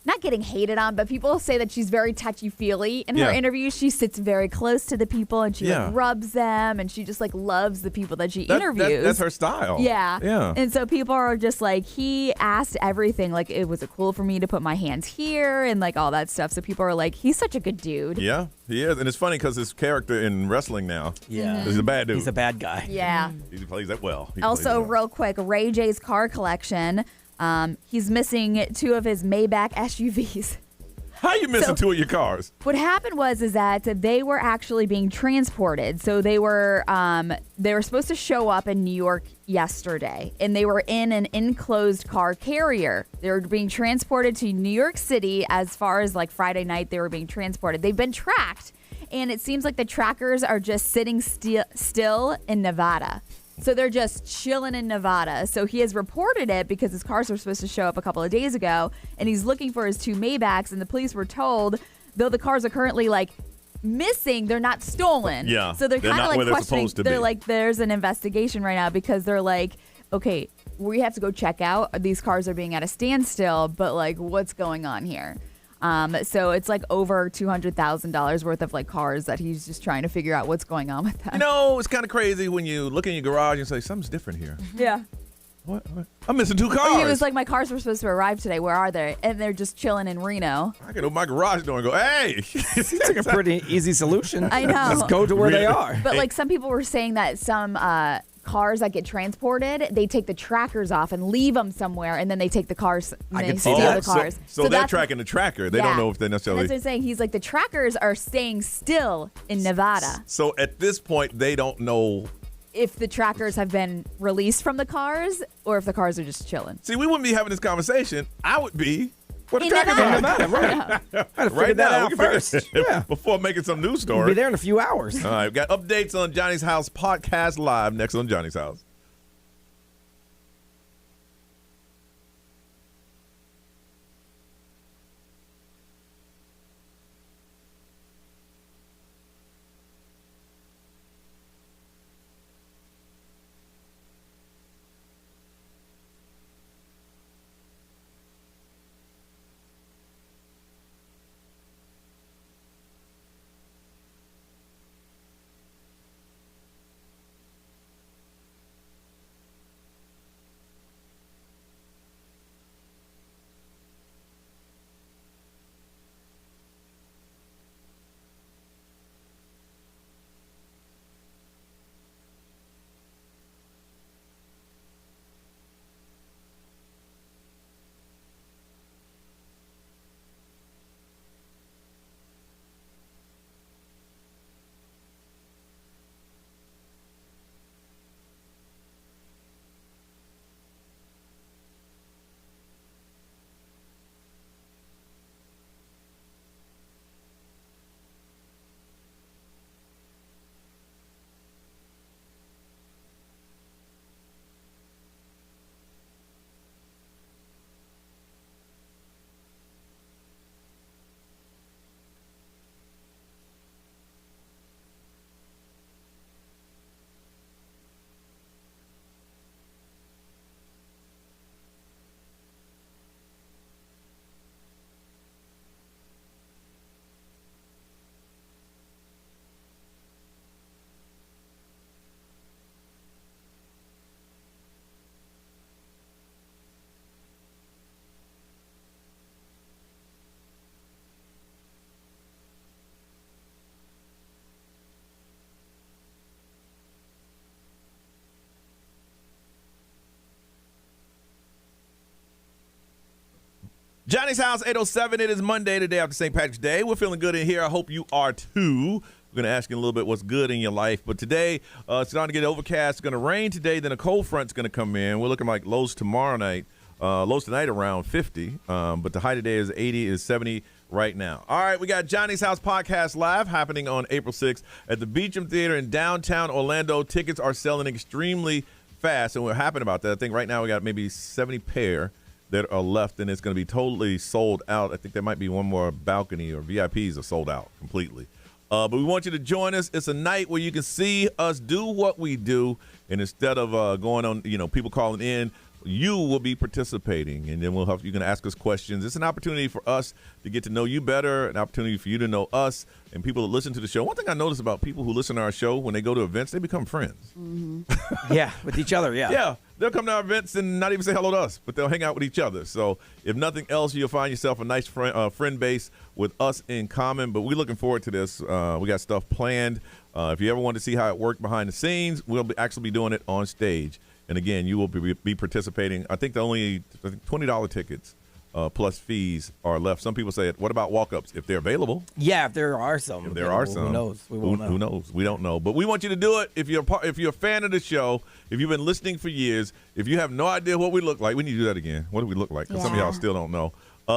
not getting hated on, but people say that she's very touchy-feely in her interviews. She sits very close to the people and she like rubs them, and she just like loves the people that she interviews. That's her style. Yeah. Yeah. And so people are just like, he asked everything. Like, was it cool for me to put my hands here and like all that stuff? So people are like, he's such a good dude. Yeah, he is. And it's funny because his character in wrestling now is a bad dude. He's a bad guy. Yeah. He plays that well. Also, real quick, Ray J's car collection. He's missing 2 of his Maybach SUVs. How you missing 2 of your cars? What happened was that they were actually being transported. So they were supposed to show up in New York yesterday, and they were in an enclosed car carrier. They were being transported to New York City. As far as like Friday night, they were being transported. They've been tracked, and it seems like the trackers are just sitting still in Nevada. So they're just chilling in Nevada. So he has reported it because his cars were supposed to show up a couple of days ago, and he's looking for his 2 Maybachs, and the police were told, though the cars are currently like missing, they're not stolen. Yeah. So they're kind of like where they're questioning. supposed to They're be. like, there's an investigation right now because they're like, okay, we have to go check out. These cars are being at a standstill, but like, what's going on here? So it's like over $200,000 worth of like cars that he's just trying to figure out what's going on with them. It's kind of crazy when you look in your garage and say, something's different here. Yeah. What? I'm missing 2 cars. He was like, my cars were supposed to arrive today. Where are they? And they're just chilling in Reno. I can open my garage door and go, hey. Seems like a pretty easy solution. I know. Just go to where they are. But like some people were saying that some cars that get transported, they take the trackers off and leave them somewhere, and then they take the cars and they steal the cars. So they're tracking the tracker. They don't know if they necessarily. That's what I'm saying. He's like, the trackers are staying still in Nevada. So at this point, they don't know if the trackers have been released from the cars or if the cars are just chilling. See, we wouldn't be having this conversation. I would be. What the In trackers Nevada. in Nevada, right? I'd have figured that out first. Yeah. Before making some news story. We'll be there in a few hours. All right, we've got updates on Johnny's House podcast live next on Johnny's House. Johnny's House 807. It is Monday, the day after St. Patrick's Day. We're feeling good in here. I hope you are too. We're going to ask you a little bit what's good in your life. But today, it's starting to get overcast. It's going to rain today. Then a cold front's going to come in. We're looking like lows tomorrow night. Lows tonight around 50. But the high today is 80, is 70 right now. All right, we got Johnny's House Podcast Live happening on April 6th at the Beecham Theater in downtown Orlando. Tickets are selling extremely fast, and we're happy about that. I think right now we got maybe 70 pair that are left, and it's going to be totally sold out. I think there might be one more balcony, or VIPs are sold out completely. But we want you to join us. It's a night where you can see us do what we do, and instead of going on, people calling in, you will be participating, and then we'll help. You can ask us questions. It's an opportunity for us to get to know you better, an opportunity for you to know us, and people that listen to the show. One thing I notice about people who listen to our show, when they go to events, they become friends. Mm-hmm. Yeah, with each other, yeah. Yeah, they'll come to our events and not even say hello to us, but they'll hang out with each other. So if nothing else, you'll find yourself a nice friend base with us in common. But we're looking forward to this. We got stuff planned. If you ever want to see how it worked behind the scenes, we'll actually be doing it on stage. And again, you will be participating. I think the only $20 tickets plus fees are left. Some people say, what about walk-ups if they're available? Yeah, if there are some. If there are some. Who knows? We won't know. Who knows? We don't know. But we want you to do it. If you're a fan of the show, if you've been listening for years, if you have no idea what we look like, we need to do that again. What do we look like? Because some of y'all still don't know.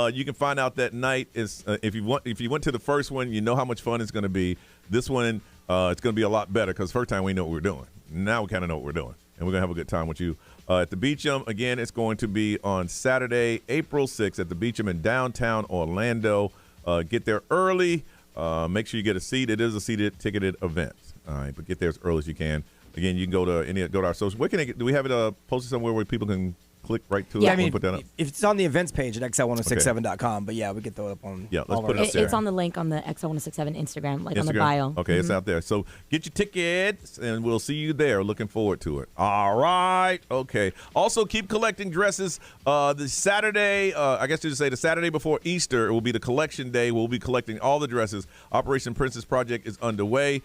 You can find out that night. Is if you went to the first one, you know how much fun it's going to be. This one, it's going to be a lot better because first time we know what we're doing. Now we kind of know what we're doing. And we're going to have a good time with you. At the Beecham, again, it's going to be on Saturday, April 6th at the Beecham in downtown Orlando. Get there early. Make sure you get a seat. It is a seated, ticketed event. All right, but get there as early as you can. Again, you can go to our social. Where can do we have it posted somewhere where people can click right to it? Yeah, I mean, put that up? if it's on the events page at xl1067.com, but yeah, we can throw it up on. Yeah, let's put it up there. It's on the link on the XL1067 Instagram, on the bio. Okay, It's out there. So get your tickets, and we'll see you there. Looking forward to it. All right. Okay. Also, keep collecting dresses. The Saturday, I guess you should say the Saturday before Easter, it will be the collection day. We'll be collecting all the dresses. Operation Princess Project is underway.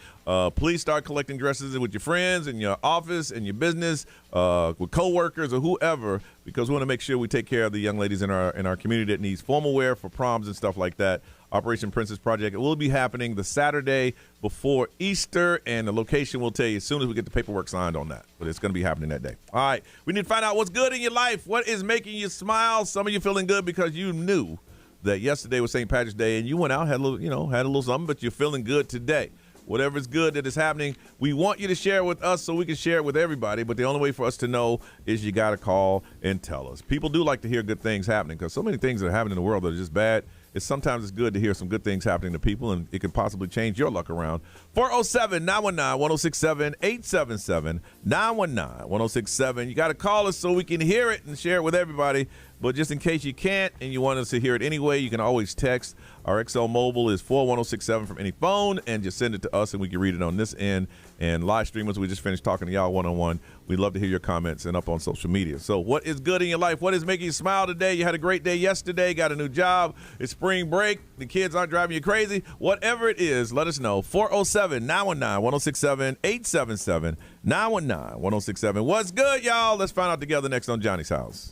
Please start collecting dresses with your friends, in your office, in your business, with coworkers or whoever, because we want to make sure we take care of the young ladies in our community that needs formal wear for proms and stuff like that. Operation Princess Project. It will be happening the Saturday before Easter, and the location we'll tell you as soon as we get the paperwork signed on that. But it's going to be happening that day. All right. We need to find out what's good in your life. What is making you smile? Some of you feeling good because you knew that yesterday was St. Patrick's Day, and you went out, had a little something, but you're feeling good today. Whatever's good that is happening, we want you to share it with us so we can share it with everybody. But the only way for us to know is you got to call and tell us. People do like to hear good things happening because so many things that are happening in the world that are just bad. Sometimes it's good to hear some good things happening to people, and it could possibly change your luck around. 407-919-1067, 877-919-1067. You got to call us so we can hear it and share it with everybody. But just in case you can't and you want us to hear it anyway, you can always text. Our XL Mobile is 41067 from any phone, and just send it to us, and we can read it on this end. And live streamers, we just finished talking to y'all one-on-one. We'd love to hear your comments and up on social media. So what is good in your life? What is making you smile today? You had a great day yesterday, got a new job. It's spring break. The kids aren't driving you crazy. Whatever it is, let us know. 407-919-1067, 877-919-1067. What's good, y'all? Let's find out together next on Johnny's House.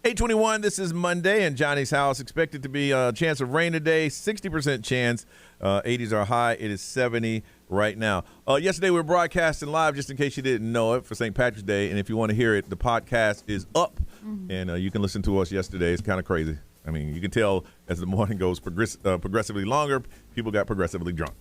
8:21, this is Monday, and Johnny's house expected to be a chance of rain today, 60% chance. 80s are high. It is 70 right now. Yesterday, we were broadcasting live, just in case you didn't know it, for St. Patrick's Day. And if you want to hear it, the podcast is up, and you can listen to us yesterday. It's kind of crazy. I mean, you can tell as the morning goes progressively longer, people got progressively drunk.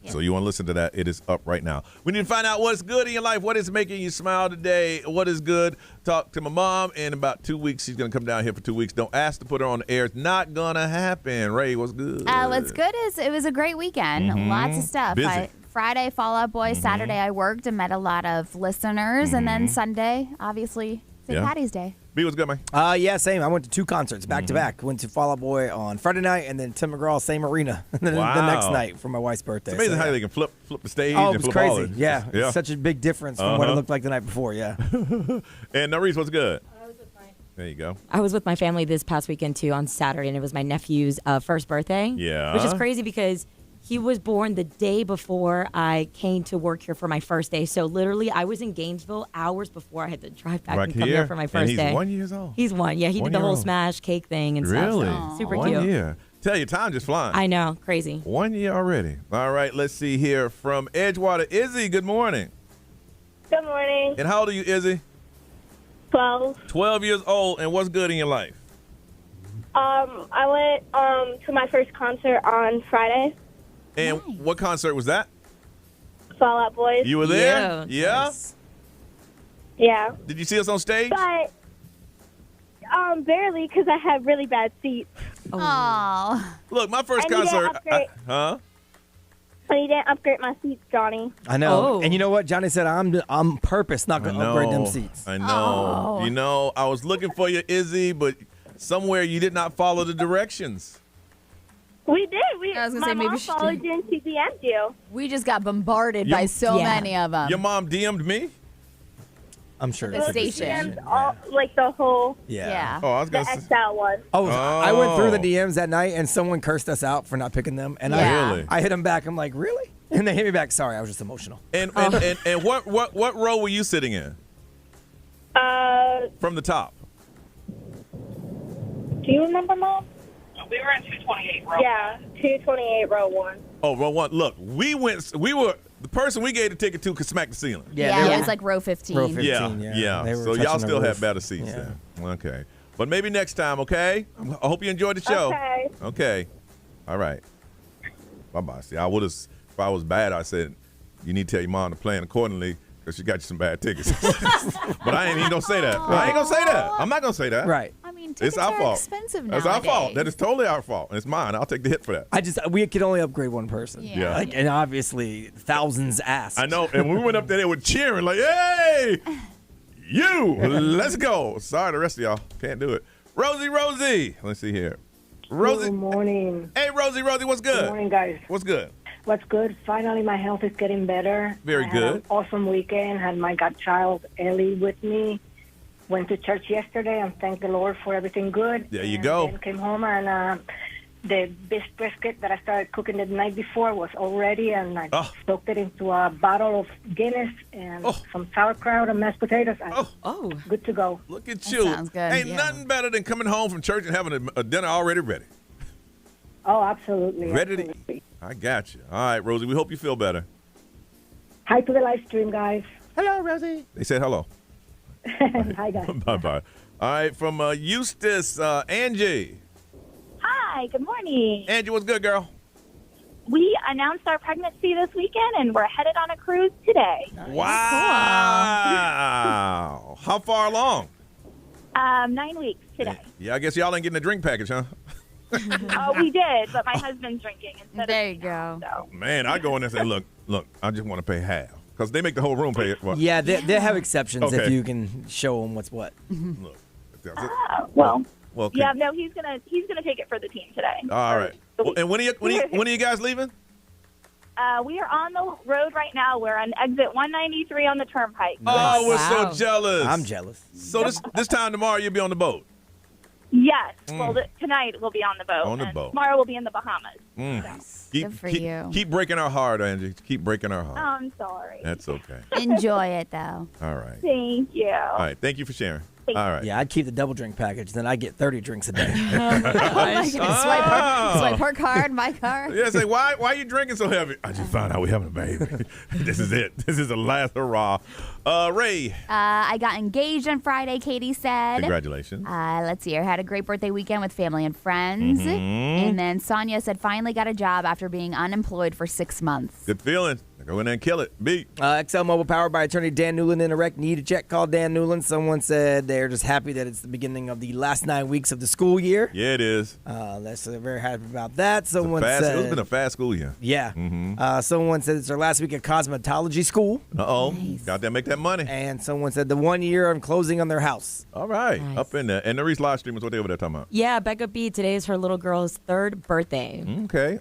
So you want to listen to that. It is up right now. We need to find out what's good in your life. What is making you smile today? What is good? Talk to my mom. In about 2 weeks, she's going to come down here for 2 weeks. Don't ask to put her on the air. It's not going to happen. Ray, what's good? What's good is it was a great weekend. Lots of stuff. Busy. Friday, Fall Out Boy. Saturday, I worked and met a lot of listeners. And then Sunday, obviously, St. Patty's Day. B, what's good, man? Yeah, same. I went to 2 concerts back to back. Went to Fall Out Boy on Friday night, and then Tim McGraw, same arena, the next night for my wife's birthday. It's amazing how they can flip the stage. Oh, and it was flip crazy. all of it. Yeah, such a big difference from what it looked like the night before. Yeah. And Norris, what's good? There you go. I was with my family this past weekend, too, on Saturday, and it was my nephew's first birthday. Yeah. Which is crazy because he was born the day before I came to work here for my first day. So literally, I was in Gainesville hours before I had to drive back and come here for my first day. He's 1 year old? He's 1. Yeah, he did the whole smash cake thing and stuff. Really? So super 1 cute. year. Tell you, time just flying. I know. Crazy. 1 year already. All right, let's see here from Edgewater. Izzy, good morning. Good morning. And how old are you, Izzy? 12. 12 years old. And what's good in your life? I went to my first concert on Friday. And what concert was that? Fall Out Boys. You were there? Yeah? Yeah. Did you see us on stage? But barely, because I had really bad seats. Oh. Look, my first And you didn't concert. upgrade- Huh? But you didn't upgrade my seats, Johnny. I know. Oh. And you know what? Johnny said, I'm purpose not going to upgrade them seats. I know. Oh. You know, I was looking for you, Izzy, but somewhere you did not follow the directions. We did. I was gonna my say, maybe mom she followed you and she DM'd you. We just got bombarded by so many of them. Your mom DM'd me? I'm sure. The Well, she station. DM'd all, like the whole, Yeah. Oh, I was the going to say. XL one. Oh, I went through the DMs that night, and someone cursed us out for not picking them. And Really? I hit them back. I'm like, really? And they hit me back. Sorry, I was just emotional. And what row were you sitting in? From the top. Do you remember, Mom? We were in 228 row. Yeah, 228 row 1. Oh, row 1. Look, we were the person we gave the ticket to could smack the ceiling. Yeah, it was like row 15. Row 15, Yeah. They were So y'all touching the still had roof. better seats Yeah. then. Okay. But maybe next time, okay? I hope you enjoyed the show. Okay. Okay. All right. Bye-bye. See, I would have, if I was bad, I said, you need to tell your mom to plan accordingly because she got you some bad tickets. But I ain't even going to say that. I ain't going to say that. I'm not going to say that. Right. I mean, It's tickets our are fault. expensive That's nowadays. our fault. That is totally our fault. And it's mine. I'll take the hit for that. We could only upgrade one person. Yeah. Like, and obviously, thousands asked. I know. And when we went up there, they were cheering like, hey, you, let's go. Sorry, the rest of y'all can't do it. Rosie. Let's see here. Rosie. Good morning. Hey, Rosie, what's good? Good morning, guys. What's good? What's good? Finally, my health is getting better. Very I good. Had an awesome weekend. Had my godchild, Ellie, with me. Went to church yesterday and thank the Lord for everything good. There you And go. Then came home and the beef brisket that I started cooking the night before was all ready, and I soaked it into a bottle of Guinness and some sauerkraut and mashed potatoes. And good to go. Look at you. sounds good, Ain't yeah. nothing better than coming home from church and having a dinner already ready. Oh, absolutely. Ready absolutely. to I got you. All right, Rosie, we hope you feel better. Hi to the live stream, guys. Hello, Rosie. They said hello. Hi, guys. Bye-bye. All right, from Eustis, Angie. Hi, good morning. Angie, what's good, girl? We announced our pregnancy this weekend, and we're headed on a cruise today. Wow. How far along? 9 weeks today. Yeah, I guess y'all ain't getting a drink package, huh? We did, but my husband's drinking instead there you go. So. Man, I go in there and say, look, I just want to pay half. Because they make the whole room pay it. Well, Yeah, they have exceptions if Okay. you can show them what's what. Look, that's it. Well, okay. yeah, no, he's gonna take it for the team today. All right. Well, and when are you guys leaving? We are on the road right now. We're on exit 193 on the Turnpike. Oh, we're so jealous. I'm jealous. So this time tomorrow you'll be on the boat. Yes. Mm. Well, tonight we'll be on the boat. On the and boat. Tomorrow we'll be in the Bahamas. Good for you. Keep breaking our heart, Angie. Keep breaking our heart. I'm sorry. That's okay. Enjoy it, though. All right. Thank you. All right. Thank you for sharing. All right. Yeah, I'd keep the double drink package. Then I get 30 drinks a day. Swipe her card, my card. Yeah, say, why are you drinking so heavy? I just found out we're having a baby. This is it. This is the last hurrah. Ray. I got engaged on Friday, Katie said. Congratulations. Let's see. I had a great birthday weekend with family and friends. And then Sonia said finally got a job after being unemployed for 6 months. Good feeling. Go in there and kill it. B. XL Mobile powered by attorney Dan Newland in a wreck. Need a check? Call Dan Newland. Someone said they're just happy that it's the beginning of the last 9 weeks of the school year. Yeah, it is. That's very happy about that. Someone said it's been a fast school year. Yeah. Someone said it's their last week at cosmetology school. Nice. Got there, make that money. And someone said the 1 year on closing on their house. All right. Nice. Up in there. And the Reese live streamers, what they over there talking about? Yeah, Becca B, today is her little girl's 3rd birthday.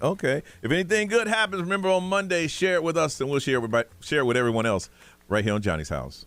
Okay. If anything good happens, remember on Monday, share it with us and we'll share it with everyone else right here on Johnny's House.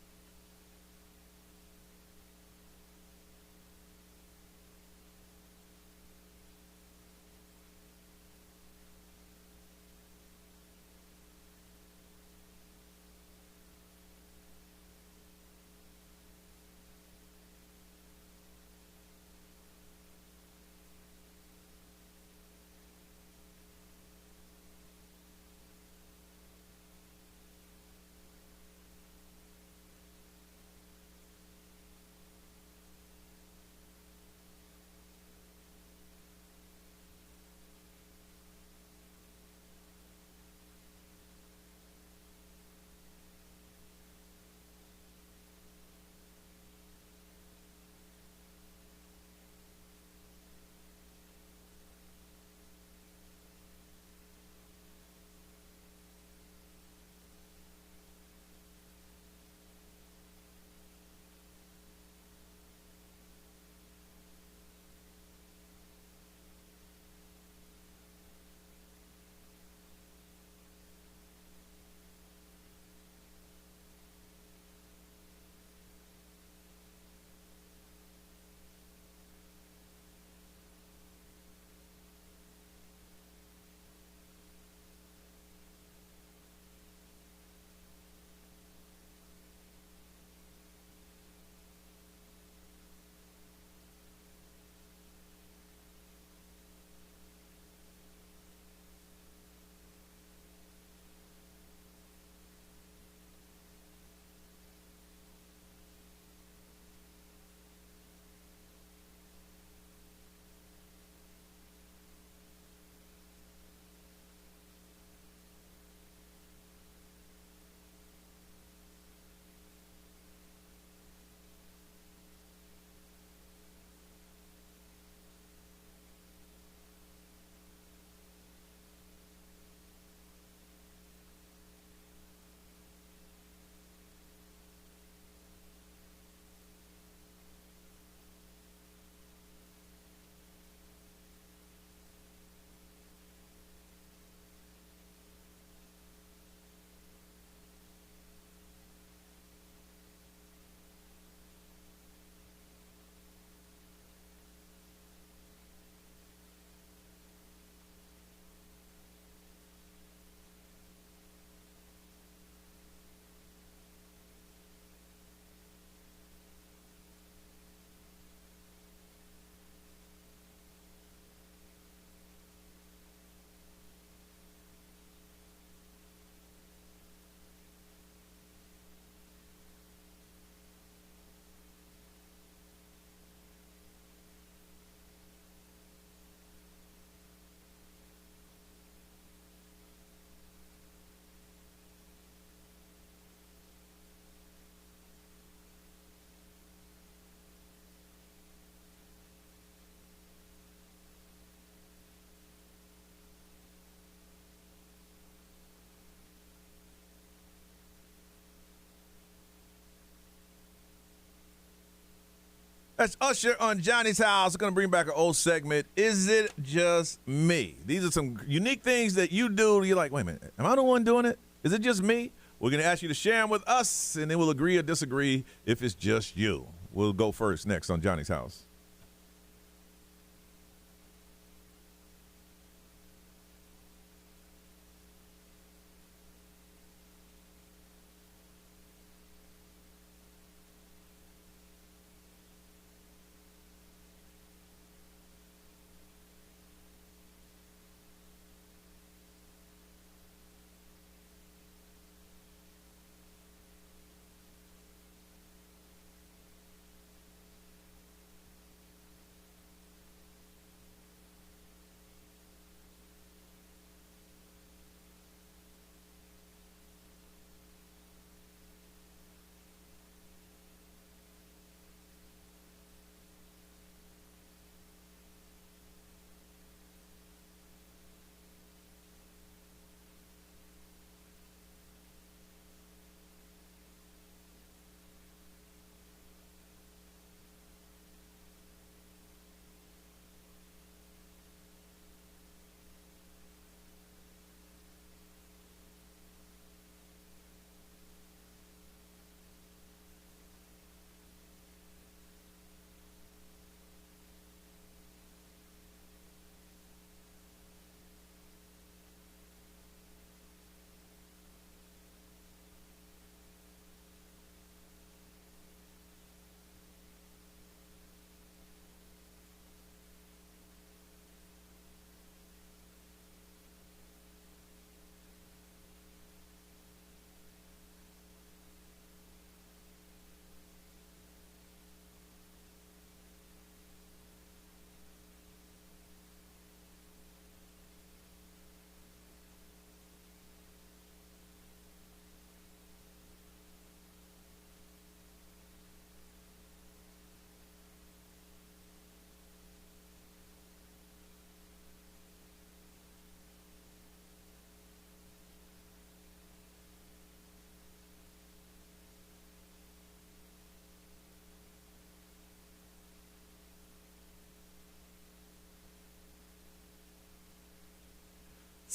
That's Usher on Johnny's House. We're going to bring back an old segment. Is it just me? These are some unique things that you do. You're like, wait a minute, am I the one doing it? Is it just me? We're going to ask you to share them with us, and then we'll agree or disagree if it's just you. We'll go first next on Johnny's House.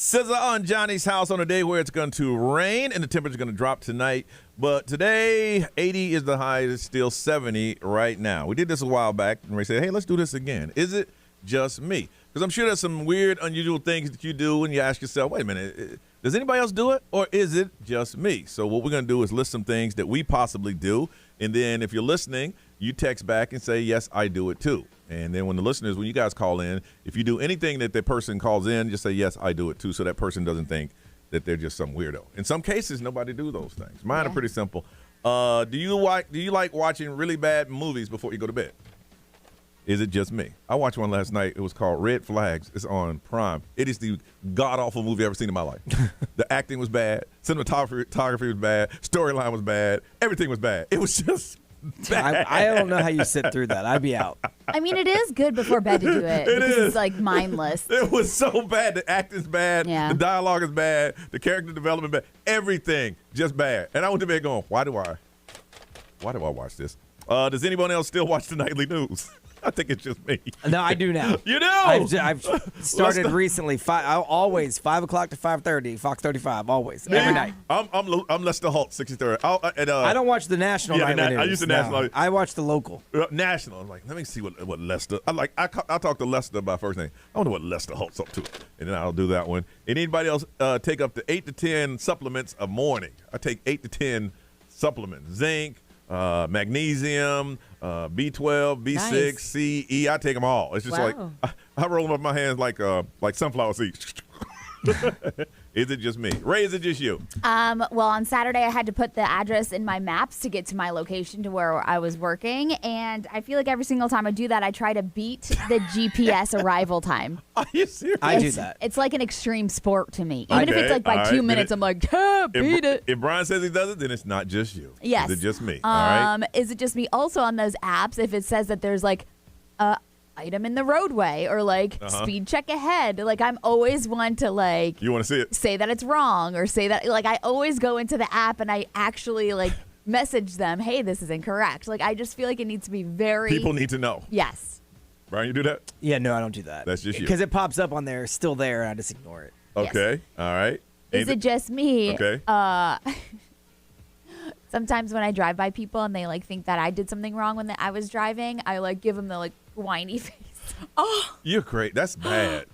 Scissor on Johnny's house on a day where it's going to rain and the temperature is going to drop tonight. But today, 80 is the high. It's still 70 right now. We did this a while back, and we said, hey, let's do this again. Is it just me? Because I'm sure there's some weird, unusual things that you do when you ask yourself, wait a minute, does anybody else do it, or is it just me? So what we're going to do is list some things that we possibly do, and then if you're listening, you text back and say, yes, I do it too. And then when you guys call in, if you do anything that the person calls in, just say, yes, I do it too, so that person doesn't think that they're just some weirdo. In some cases, nobody do those things. Mine are pretty simple. Do you like watching really bad movies before you go to bed? Is it just me? I watched one last night. It was called Red Flags. It's on Prime. It is the god-awful movie I've ever seen in my life. The acting was bad. Cinematography was bad. Storyline was bad. Everything was bad. It was just bad. I don't know how you sit through that. I'd be out. I mean, it is good before bed to do it. Because it's like mindless. It was so bad. The acting's bad. Yeah. The dialogue is bad. The character development bad. Everything just bad. And I went to bed going, why do I watch this? Does anyone else still watch the nightly news? I think it's just me. No, I do now. You do? I've started recently. Always 5 o'clock to 5:30. Fox 35. Always every night. I'm Lester Holt, 63rd. I don't watch the national. I use the national. I watch the local. National. I'm like, let me see what Lester. I talk to Lester by first name. I wonder what Lester Holt's up to, and then I'll do that one. And anybody else take up to 8 to 10 supplements a morning? I take 8 to 10 supplements: zinc, magnesium, B12, B6, nice. C, E. I take them all. It's just like I roll them up my hands like sunflower seeds. Is it just me? Ray, is it just you? Well, on Saturday, I had to put the address in my maps to get to my location to where I was working. And I feel like every single time I do that, I try to beat the GPS arrival time. Are you serious? I do that. It's like an extreme sport to me. Even if it's like by 2 minutes, I'm like, beat it. If Brian says he does it, then it's not just you. Yes. Is it just me? All right. Is it just me? Also on those apps, if it says that there's like item in the roadway or like speed check ahead, like I'm always one to like you want to see it, say that it's wrong or say that like I always go into the app and I actually like message them, hey, this is incorrect. Like I just feel like it needs to be very people need to know. Yes. Brian, you do that? Yeah, no, I don't do that. That's just you. Because it pops up on there, still there, and I just ignore it. Okay. Yes. All right. Is it just me? Okay. Sometimes when I drive by people and they like think that I did something wrong when I was driving, I like give them the like whiny face. Oh, you're great. That's bad.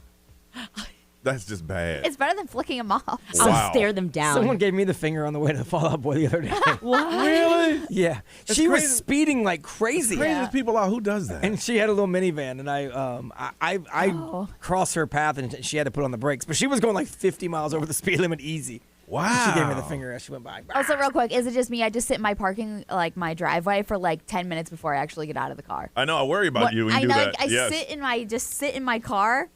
That's just bad. It's better than flicking them off. Wow. I'll stare them down. Someone gave me the finger on the way to the Fall Out Boy the other day. What? Really? Yeah. That's she crazy. was speeding like crazy. Craziest people out. Who does that? And she had a little minivan, and I crossed her path, and she had to put on the brakes. But she was going like 50 miles over the speed limit easy. Wow. She gave me the finger as she went by. Also, real quick, is it just me? I just sit in my my driveway for like 10 minutes before I actually get out of the car. I know. I worry about you when you do that. I sit in my car.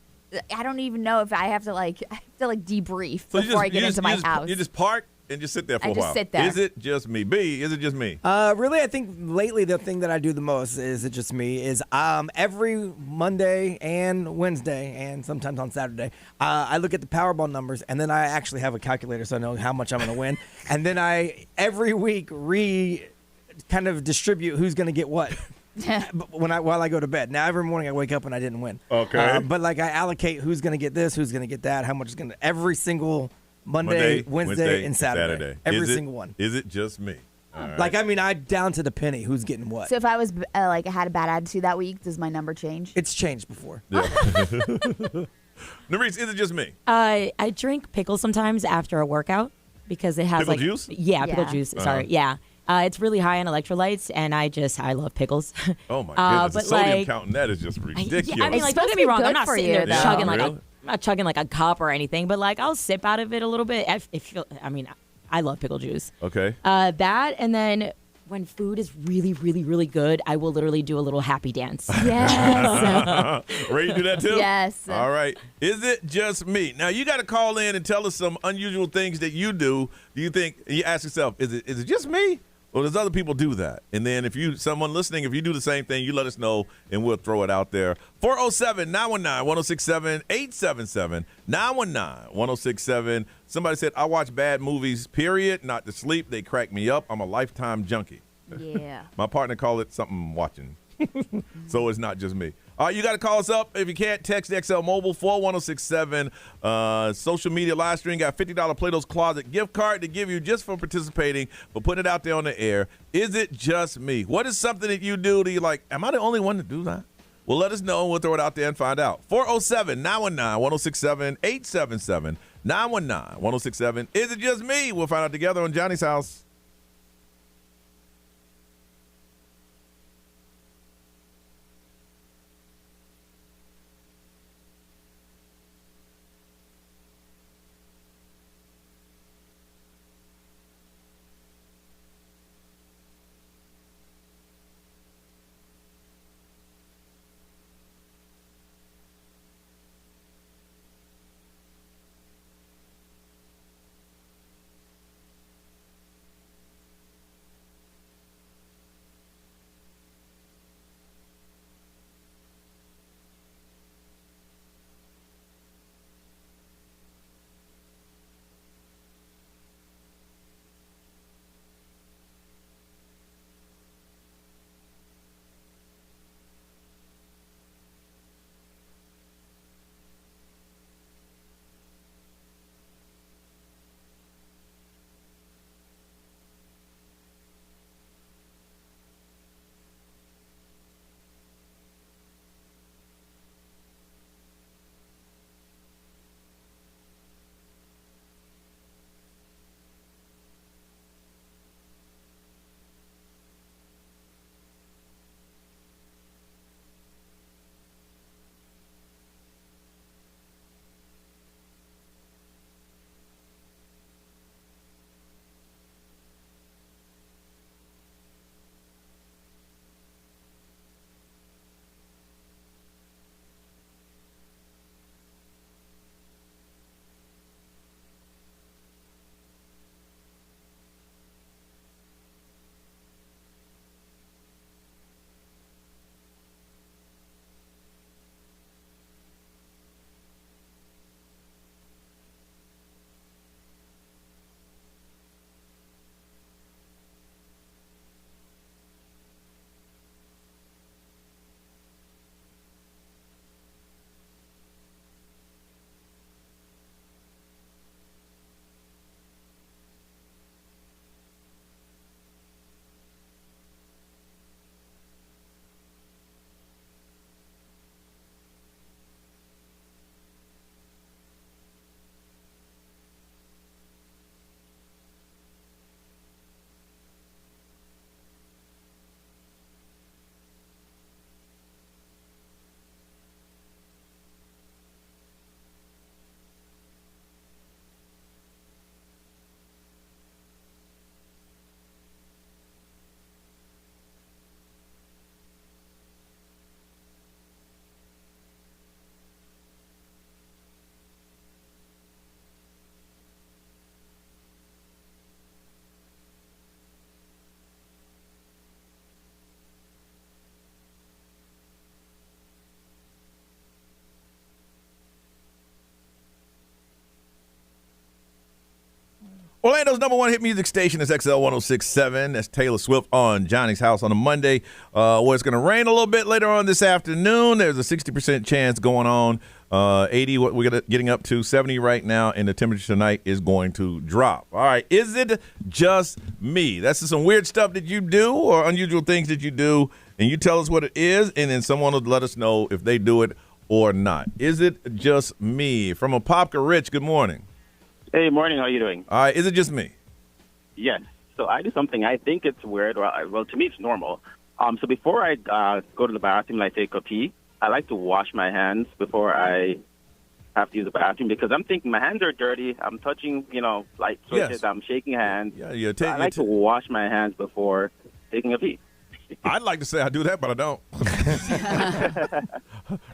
I don't even know if I have to debrief before I get into my house. You just park and just sit there for a while. I just sit there. Is it just me? B, is it just me? Really, I think lately the thing that I do the most is it just me is every Monday and Wednesday and sometimes on Saturday, I look at the Powerball numbers and then I actually have a calculator so I know how much I'm going to win. And then I every week kind of distribute who's going to get what. While I go to bed. Now every morning I wake up and I didn't win. Okay. But like I allocate who's going to get this, who's going to get that, how much is going to every single Monday, Wednesday, and Saturday. Every single one. Is it just me? All right. Like, I mean, I down to the penny who's getting what. So if I was I had a bad attitude that week, does my number change? It's changed before. Yeah. Nerese, is it just me? I drink pickles sometimes after a workout because it has pickle juice? Yeah, pickle juice. Sorry. Yeah. It's really high in electrolytes, and I love pickles. Oh my goodness! The sodium count in that is just ridiculous. I mean, like, don't get me wrong. I'm not sitting there chugging I'm not chugging like a cup or anything, but like I'll sip out of it a little bit. I love pickle juice. Okay. That, and then when food is really, really, really good, I will literally do a little happy dance. Yes. Ray, you do that too? Yes. All right. Is it just me? Now you got to call in and tell us some unusual things that you do. Do you think? You ask yourself, is it just me? Well, there's other people do that. And then if someone listening, if you do the same thing, you let us know and we'll throw it out there. 407-919-1067, 877-919-1067. Somebody said, I watch bad movies, period, not to sleep. They crack me up. I'm a lifetime junkie. Yeah. My partner called it something watching. So it's not just me. All right, you got to call us up. If you can't, text XL Mobile 41067. Social media live stream got $50 Plato's Closet gift card to give you just for participating, but putting it out there on the air. Is it just me? What is something that you do that you're like, am I the only one to do that? Well, let us know, and we'll throw it out there and find out. 407-919-1067, 877-919-1067. Is it just me? We'll find out together on Johnny's House. Orlando's number one hit music station is XL 1067. That's Taylor Swift on Johnny's House on a Monday. Where it's going to rain a little bit later on this afternoon. There's a 60% chance going on. 80, what we're getting up to 70 right now, and the temperature tonight is going to drop. All right, is it just me? That's some weird stuff that you do or unusual things that you do, and you tell us what it is, and then someone will let us know if they do it or not. Is it just me? From Apopka Rich, good morning. Hey, morning. How are you doing? All right, is it just me? Yes. So I do something I think it's weird. Well, to me, it's normal. So before I go to the bathroom and I take a pee, I like to wash my hands before I have to use the bathroom because I'm thinking my hands are dirty. I'm touching, light switches. Yes. I'm shaking hands. Yeah, I like to wash my hands before taking a pee. I'd like to say I do that, but I don't.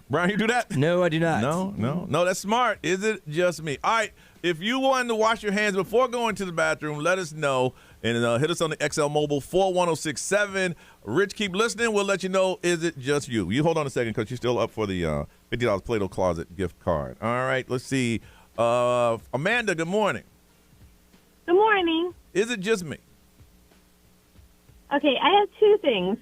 Brian, you do that? No, I do not. No, that's smart. Is it just me? All right, if you wanted to wash your hands before going to the bathroom, let us know. And hit us on the XL Mobile 41067. Rich, keep listening. We'll let you know, is it just you? You hold on a second because you're still up for the $50 Play-Doh Closet gift card. All right, let's see. Amanda, good morning. Good morning. Is it just me? Okay, I have two things.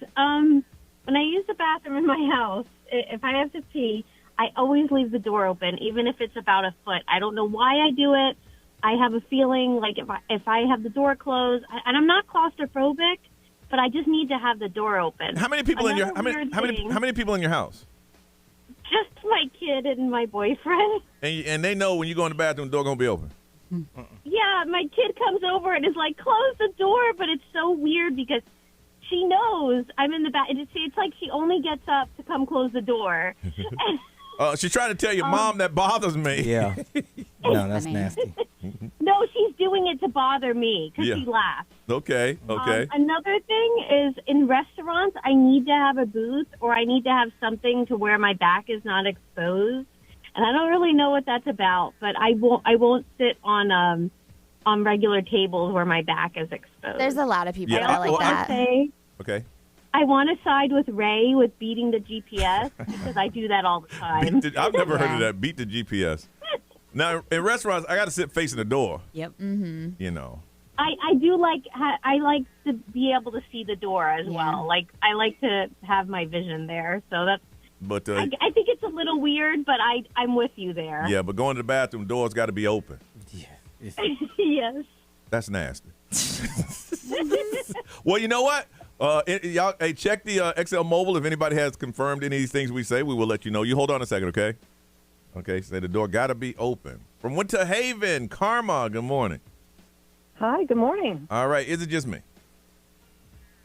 when I use the bathroom in my house, if I have to pee, I always leave the door open, even if it's about a foot. I don't know why I do it. I have a feeling like if I have the door closed, and I'm not claustrophobic, but I just need to have the door open. How many people in your how many people in your house? Just my kid and my boyfriend. And they know when you go in the bathroom, the door gonna be open. Yeah, my kid comes over and is like, close the door, but it's so weird because she knows I'm in the bath. It's like she only gets up to come close the door. She's trying to tell you, Mom, that bothers me. Yeah. No, that's nasty. No, she's doing it to bother me because she laughs. Okay. Another thing is in restaurants, I need to have a booth or I need to have something to where my back is not exposed. And I don't really know what that's about, but I won't sit on regular tables where my back is exposed. There's a lot of people that are like that. Okay. I want to side with Ray with beating the GPS because I do that all the time. I've never heard of that. Beat the GPS. Now, in restaurants, I got to sit facing the door. Yep. Mm-hmm. You know. I do like I like to be able to see the door as well. Like I like to have my vision there. So that's. But I think it's a little weird, but I'm with you there. Yeah, but going to the bathroom, doors got to be open. Yeah. Yes. That's nasty. Well, you know what? Y'all, hey, check the XL Mobile. If anybody has confirmed any of these things we say, we will let you know. You hold on a second, okay? Okay, say the door got to be open. From Winter Haven, Karma, good morning. Hi, good morning. All right, is it just me?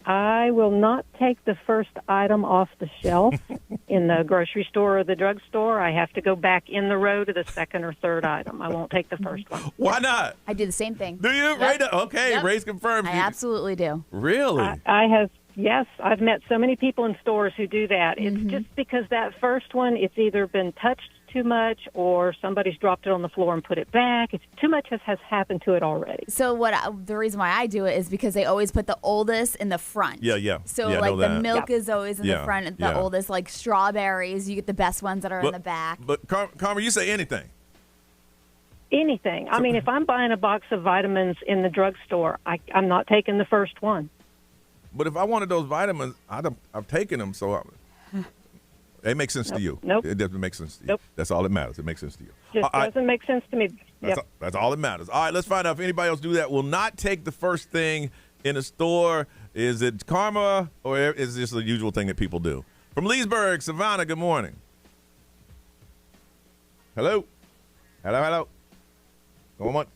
I will not take the first item off the shelf in the grocery store or the drugstore. I have to go back in the row to the second or third item. I won't take the first one. Why not? I do the same thing. Do you? Yep. Ray, okay, Yep. Ray's confirmed. I absolutely do. Really? I have, yes, I've met so many people in stores who do that. It's just because that first one, it's either been touched too much or somebody's dropped it on the floor and put it back. It's too much has happened to it already. So the reason why I do it is because they always put the oldest in the front. Yeah. So yeah, like the milk is always in the front, and the yeah. oldest, like strawberries, you get the best ones that are in the back. But Karma, you say anything. Anything. I mean, if I'm buying a box of vitamins in the drugstore, I'm not taking the first one. But if I wanted those vitamins, I've taken them, so it makes sense to you. Nope. It doesn't make sense to you. Nope. That's all that matters. It makes sense to you. Just doesn't make sense to me. That's all that matters. All right, let's find out if anybody else do that. Will not take the first thing in a store. Is it karma or is this the usual thing that people do? From Leesburg, Savannah, good morning. Hello? Hello? Going once?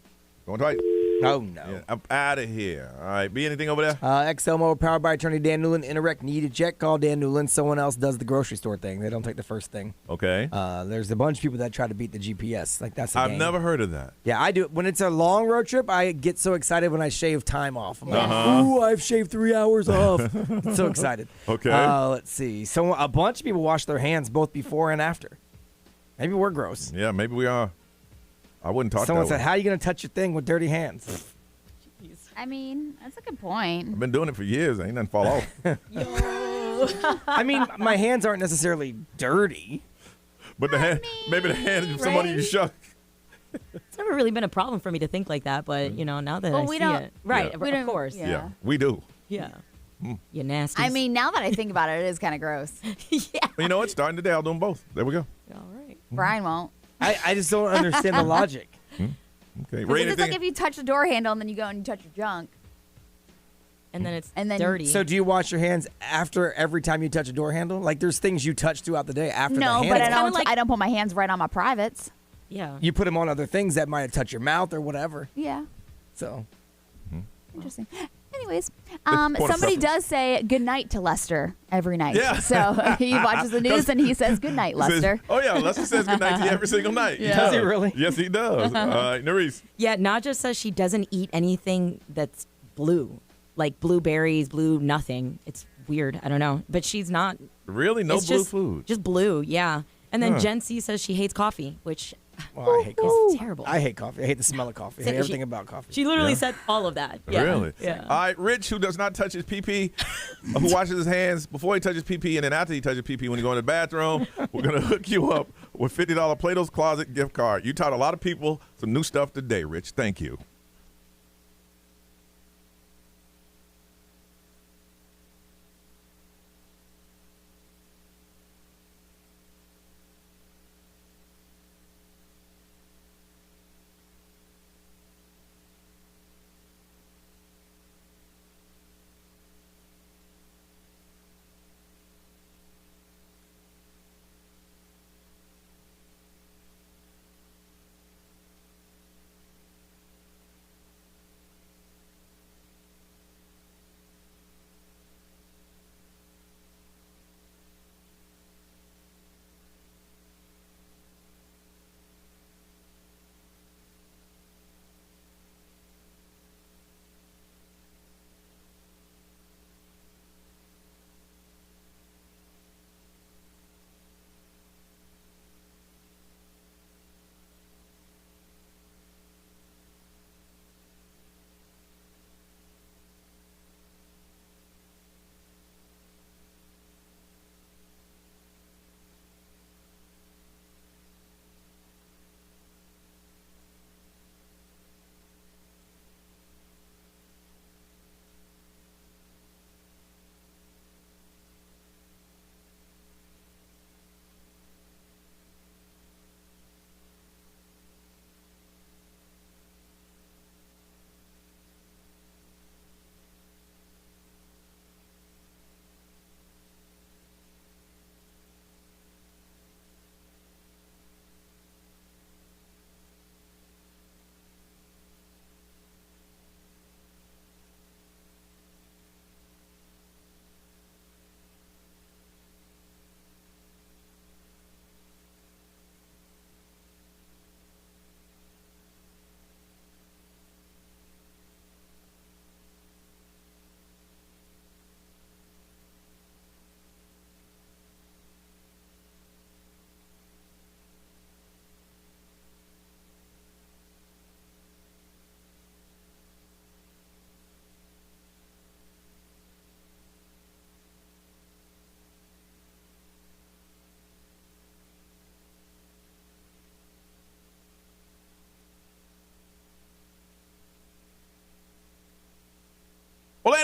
Going twice? Oh, no. Yeah, I'm out of here. All right. Be anything over there? XL Mobile powered by attorney Dan Newland. Interact, need a check, call Dan Newland. Someone else does the grocery store thing. They don't take the first thing. Okay. There's a bunch of people that try to beat the GPS. Like that's. I've never heard of that. Yeah, I do. When it's a long road trip, I get so excited when I shave time off. I'm like, ooh, I've shaved 3 hours off. I'm so excited. Okay. Let's see. So a bunch of people wash their hands both before and after. Maybe we're gross. Yeah, maybe we are. I wouldn't talk Someone that said, way. how are you going to touch your thing with dirty hands? I mean, that's a good point. I've been doing it for years. Ain't nothing fall off. I mean, my hands aren't necessarily dirty. But maybe the hand of somebody you shook. It's never really been a problem for me to think like that, but now that I we see don't- it, right? Yeah. Of We don't- course, Yeah, we do. yeah. You nasty. I mean, now that I think about it, it is kind of gross. You know what? Starting today, I'll do them both. There we go. all right. Brian won't. I just don't understand the logic. Okay. Because it's like if you touch the door handle and then you go and you touch your junk. And then it's then dirty. So do you wash your hands after every time you touch a door handle? Like there's things you touch throughout the day after the No, handle. but I don't put my hands right on my privates. Yeah. You put them on other things that might touch your mouth or whatever. Yeah. So. Interesting. Anyways, Point of somebody preference. does say good night to Lester every night. Yeah. So he watches the news and he says good night, He says- Lester. oh, yeah. Lester says good night to you every single night. Yeah. Does he really? Yes, he does. All right, Nerese. Yeah, Nadja says she doesn't eat anything that's blue, like blueberries, blue nothing. It's weird. I don't know, but she's not. Really? No it's blue just, food? Just blue, yeah. And then Huh. Jen C says she hates coffee, which Well, I hate coffee. is terrible. I hate coffee. I hate the smell of coffee. I hate She- everything about coffee. She literally Yeah. said all of that. Yeah. Really? Yeah. All right, Rich, who does not touch his pee-pee, who washes his hands before he touches pee-pee and then after he touches pee-pee when he goes in the bathroom, we're going to hook you up with $50 Plato's Closet gift card. You taught a lot of people some new stuff today, Rich. Thank you.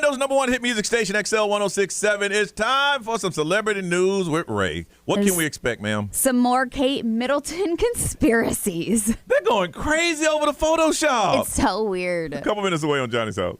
Orlando's number one hit music station, XL 1067. It's time for some celebrity news with Ray. What can we expect, ma'am? Some more Kate Middleton conspiracies. They're going crazy over the Photoshop. It's so weird. A couple minutes away on Johnny's House.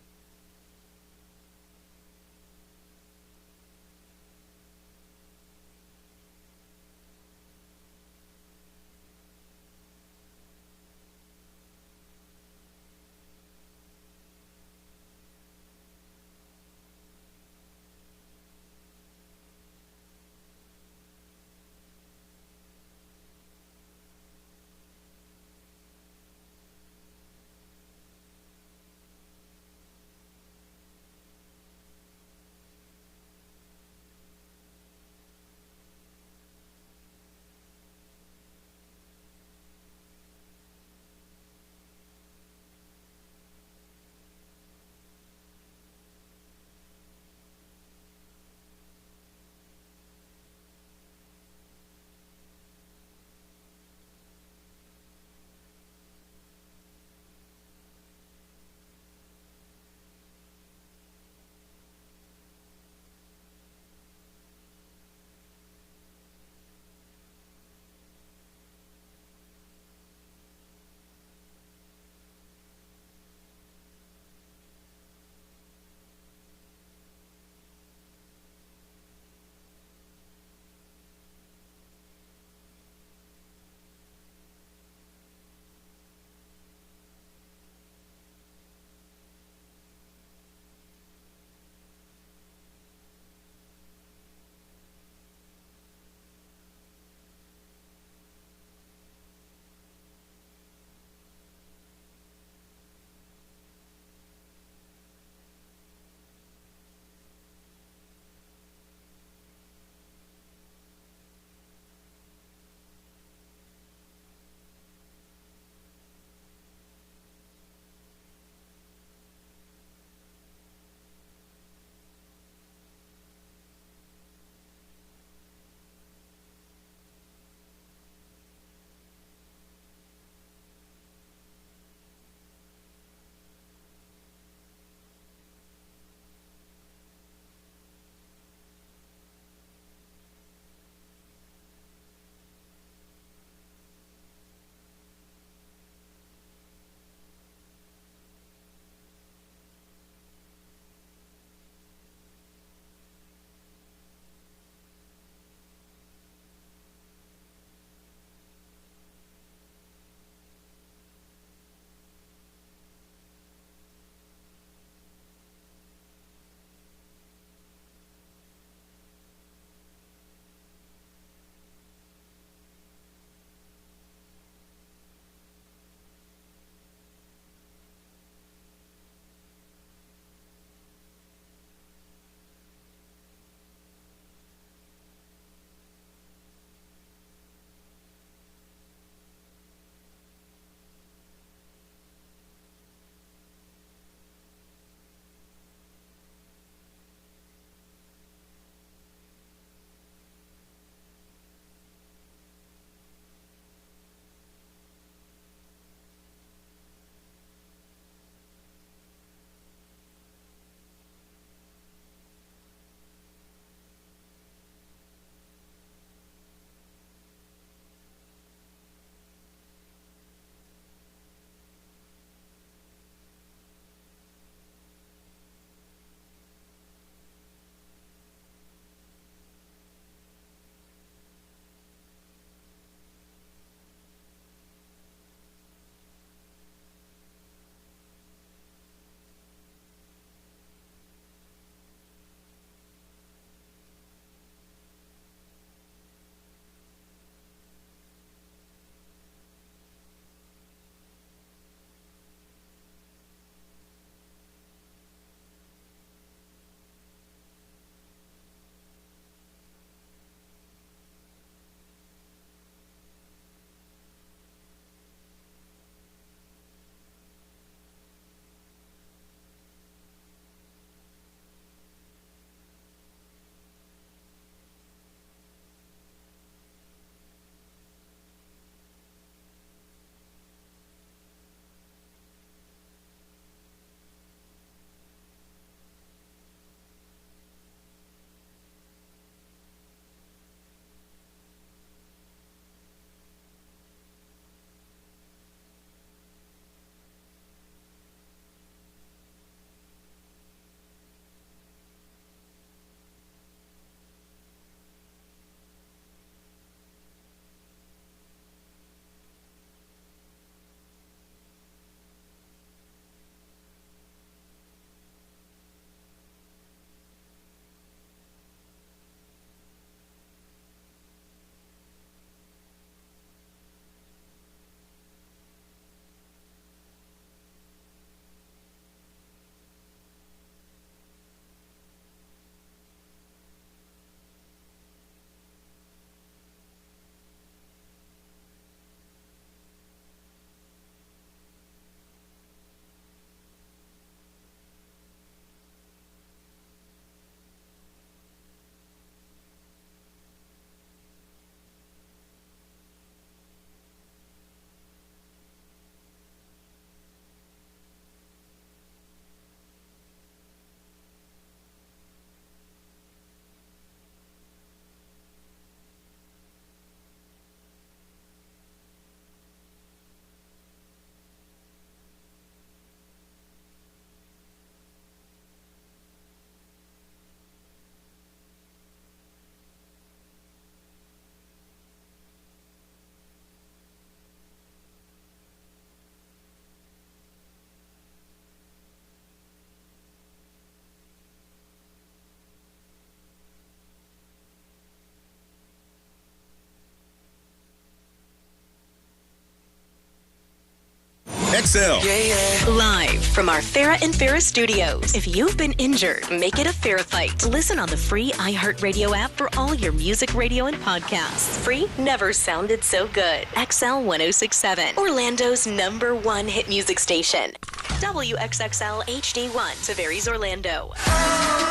XL. Live from our Farrah and Farrah studios. If you've been injured, make it a Farrah fight. Listen on the free iHeartRadio app for all your music, radio, and podcasts. Free never sounded so good. XL 1067, Orlando's #1 hit music station. WXXL HD1, Tavares, Orlando.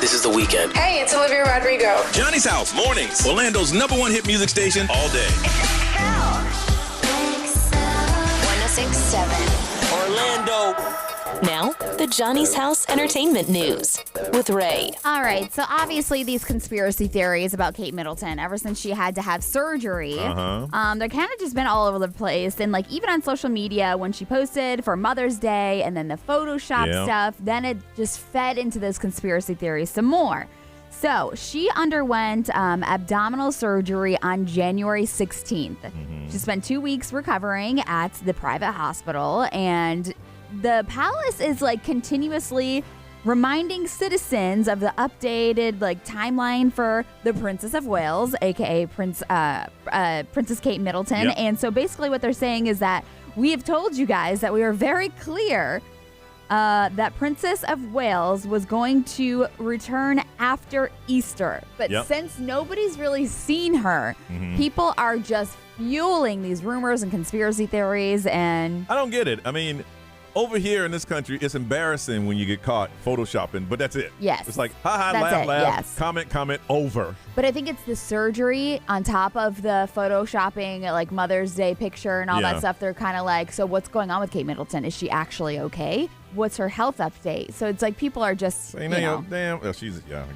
This is The Weekend. Hey, it's Olivia Rodrigo. Johnny's House, mornings. Orlando's #1 hit music station all day. 1067, Orlando. Now, the Johnny's House Entertainment News with Ray. All right, so obviously these conspiracy theories about Kate Middleton, ever since she had to have surgery, they're kind of just been all over the place. And like even on social media, when she posted for Mother's Day and then the Photoshop stuff, then it just fed into those conspiracy theories some more. So she underwent abdominal surgery on January 16th. She spent 2 weeks recovering at the private hospital, and the palace is like continuously reminding citizens of the updated like timeline for the Princess of Wales, aka Princess Kate Middleton. And so basically what they're saying is that we have told you guys that we were very clear that Princess of Wales was going to return after Easter. But since nobody's really seen her, people are just fueling these rumors and conspiracy theories. And I don't get it. I mean, over here in this country, it's embarrassing when you get caught photoshopping, but that's it. Yes. It's like, ha, That's laugh, it, laugh, yes. comment, over. But I think it's the surgery on top of the photoshopping, like Mother's Day picture and all that stuff. They're kind of like, so what's going on with Kate Middleton? Is she actually okay? What's her health update? So it's like people are just, Damn. Well, I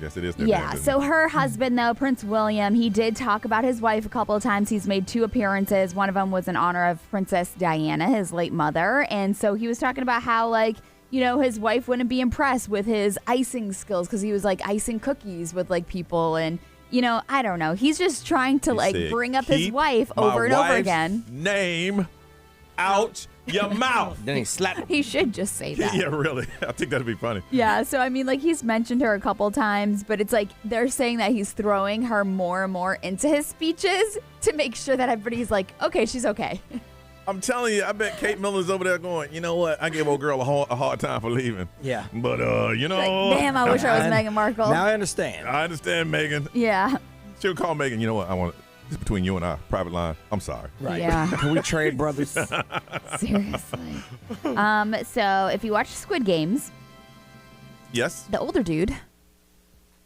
guess it is. So her husband, though, Prince William, he did talk about his wife a couple of times. He's made 2 appearances. One of them was in honor of Princess Diana, his late mother. And so he was talking about how, like, you know, his wife wouldn't be impressed with his icing skills because he was, like, icing cookies with, like, people. And, you know, I don't know. He's just trying to, like, bring up his wife over and over again. Name out your mouth. Then he slapped him. He should just say that. Yeah, really. I think that'd be funny. Yeah, so I mean, like, he's mentioned her a couple times, but it's like they're saying that he's throwing her more and more into his speeches to make sure that everybody's like, okay, she's okay. I'm telling you, I bet Kate Miller's over there going, you know what? I gave old girl a hard time for leaving. Yeah. But, you know. Like, damn, I wish I was Meghan Markle. Now I understand. I understand, Meghan. Yeah. She'll call Meghan, you know what? I want this between you and I, private line. I'm sorry. Right. Yeah. Can we trade brothers? Seriously. So if you watch Squid Games. Yes. The older dude.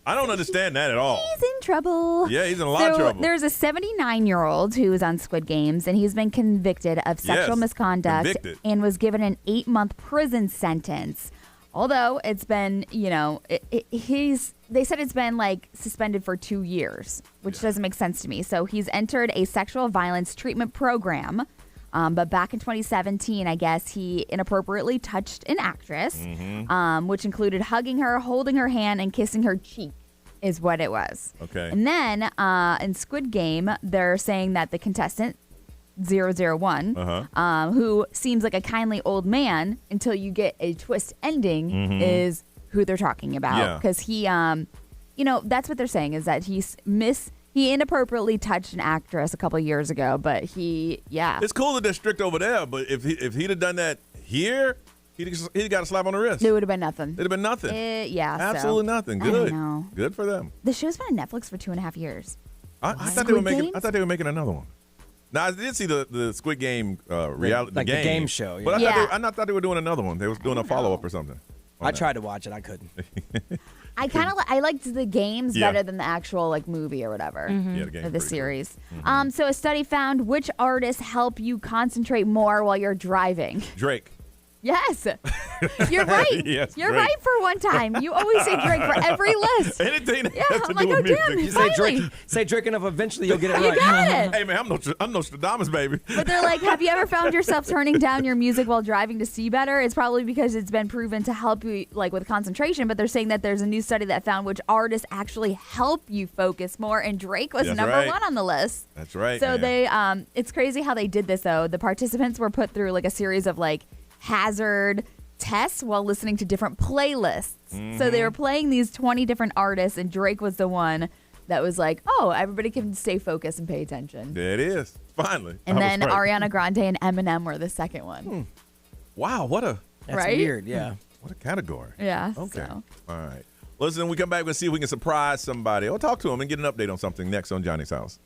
I don't understand that at all. He's in trouble. Yeah, he's in a lot of trouble. There's a 79-year-old who is on Squid Games, and he's been convicted of sexual misconduct and was given an 8-month prison sentence. Although it's been, you know, they said it's been like suspended for 2 years, which doesn't make sense to me. So he's entered a sexual violence treatment program. But back in 2017, I guess he inappropriately touched an actress, which included hugging her, holding her hand, and kissing her cheek is what it was. Okay. And then in Squid Game, they're saying that the contestant 001, who seems like a kindly old man until you get a twist ending, is who they're talking about. Because he, you know, that's what they're saying is that he inappropriately touched an actress a couple of years ago, but It's cool that they're strict over there, but if he'd have done that here, he'd got a slap on the wrist. It would have been nothing. It'd have been nothing. Absolutely nothing. Good. I don't know. Good for them. The show's been on Netflix for 2.5 years. I thought they were making another one. Now I did see the Squid Game reality, the game show. Yeah. But I thought they were doing another one. They was doing a follow up or something. I tried to watch it. I couldn't. I liked the games better than the actual like movie or whatever. Yeah, the game. Or the series. Cool. So a study found which artists help you concentrate more while you're driving. Drake. Yes. You're right. Yes, You're Drake. right for one time. You always say Drake for every list. Anything that Yeah, has to I'm do like, with oh, music. damn, Say Drake enough, eventually you'll get it You right. got it. Hey, man, I'm Nostradamus, baby. But they're like, have you ever found yourself turning down your music while driving to see better? It's probably because it's been proven to help you like with concentration, but they're saying that there's a new study that found which artists actually help you focus more, and Drake was That's number right. 1 on the list. That's right. So man. they it's crazy how they did this though. The participants were put through like a series of like hazard tests while listening to different playlists. So they were playing these 20 different artists, and Drake was the one that was like, oh, everybody can stay focused and pay attention. There it is. Finally. And I was then right. Ariana Grande and Eminem were the second one. Wow, That's right? weird, yeah. What a category. Yeah. Okay. So. All right. Listen, when we come back, we'll see if we can surprise somebody. I'll talk to him and get an update on something next on Johnny's House.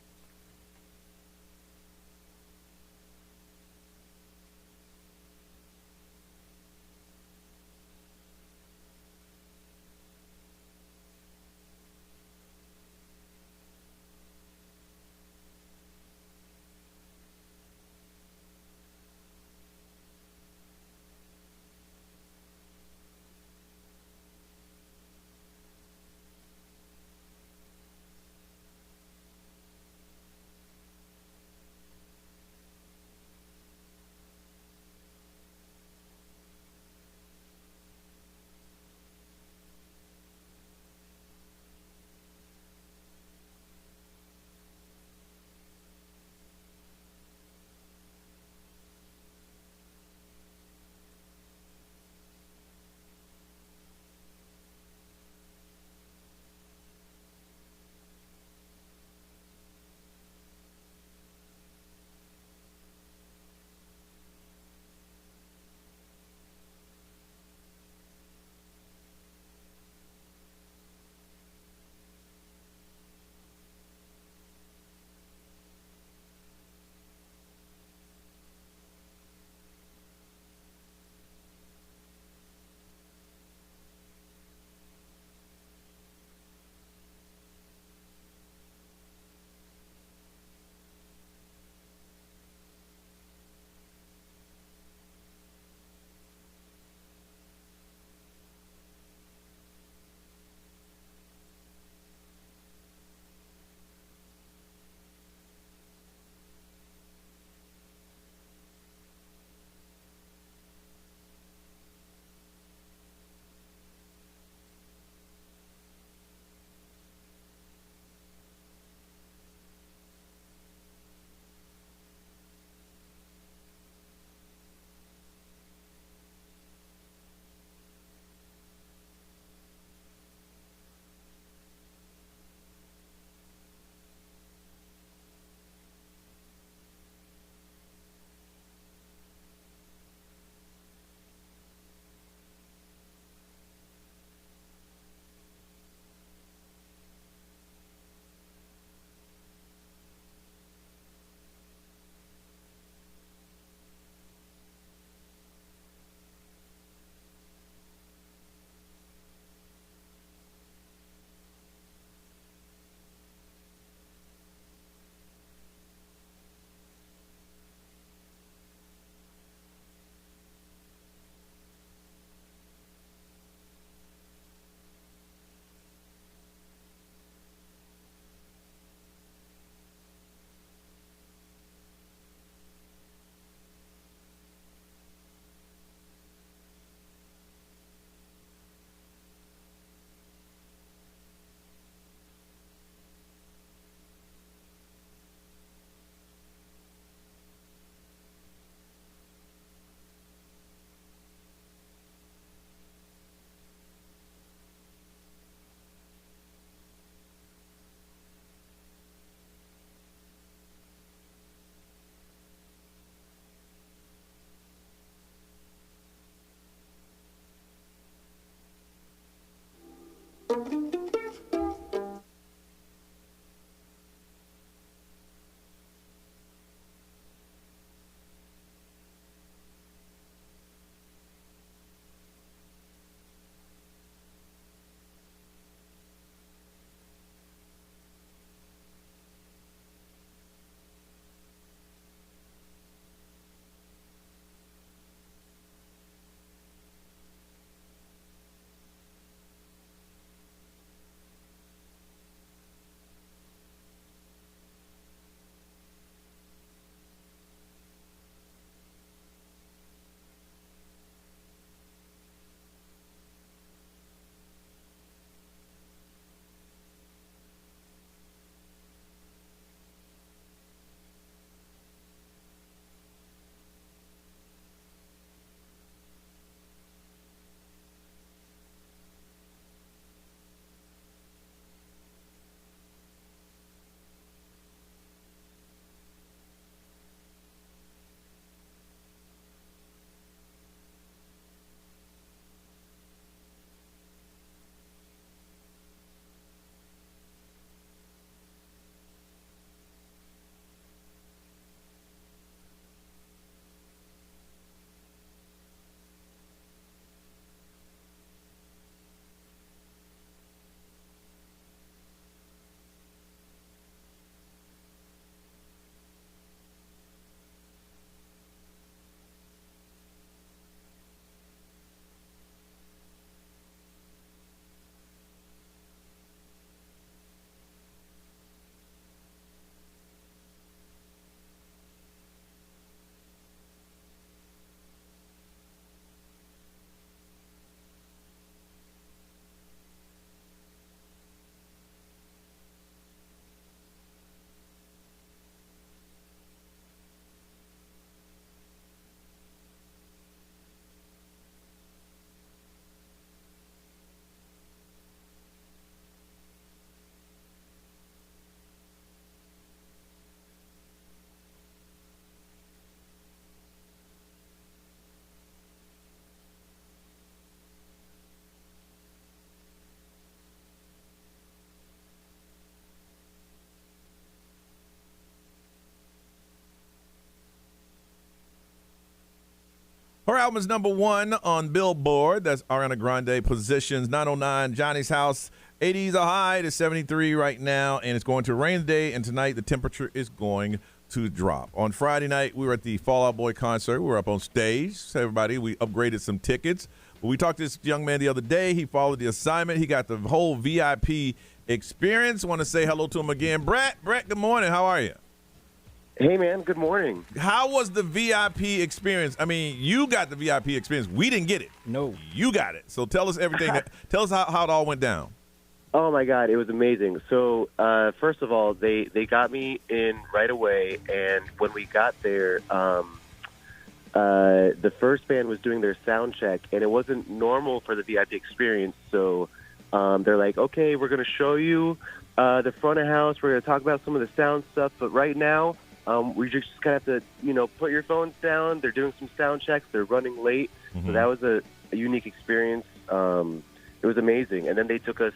Her album is #1 on Billboard. That's Ariana Grande Positions. 909 Johnny's House. 80s are high. It is 73 right now, and it's going to rain today. And tonight the temperature is going to drop. On Friday night, we were at the Fall Out Boy concert. We were up on stage. So everybody, we upgraded some tickets. But we talked to this young man the other day. He followed the assignment. He got the whole VIP experience. Want to say hello to him again. Brett, good morning. How are you? Hey, man. Good morning. How was the VIP experience? I mean, you got the VIP experience. We didn't get it. No. You got it. So tell us everything. Tell us how it all went down. Oh, my God. It was amazing. So, first of all, they got me in right away. And when we got there, the first band was doing their sound check. And it wasn't normal for the VIP experience. So they're like, okay, we're going to show you the front of house. We're going to talk about some of the sound stuff. But right now, we just kind of have to, put your phones down. They're doing some sound checks. They're running late. Mm-hmm. So that was a unique experience. It was amazing. And then they took us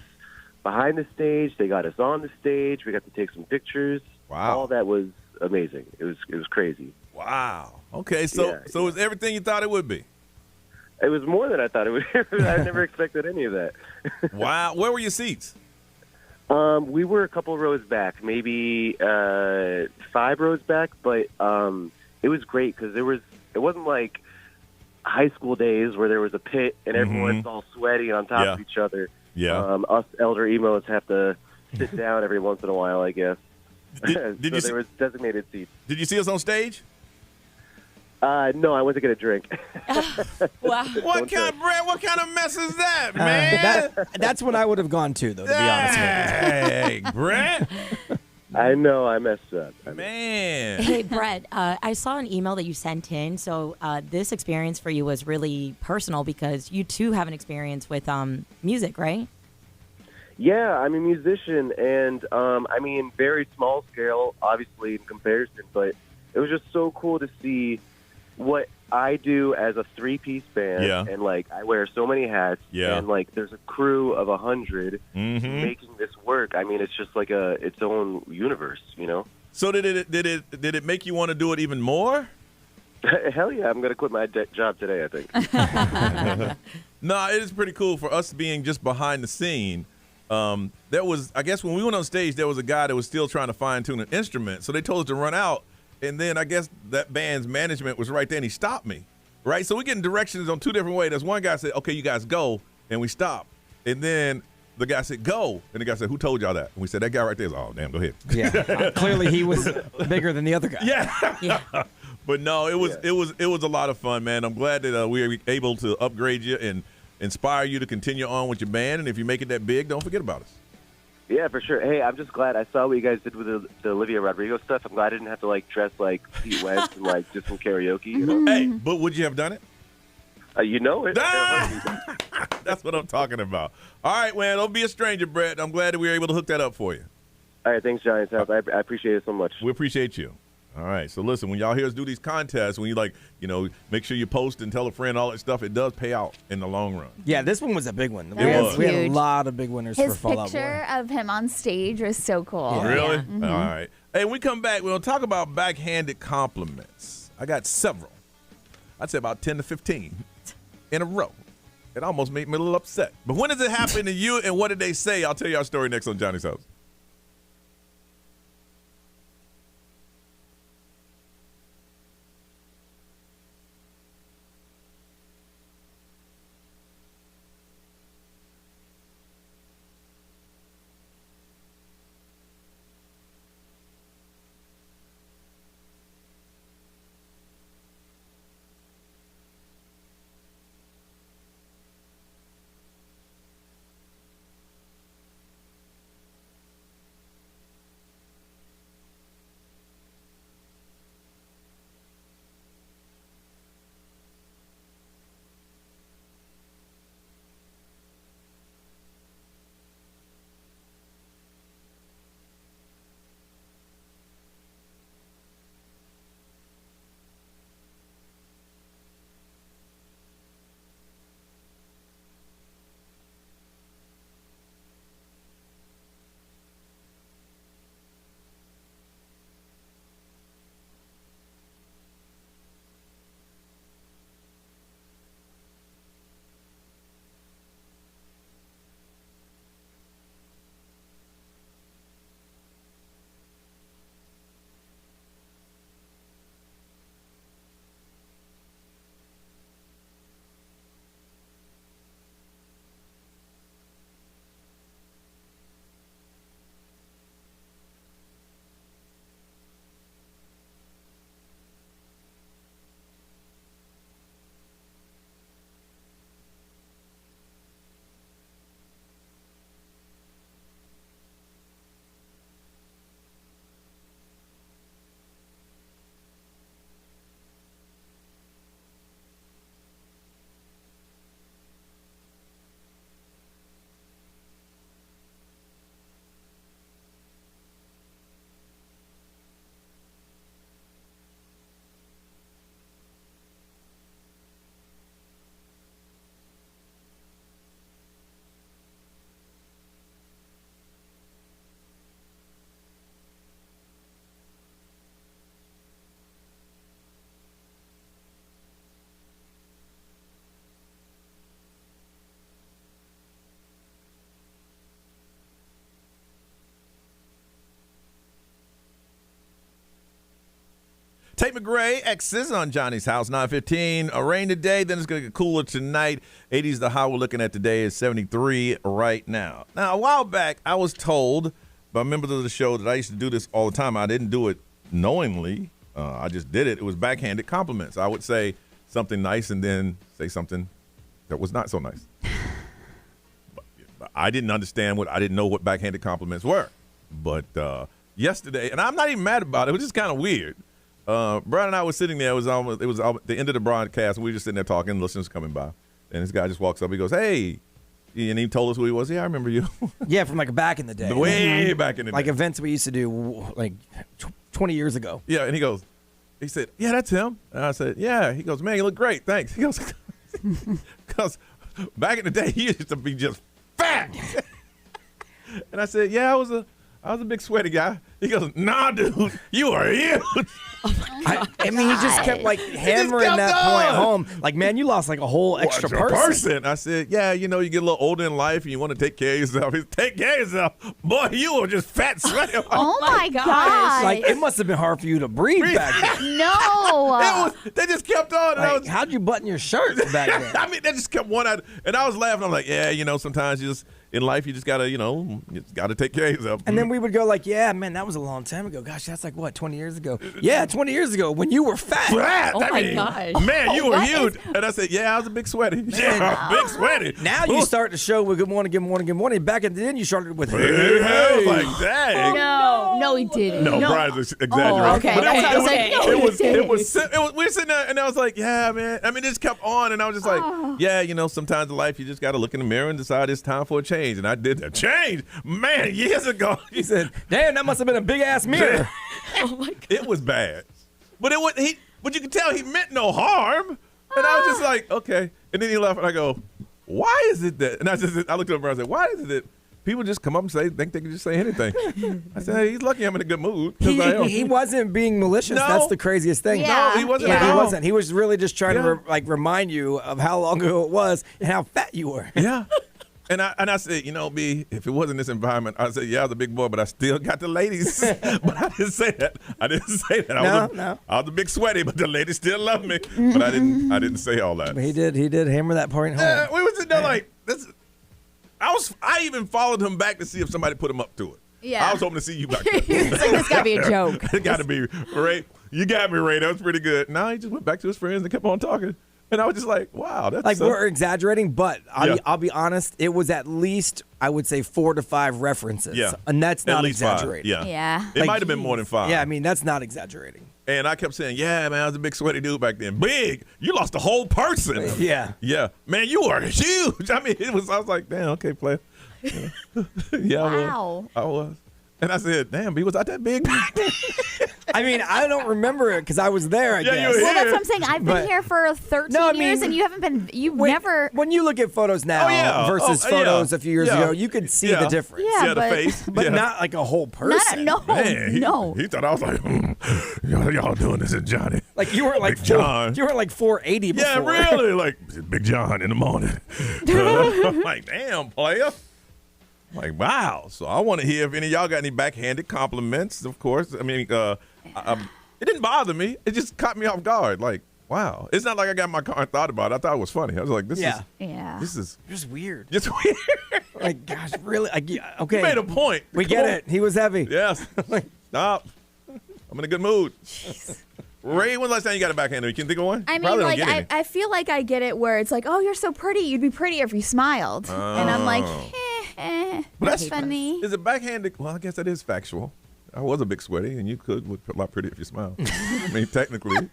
behind the stage. They got us on the stage. We got to take some pictures. Wow. All that was amazing. It was crazy. Wow. Okay, so it was everything you thought it would be. It was more than I thought it would. I never expected any of that. Wow. Where were your seats? We were a couple rows back, maybe 5 rows back, but it was great because it wasn't like high school days where there was a pit and everyone's all sweaty on top of each other. Yeah. Us elder emos have to sit down every once in a while, I guess. Did you there was designated seats. Did you see us on stage? No, I went to get a drink. Wow. What kind of mess is that, man? That's what I would have gone to, though, to be honest with you. Hey, Brett. I know, I messed up. Man. Hey, Brett, I saw an email that you sent in. So this experience for you was really personal because you, too, have an experience with music, right? Yeah, I'm a musician, and very small scale, obviously, in comparison, but it was just so cool to see what I do as a 3-piece band, and I wear so many hats, and there's a crew of 100 making this work. I mean, it's just like its own universe, So did it make you want to do it even more? Hell yeah, I'm gonna quit my job today, I think. No, it is pretty cool for us being just behind the scene. There was, I guess, when we went on stage, there was a guy that was still trying to fine tune an instrument, so they told us to run out. And then I guess that band's management was right there, and he stopped me, right? So we're getting directions on 2 different ways. There's one guy said, okay, you guys go, and we stopped. And then the guy said, go. And the guy said, who told y'all that? And we said, that guy right there is, oh, damn, go ahead. Yeah, clearly he was bigger than the other guy. Yeah. But no, it was a lot of fun, man. I'm glad that we were able to upgrade you and inspire you to continue on with your band. And if you make it that big, don't forget about us. Yeah, for sure. Hey, I'm just glad I saw what you guys did with the Olivia Rodrigo stuff. I'm glad I didn't have to dress like Pete Wentz and do some karaoke. Hey, but would you have done it? You know it. That's what I'm talking about. All right, man. Don't be a stranger, Brett. I'm glad that we were able to hook that up for you. All right, thanks, Johnny. I appreciate it so much. We appreciate you. All right. So listen, when y'all hear us do these contests, when you make sure you post and tell a friend, all that stuff, it does pay out in the long run. Yeah, this one was a big one. It was. We had a lot of big winners His for Fall Out Boy. picture of him on stage was so cool. Yeah. Really? Yeah. Mm-hmm. All right. Hey, when we come back, we're going to talk about backhanded compliments. I got several. I'd say about 10 to 15 in a row. It almost made me a little upset. But when does it happen to you, and what did they say? I'll tell you our story next on Johnny's House. Tate McRae, X's on Johnny's House, 9:15. A rain today, then it's going to get cooler tonight. 80s the high we're looking at today is 73 right now. Now, a while back, I was told by members of the show that I used to do this all the time. I didn't do it knowingly. I just did it. It was backhanded compliments. I would say something nice and then say something that was not so nice. But I didn't understand I didn't know what backhanded compliments were. But yesterday, and I'm not even mad about it. It was just kind of weird. Brian and I were sitting there. It was almost the end of the broadcast, and we were just sitting there talking. Listeners coming by, and this guy just walks up. He goes, "Hey," and he told us who he was. Yeah, I remember you. Yeah, from like back in the day. Way back in the day. Like events we used to do like 20 years ago. Yeah, and he said, "Yeah, that's him." And I said, "Yeah." He goes, "Man, you look great. Thanks." He goes, "Because back in the day, he used to be just fat." And I said, "Yeah, I was a big sweaty guy." He goes, "Nah, dude, you are huge." I mean, he just kept like hammering that point home. Like, man, you lost like a whole extra person. I said, "Yeah, you know, you get a little older in life and you want to take care of yourself." He said, "Take care of yourself, boy. You were just fat, sweaty." Oh my gosh! Like, it must have been hard for you to breathe back then. No, they just kept on. Like, how'd you button your shirt back then? I mean, they just kept one out, and I was laughing. I'm like, "Yeah, you know, sometimes you just." In life, you just gotta, you just gotta take care of yourself. And then we would go like, "Yeah, man, that was a long time ago. Gosh, that's like what, 20 years ago? Yeah, 20 years ago when you were fat. Oh my gosh, man, you were huge." And I said, "Yeah, I was a big sweaty. Yeah, big sweaty." Now you start the show with "Good morning, good morning, good morning." Back in the day, you started with "Hey, hey." Like, dang. No, he didn't. No, Brian's exaggerating. Oh, okay. It was. We were sitting there, and I was like, "Yeah, man." I mean, it just kept on, and I was just like, "Yeah, sometimes in life you just gotta look in the mirror and decide it's time for a change." And I did that. Change, man, years ago. He said, "Damn, that must have been a big ass mirror." Oh my God. It was bad, but but you could tell he meant no harm, and I was just like, okay. And then he left, and I go, "Why is it that?" And I looked at him and I said, "Why is it that people just come up and think they can just say anything?" I said, "Hey, he's lucky I'm in a good mood." He wasn't being malicious. No. That's the craziest thing. Yeah. No, he wasn't. Like, at all. He wasn't. He was really just trying to remind you of how long ago it was and how fat you were. Yeah. And I said, B, if it wasn't this environment, I said, yeah, I was a big boy, but I still got the ladies. But I didn't say that. I was a big sweaty, but the ladies still love me. But I didn't say all that. But he did hammer that point home. We were sitting there like this. I even followed him back to see if somebody put him up to it. Yeah. I was hoping to see you back there. It's like, this gotta be a joke. It gotta be, Ray. You got me, Ray. That was pretty good. Now he just went back to his friends and kept on talking. And I was just like, wow, that's like we're exaggerating, but I'll be honest, it was at least, I would say, 4 to 5 references. Yeah. And that's not at least exaggerating. 5. Yeah. It might have been more than 5. Yeah, I mean, that's not exaggerating. And I kept saying, yeah, man, I was a big sweaty dude back then. Big. You lost a whole person. Yeah. Yeah. Man, you are huge. I mean, I was like, damn, okay, player. Yeah, wow. I was. And I said, damn, B, was I that big? I mean, I don't remember it because I was there, I guess. You were Well, here. that's what I'm saying. I've been here for 13 years, and you haven't been. Never. When you look at photos now versus photos a few years ago, you could see the difference. Yeah, the face. But not like a whole person. No. He thought I was like, y'all doing this in Johnny. Like you were like John. You were like 480 before. Yeah, really. Like Big John in the morning. I'm like, damn, player. Like, wow. So I want to hear if any of y'all got any backhanded compliments, of course. I mean, it didn't bother me. It just caught me off guard. Like, wow. It's not like I got in my car and thought about it. I thought it was funny. I was like, this is just weird. Just weird. Like, gosh, really? Okay. You made a point. We get it. He was heavy. Yes. Stop. I'm in a good mood. Ray, when's the last time you got a backhanded? You can think of one? I mean, like, I feel like I get it where it's like, oh, you're so pretty. You'd be prettier if you smiled. And I'm like, that's funny. Is it backhanded? Well, I guess that is factual. I was a big sweaty, and you could look a lot prettier if you smiled. I mean, technically.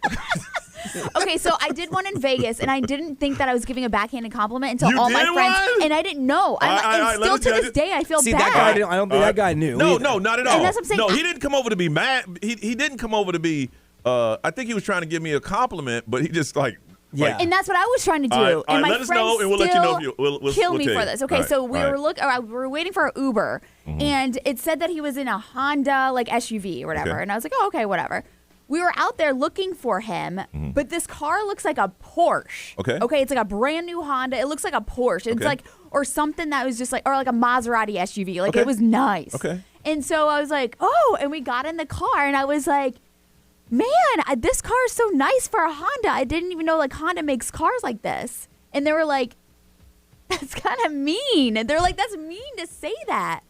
Okay, so I did one in Vegas, and I didn't think that I was giving a backhanded compliment until You all my did friends, one? and I didn't know. And still to this day, I feel bad. I don't think that guy knew. No, not at all. And that's what I'm saying. No, he didn't come over to be mad. He didn't come over to be. I think he was trying to give me a compliment, but he just like. Yeah. And that's what I was trying to do. All right, and my let us friends know, and we'll let you know if still we'll kill me tell for you. this. Okay, All right, so we all were we were waiting for our Uber, and it said that he was in a Honda like SUV or whatever, Okay. and I was like, oh, okay, whatever. We were out there looking for him, but this car looks like a Porsche. Okay. Okay, it's like a brand new Honda. It looks like a Porsche. It's Okay. like, or something that was just like, or like a Maserati SUV. Like Okay. it was nice. Okay. And so I was like, oh, and we got in the car, and I was like, man, this car is so nice for a Honda. I didn't even know like Honda makes cars like this. And they were like, that's kind of mean. And they're like, that's mean to say that.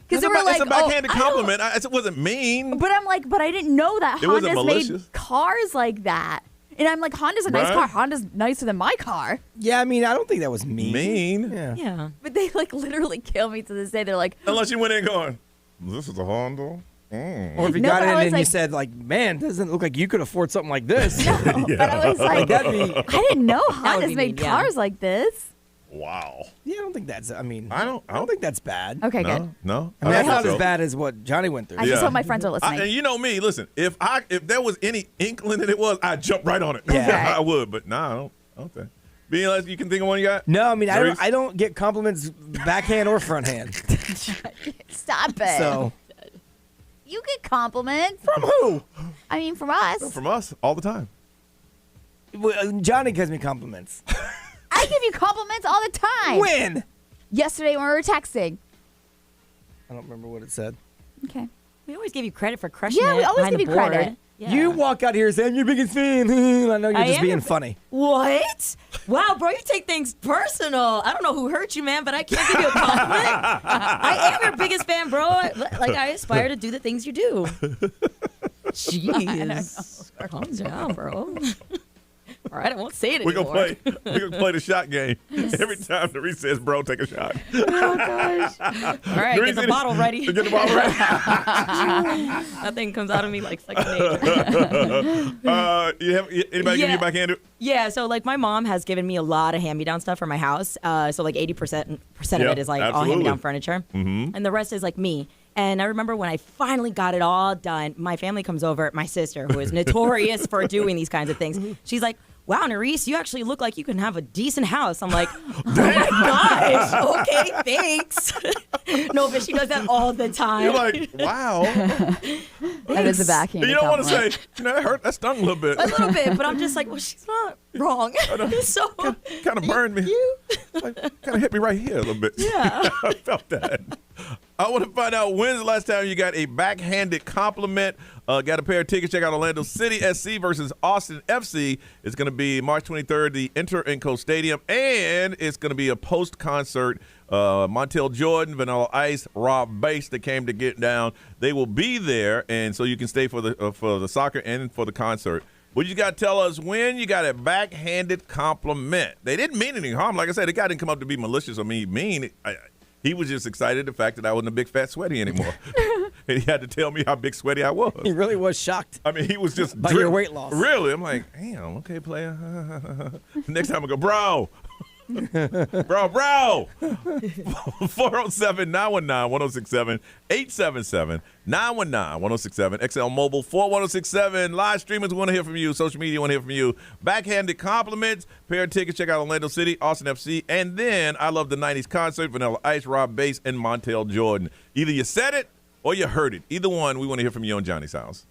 Because they were like, it's a backhanded compliment. It wasn't mean. But I'm like, but I didn't know that Honda's made cars like that. And I'm like, Honda's a nice car. Honda's nicer than my car. Yeah, I mean, I don't think that was mean. Yeah. But they like literally kill me to this day. They're like, unless you went in going, this is a Honda. Or if you got in and you said like, man, doesn't look like you could afford something like this. No, but I was like, I didn't know Honda's made cars like this. Wow. Yeah, I don't think that's. I mean, I don't think that's bad. Okay, good. No, I mean, that's not as bad as what Johnny went through. I just hope my friends are listening. And you know me. Listen, if there was any inkling that it was, I'd jump right on it. Yeah, I would. But no, I don't think. Being like, you can think of one you got? No, I mean, I don't get compliments backhand or front hand. Stop it. So. You get compliments. From who? I mean, from us. From us all the time. Well, Johnny gives me compliments. I give you compliments all the time. When? Yesterday when we were texting. I don't remember what it said. Okay. We always give you credit for crushing it. Yeah, we always behind give the you board. credit. Yeah. You walk out here saying I'm your biggest fan. I know you're just being funny. What? Wow, bro, you take things personal. I don't know who hurt you, man, but I can't give you a compliment. I am your biggest fan, bro. Like, I aspire to do the things you do. Jeez. Calm down, bro. All right, I won't say it anymore. We're gonna play the shot game. Every time Nerese says, bro, take a shot. Oh, gosh. All right, get the bottle ready. Get the bottle ready. That thing comes out of me like second nature. Anybody give you a backhanded? Yeah, so like my mom has given me a lot of hand-me-down stuff for my house. So like 80% of it is like all hand-me-down furniture. Mm-hmm. And the rest is like me. And I remember when I finally got it all done, my family comes over, my sister, who is notorious for doing these kinds of things. She's like, wow, Nerese, you actually look like you can have a decent house. I'm like, oh my gosh, okay, thanks. No, but she does that all the time. You're like, wow. That is a backhand. You don't want to say, that hurt, that stung a little bit. A little bit, but I'm just like, well, she's not wrong. So kind of burned me. Like, kind of hit me right here a little bit. Yeah. I felt that. I want to find out when's the last time you got a backhanded compliment. Got a pair of tickets. Check out Orlando City SC versus Austin FC. It's going to be March 23rd, the Inter-Inco Stadium, and it's going to be a post-concert. Montel Jordan, Vanilla Ice, Rob Bass, that came to get down. They will be there, and so you can stay for the soccer and for the concert. But you got to tell us when you got a backhanded compliment. They didn't mean any harm. Like I said, the guy didn't come up to be malicious or mean. He was just excited the fact that I wasn't a big fat sweaty anymore. And he had to tell me how big sweaty I was. He really was shocked. I mean, he was just by your weight loss. Really? I'm like, damn, okay, player. Next time I go, bro. bro. 407-919-1067, 877-919-1067, XL Mobile 41067. Live streamers want to hear from you. Social media want to hear from you. Backhanded compliments. Pair of tickets. Check out Orlando City, Austin FC, and then I Love the 90s concert. Vanilla Ice, Rob Bass, and Montel Jordan. Either you said it or you heard it. Either one, we want to hear from you on Johnny's House.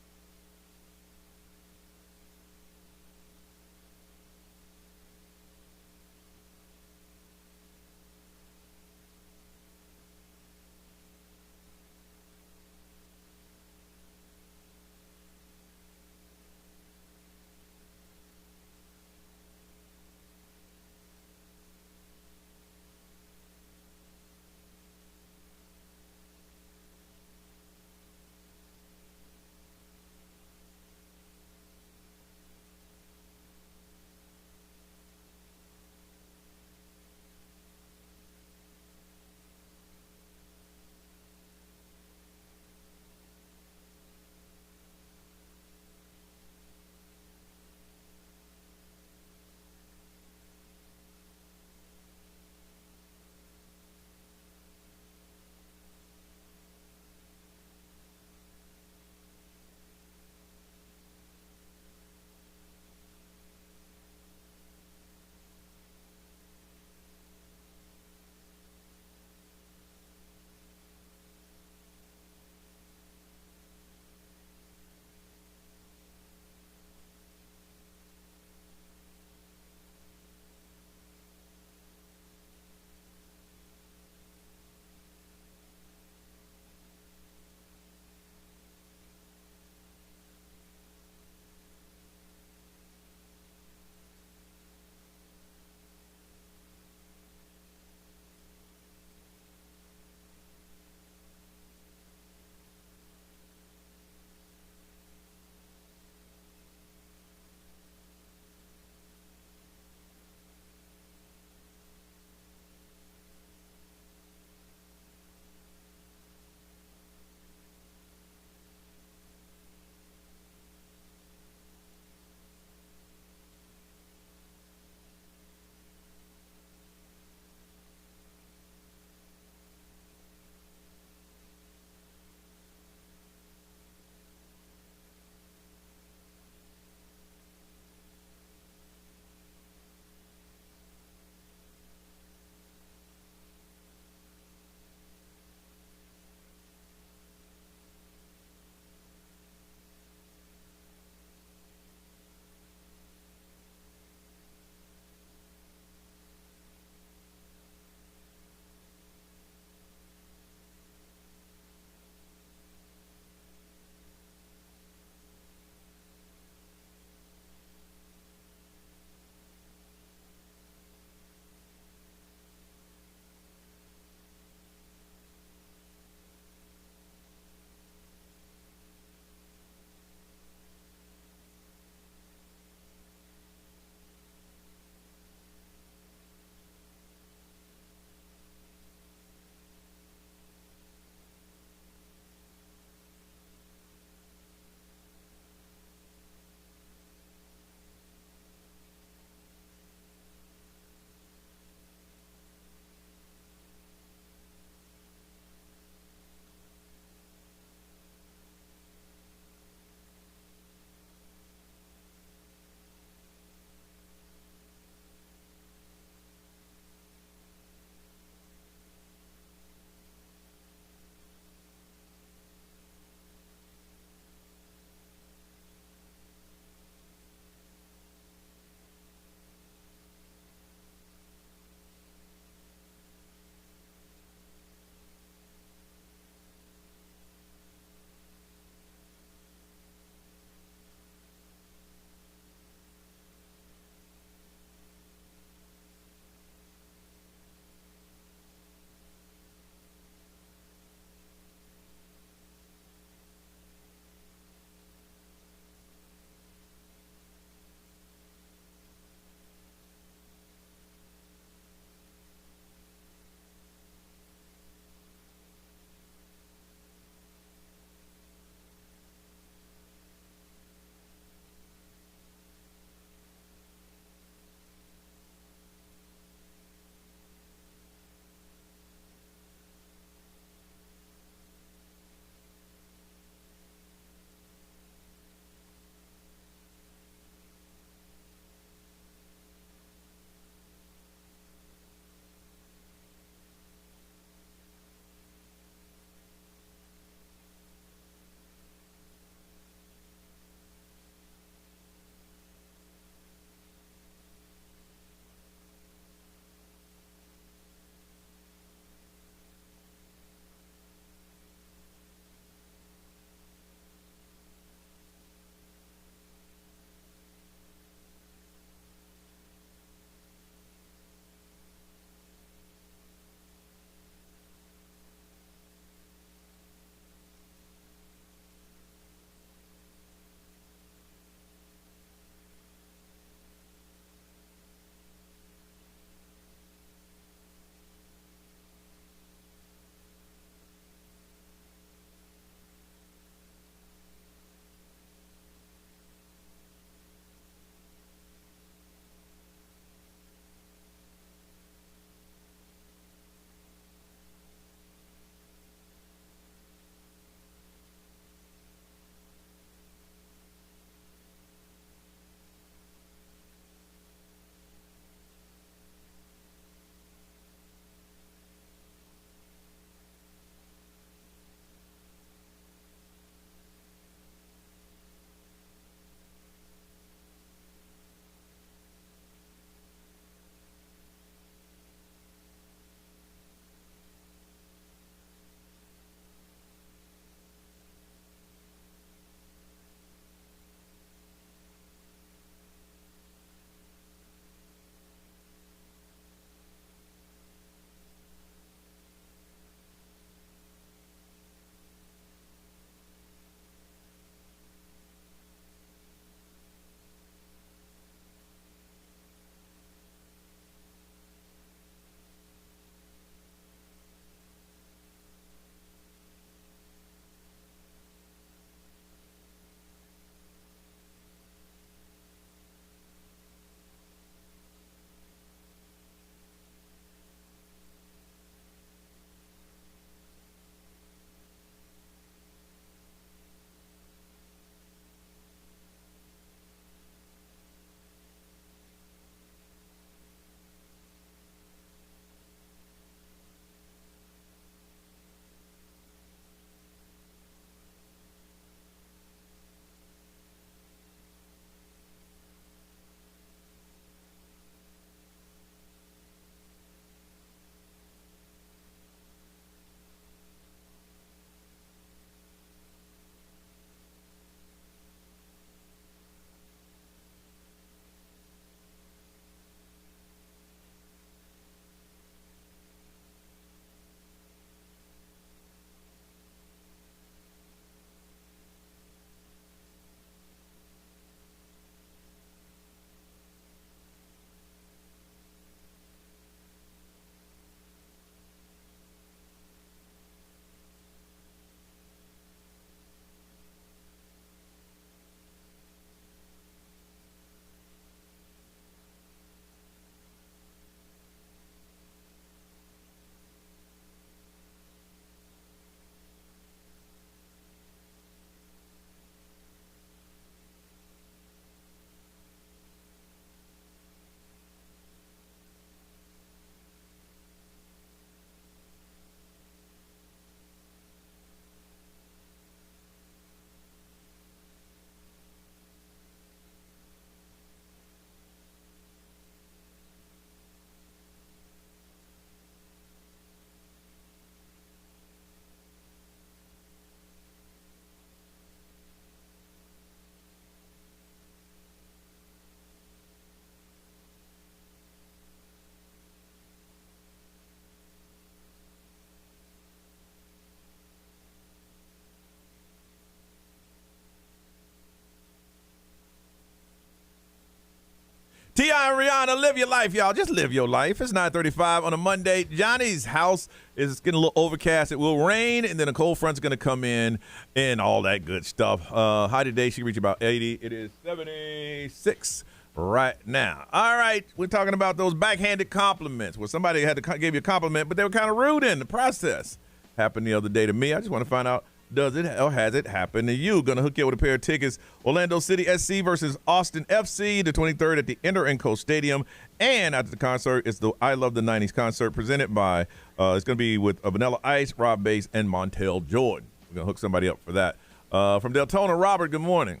T.I. and Rihanna, live your life, y'all. Just live your life. It's 9:35 on a Monday. Johnny's house is getting a little overcast. It will rain, and then a cold front's going to come in and all that good stuff. High today, she reach about 80. It is 76 right now. All right, we're talking about those backhanded compliments where somebody gave you a compliment, but they were kind of rude in the process. Happened the other day to me. I just want to find out, does it or has it happened to you? Going to hook you up with a pair of tickets. Orlando City SC versus Austin FC, the 23rd at the Enter & Co Stadium. And after the concert, it's the I Love the 90s concert presented by, it's going to be with Vanilla Ice, Rob Bass, and Montel Jordan. We're going to hook somebody up for that. From Deltona, Robert, good morning.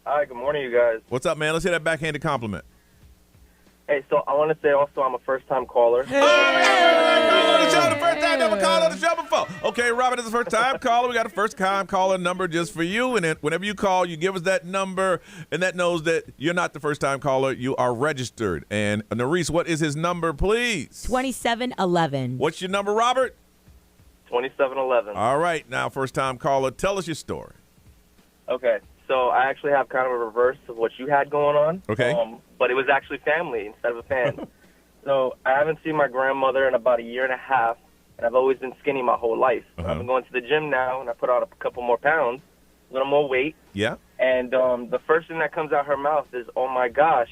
Hi, good morning, you guys. What's up, man? Let's hear that backhanded compliment. Hey, so I want to say also I'm a first-time caller. Hey! On the show, the first time never called on the show before. Okay, Robert is the first-time caller. We got a first-time caller number just for you, and then whenever you call, you give us that number, and that knows that you're not the first-time caller. You are registered. And Nerese, what is his number, please? 2711. What's your number, Robert? 2711. All right, now first-time caller, tell us your story. Okay, so I actually have kind of a reverse of what you had going on. Okay. But it was actually family instead of a fan. So I haven't seen my grandmother in about a year and a half, and I've always been skinny my whole life. I've been going to the gym now, and I put on a couple more pounds, a little more weight. Yeah. And the first thing that comes out her mouth is, "Oh my gosh."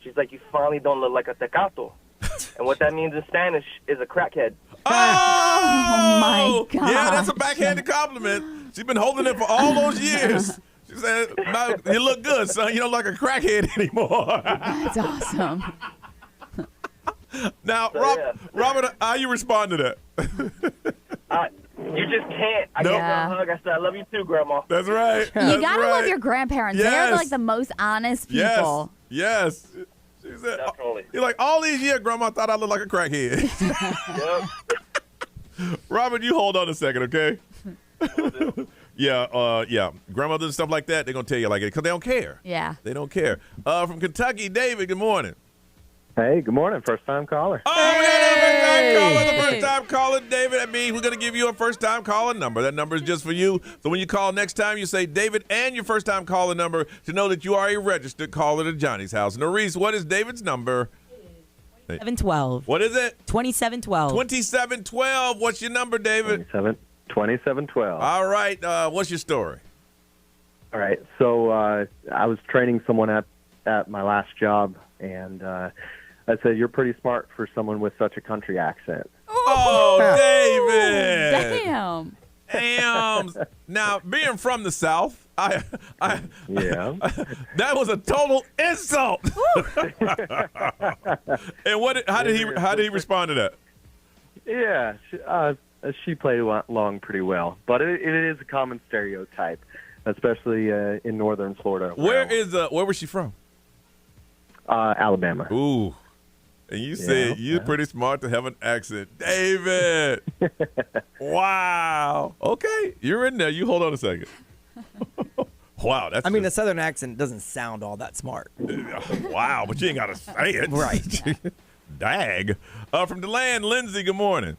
She's like, "You finally don't look like a tecato." And what that means in Spanish is a crackhead. Oh, my God. Yeah, that's a backhanded compliment. She's been holding it for all those years. She said, "You look good, son. You don't look like a crackhead anymore." That's awesome. Now, Robert, how you respond to that? You just can't. I gave her a hug. I said, "I love you too, Grandma." That's right. You gotta love your grandparents. They're like the most honest people. Yes. She said, definitely. You're like, all these years, Grandma thought I looked like a crackhead. Yep. Robert, you hold on a second, okay? Yeah. Grandmothers and stuff like that, they're going to tell you like it because they don't care. Yeah. They don't care. From Kentucky, David, good morning. Hey, good morning. First-time caller. Oh, we got a first-time caller, David. That means we're going to give you a first-time caller number. That number is just for you. So when you call next time, you say David and your first-time caller number to know that you are a registered caller to Johnny's house. Nerese, what is David's number? 2712. What is it? 2712. 2712. What's your number, David? 2712. All right. What's your story? All right. So I was training someone at my last job, and I said, "You're pretty smart for someone with such a country accent." Oh, David! Damn. Now, being from the South, yeah, that was a total insult. And how did he respond to that? Yeah, she played along pretty well, but it is a common stereotype, especially in northern Florida. Where was she from? Alabama. Ooh. And you said you're pretty smart to have an accent. David! Wow. Okay, you're in there. You hold on a second. Wow. I mean, the southern accent doesn't sound all that smart. Wow, but you ain't got to say it. Right. Dag. From DeLand, Lindsay, good morning.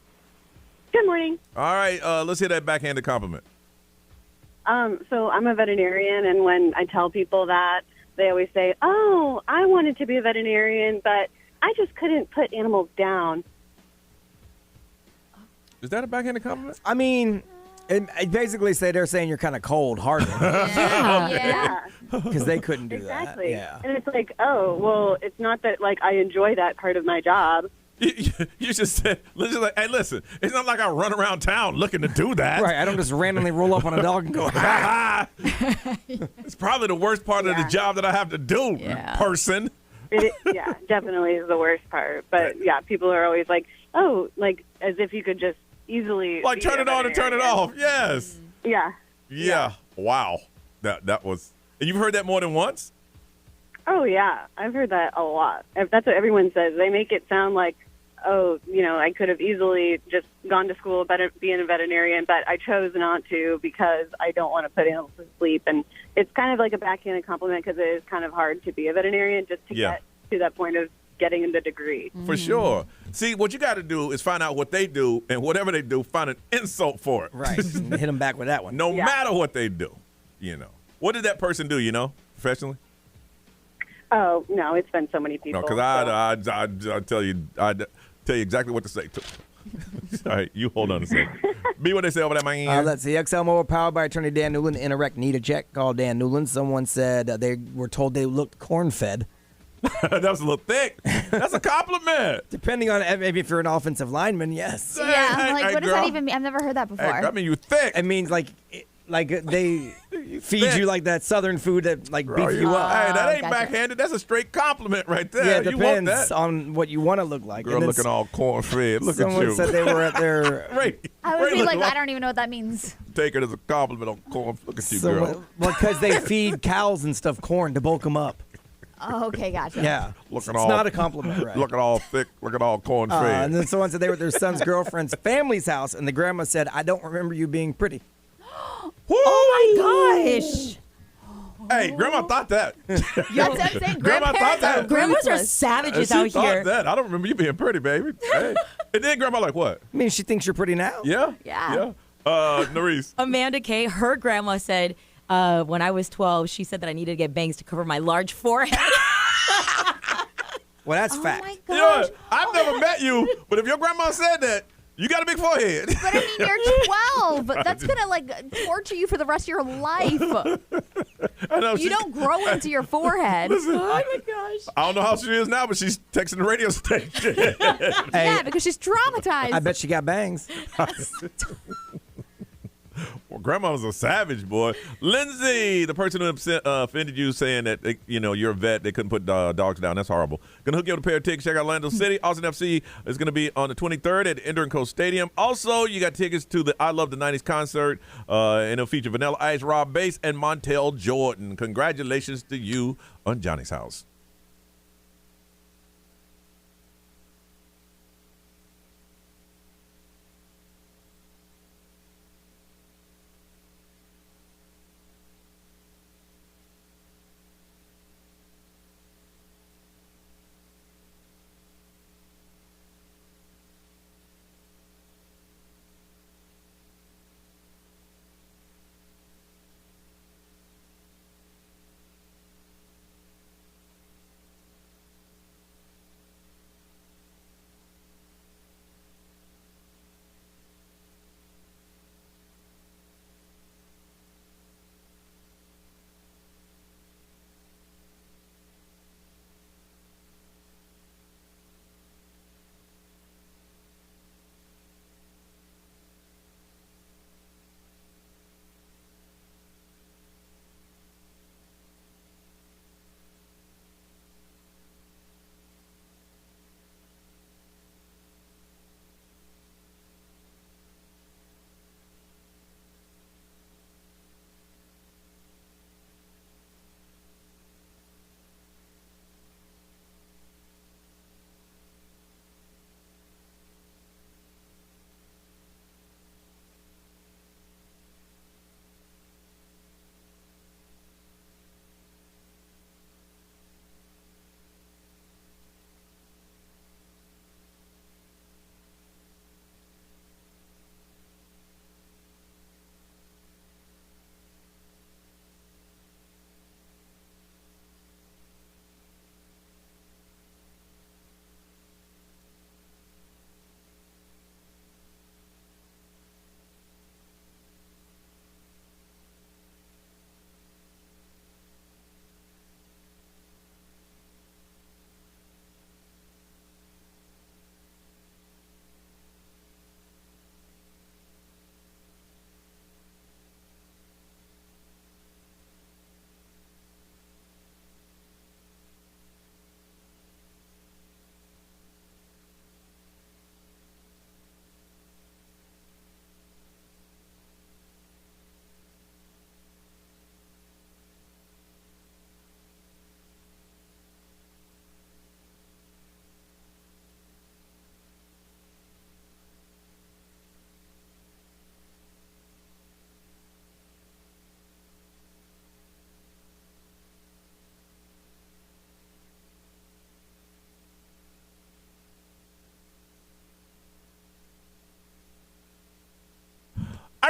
Good morning. All right, let's hear that backhanded compliment. So I'm a veterinarian, and when I tell people that, they always say, "Oh, I wanted to be a veterinarian, but I just couldn't put animals down." Is that a backhanded compliment? I mean, it basically they're saying you're kind of cold-hearted. Yeah. Because they couldn't do exactly. that. Yeah. And it's like, oh, well, it's not that, like, I enjoy that part of my job. You just said, hey, listen, it's not like I run around town looking to do that. Right, I don't just randomly roll up on a dog and go, ha! It's probably the worst part of the job that I have to do, person. Yeah, definitely is the worst part. But, yeah, people are always like, oh, like, as if you could just easily. Like, turn it on and turn it off. Yes. Yeah. Wow. That was. And you've heard that more than once? Oh, yeah. I've heard that a lot. That's what everyone says. They make it sound like, oh, I could have easily just gone to school, being a veterinarian, but I chose not to because I don't want to put animals to sleep. And it's kind of like a backhanded compliment because it is kind of hard to be a veterinarian just to get to that point of getting the degree. For sure. See, what you got to do is find out what they do, and whatever they do, find an insult for it. Right. Hit them back with that one. No matter what they do, What did that person do, professionally? Oh no, it's been so many people. No, because I'd tell you exactly what to say to. All right, you hold on a second. Be what they say over there, man. Let's see. XL Mobile powered by attorney Dan Newland. Interact need a check. Call Dan Newland. Someone said they were told they looked corn-fed. That was a little thick. That's a compliment. Depending on maybe if you're an offensive lineman, yes. Yeah, I'm like, what does that even mean? I've never heard that before. Hey, I mean, you thick. It means like they feed you like that Southern food that like beef you up. Hey, that ain't backhanded. That's a straight compliment right there. Yeah, it you want depends that. on what you want to look like. Girl looking all corn-fed. Look at you. Someone said they were at their... I would be like, I don't even know what that means. Take it as a compliment on corn. Look at you, girl. Well, because they feed cows and stuff corn to bulk them up. Oh, okay, gotcha. Yeah. It's not a compliment, right? Looking all thick, looking all corn-fed. And then someone said they were at their son's girlfriend's family's house, and the grandma said, I don't remember you being pretty. Oh, my gosh. Hey, Grandma thought that. That's what I'm saying. Grandma thought that. Grandmas are savages out thought here. That. I don't remember you being pretty, baby. Hey. And then Grandma like, what? I mean, she thinks you're pretty now. Yeah? Yeah. Narice. Amanda Kay, her grandma said when I was 12, she said that I needed to get bangs to cover my large forehead. Well, that's fact. My You know gosh. what? I've never met you, but if your grandma said that, you got a big forehead. But I mean, you're 12. That's going to like torture you for the rest of your life. I know, You don't grow into your forehead. Listen, Oh, my gosh. I don't know how she is now, but she's texting the radio station. Yeah, because she's traumatized. I bet she got bangs. Well, Grandma was a savage, boy. Lindsay, the person who offended you saying that, you're a vet, they couldn't put dogs down. That's horrible. Going to hook you up a pair of tickets. Check out Orlando City. Austin FC is going to be on the 23rd at Endurance Coast Stadium. Also, you got tickets to the I Love the 90s concert, and it'll feature Vanilla Ice, Rob Bass, and Montel Jordan. Congratulations to you on Johnny's House.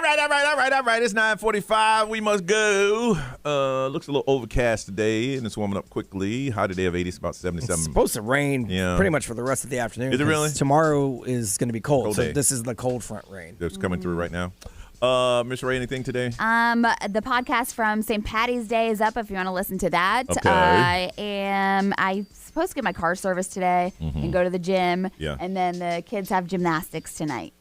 right. It's 9:45. We must go. Looks a little overcast today, and it's warming up quickly. High today of 80. It's about 77. It's supposed to rain pretty much for the rest of the afternoon. Is it really? Tomorrow is going to be cold. So day. this is the cold front rain. That's coming through right now. Miss Ray, anything today? The podcast from St. Patty's Day is up if you want to listen to that. Okay. I supposed to get my car serviced today and go to the gym. Yeah. And then the kids have gymnastics tonight.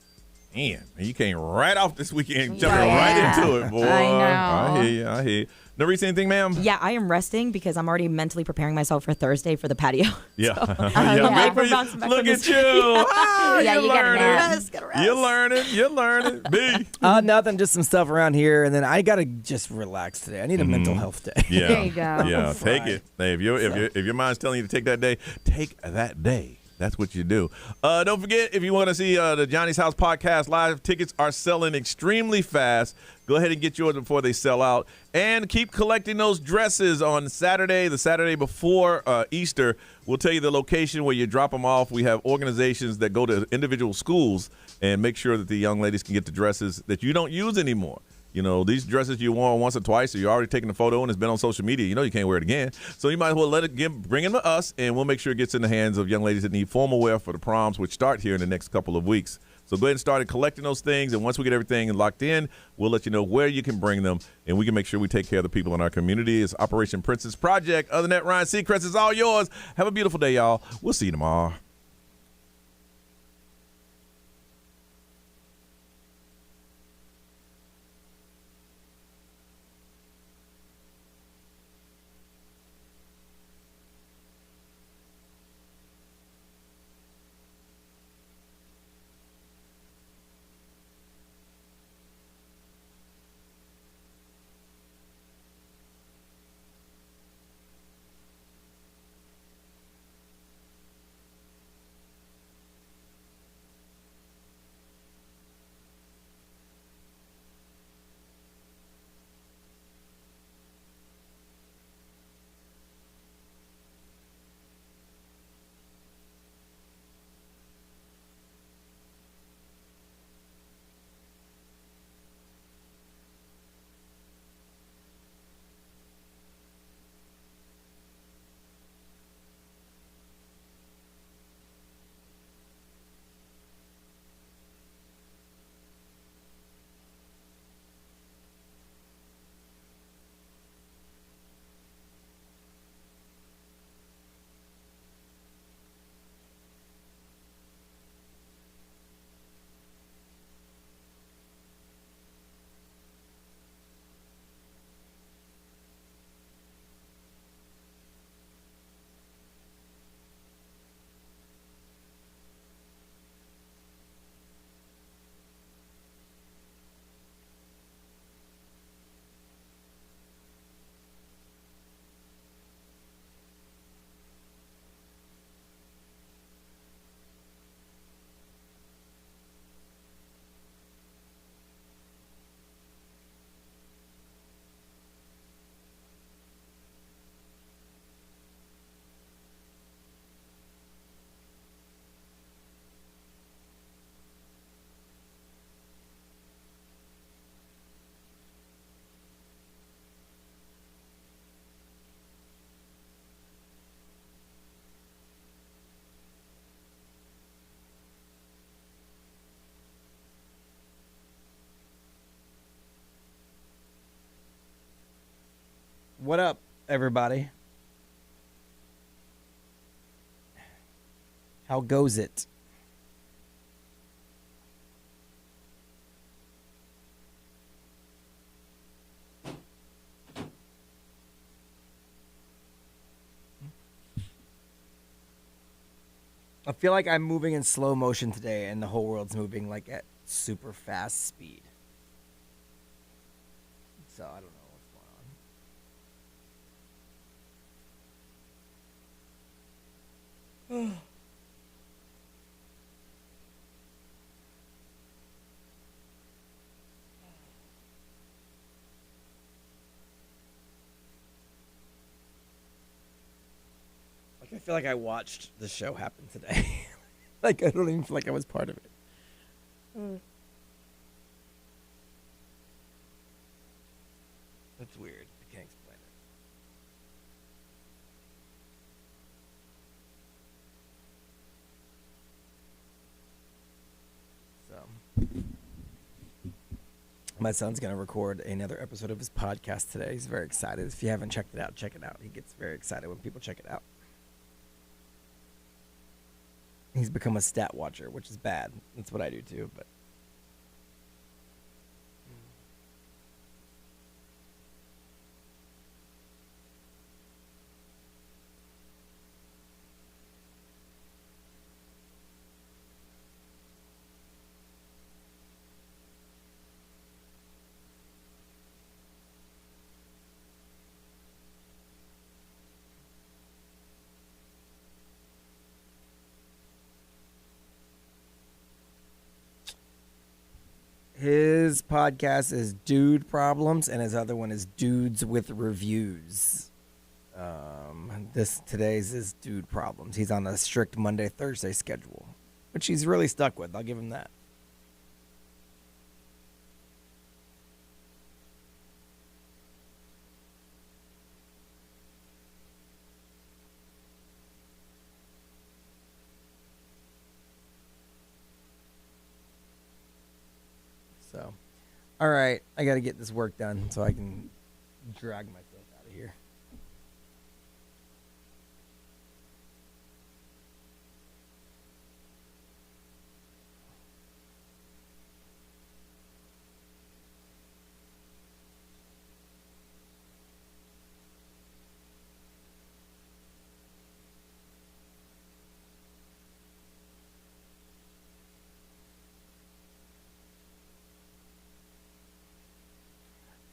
Man, you came right off this weekend, jumping right into it, boy. I know. I hear you. Norris, anything, ma'am? Yeah, I am resting because I'm already mentally preparing myself for Thursday for the patio. Yeah. We're bouncing back Look from at this. you. Yeah, you gotta rest. You're learning. B. Nothing, just some stuff around here. And then I got to just relax today. I need a mental health day. Yeah. There you go. Yeah, take it. Hey, if your mind's telling you to take that day, take that day. That's what you do. Don't forget, if you want to see the Johnny's House podcast live, tickets are selling extremely fast. Go ahead and get yours before they sell out. And keep collecting those dresses on Saturday, the Saturday before Easter. We'll tell you the location where you drop them off. We have organizations that go to individual schools and make sure that the young ladies can get the dresses that you don't use anymore. You know, these dresses you wore once or twice, or you're already taking a photo and it's been on social media. You know you can't wear it again. So you might as well bring them to us, and we'll make sure it gets in the hands of young ladies that need formal wear for the proms, which start here in the next couple of weeks. So go ahead and start collecting those things, and once we get everything locked in, we'll let you know where you can bring them, and we can make sure we take care of the people in our community. It's Operation Princess Project. Other than that, Ryan Seacrest is all yours. Have a beautiful day, y'all. We'll see you tomorrow. What up, everybody? How goes it? I feel like I'm moving in slow motion today, and the whole world's moving like at super fast speed. So I don't know what's going on. Like I feel like I watched the show happen today. Like I don't even feel like I was part of it. My son's going to record another episode of his podcast today. He's very excited. If you haven't checked it out, check it out. He gets very excited when people check it out. He's become a stat watcher, which is bad. That's what I do too, but his podcast is Dude Problems, and his other one is Dudes with Reviews. Today's is Dude Problems. He's on a strict Monday, Thursday schedule, which he's really stuck with. I'll give him that. So, all right, I got to get this work done so I can drag myself out of here.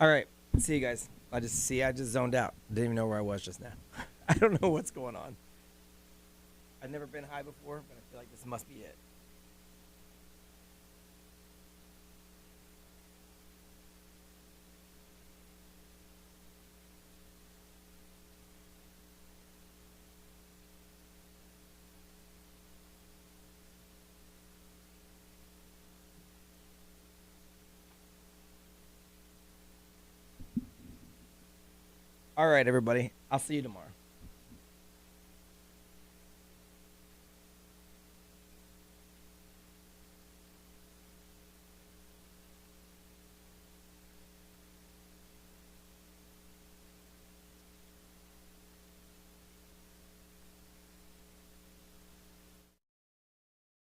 All right. See you guys. I just zoned out. Didn't even know where I was just now. I don't know what's going on. I've never been high before, but I feel like this must be it. All right, everybody. I'll see you tomorrow.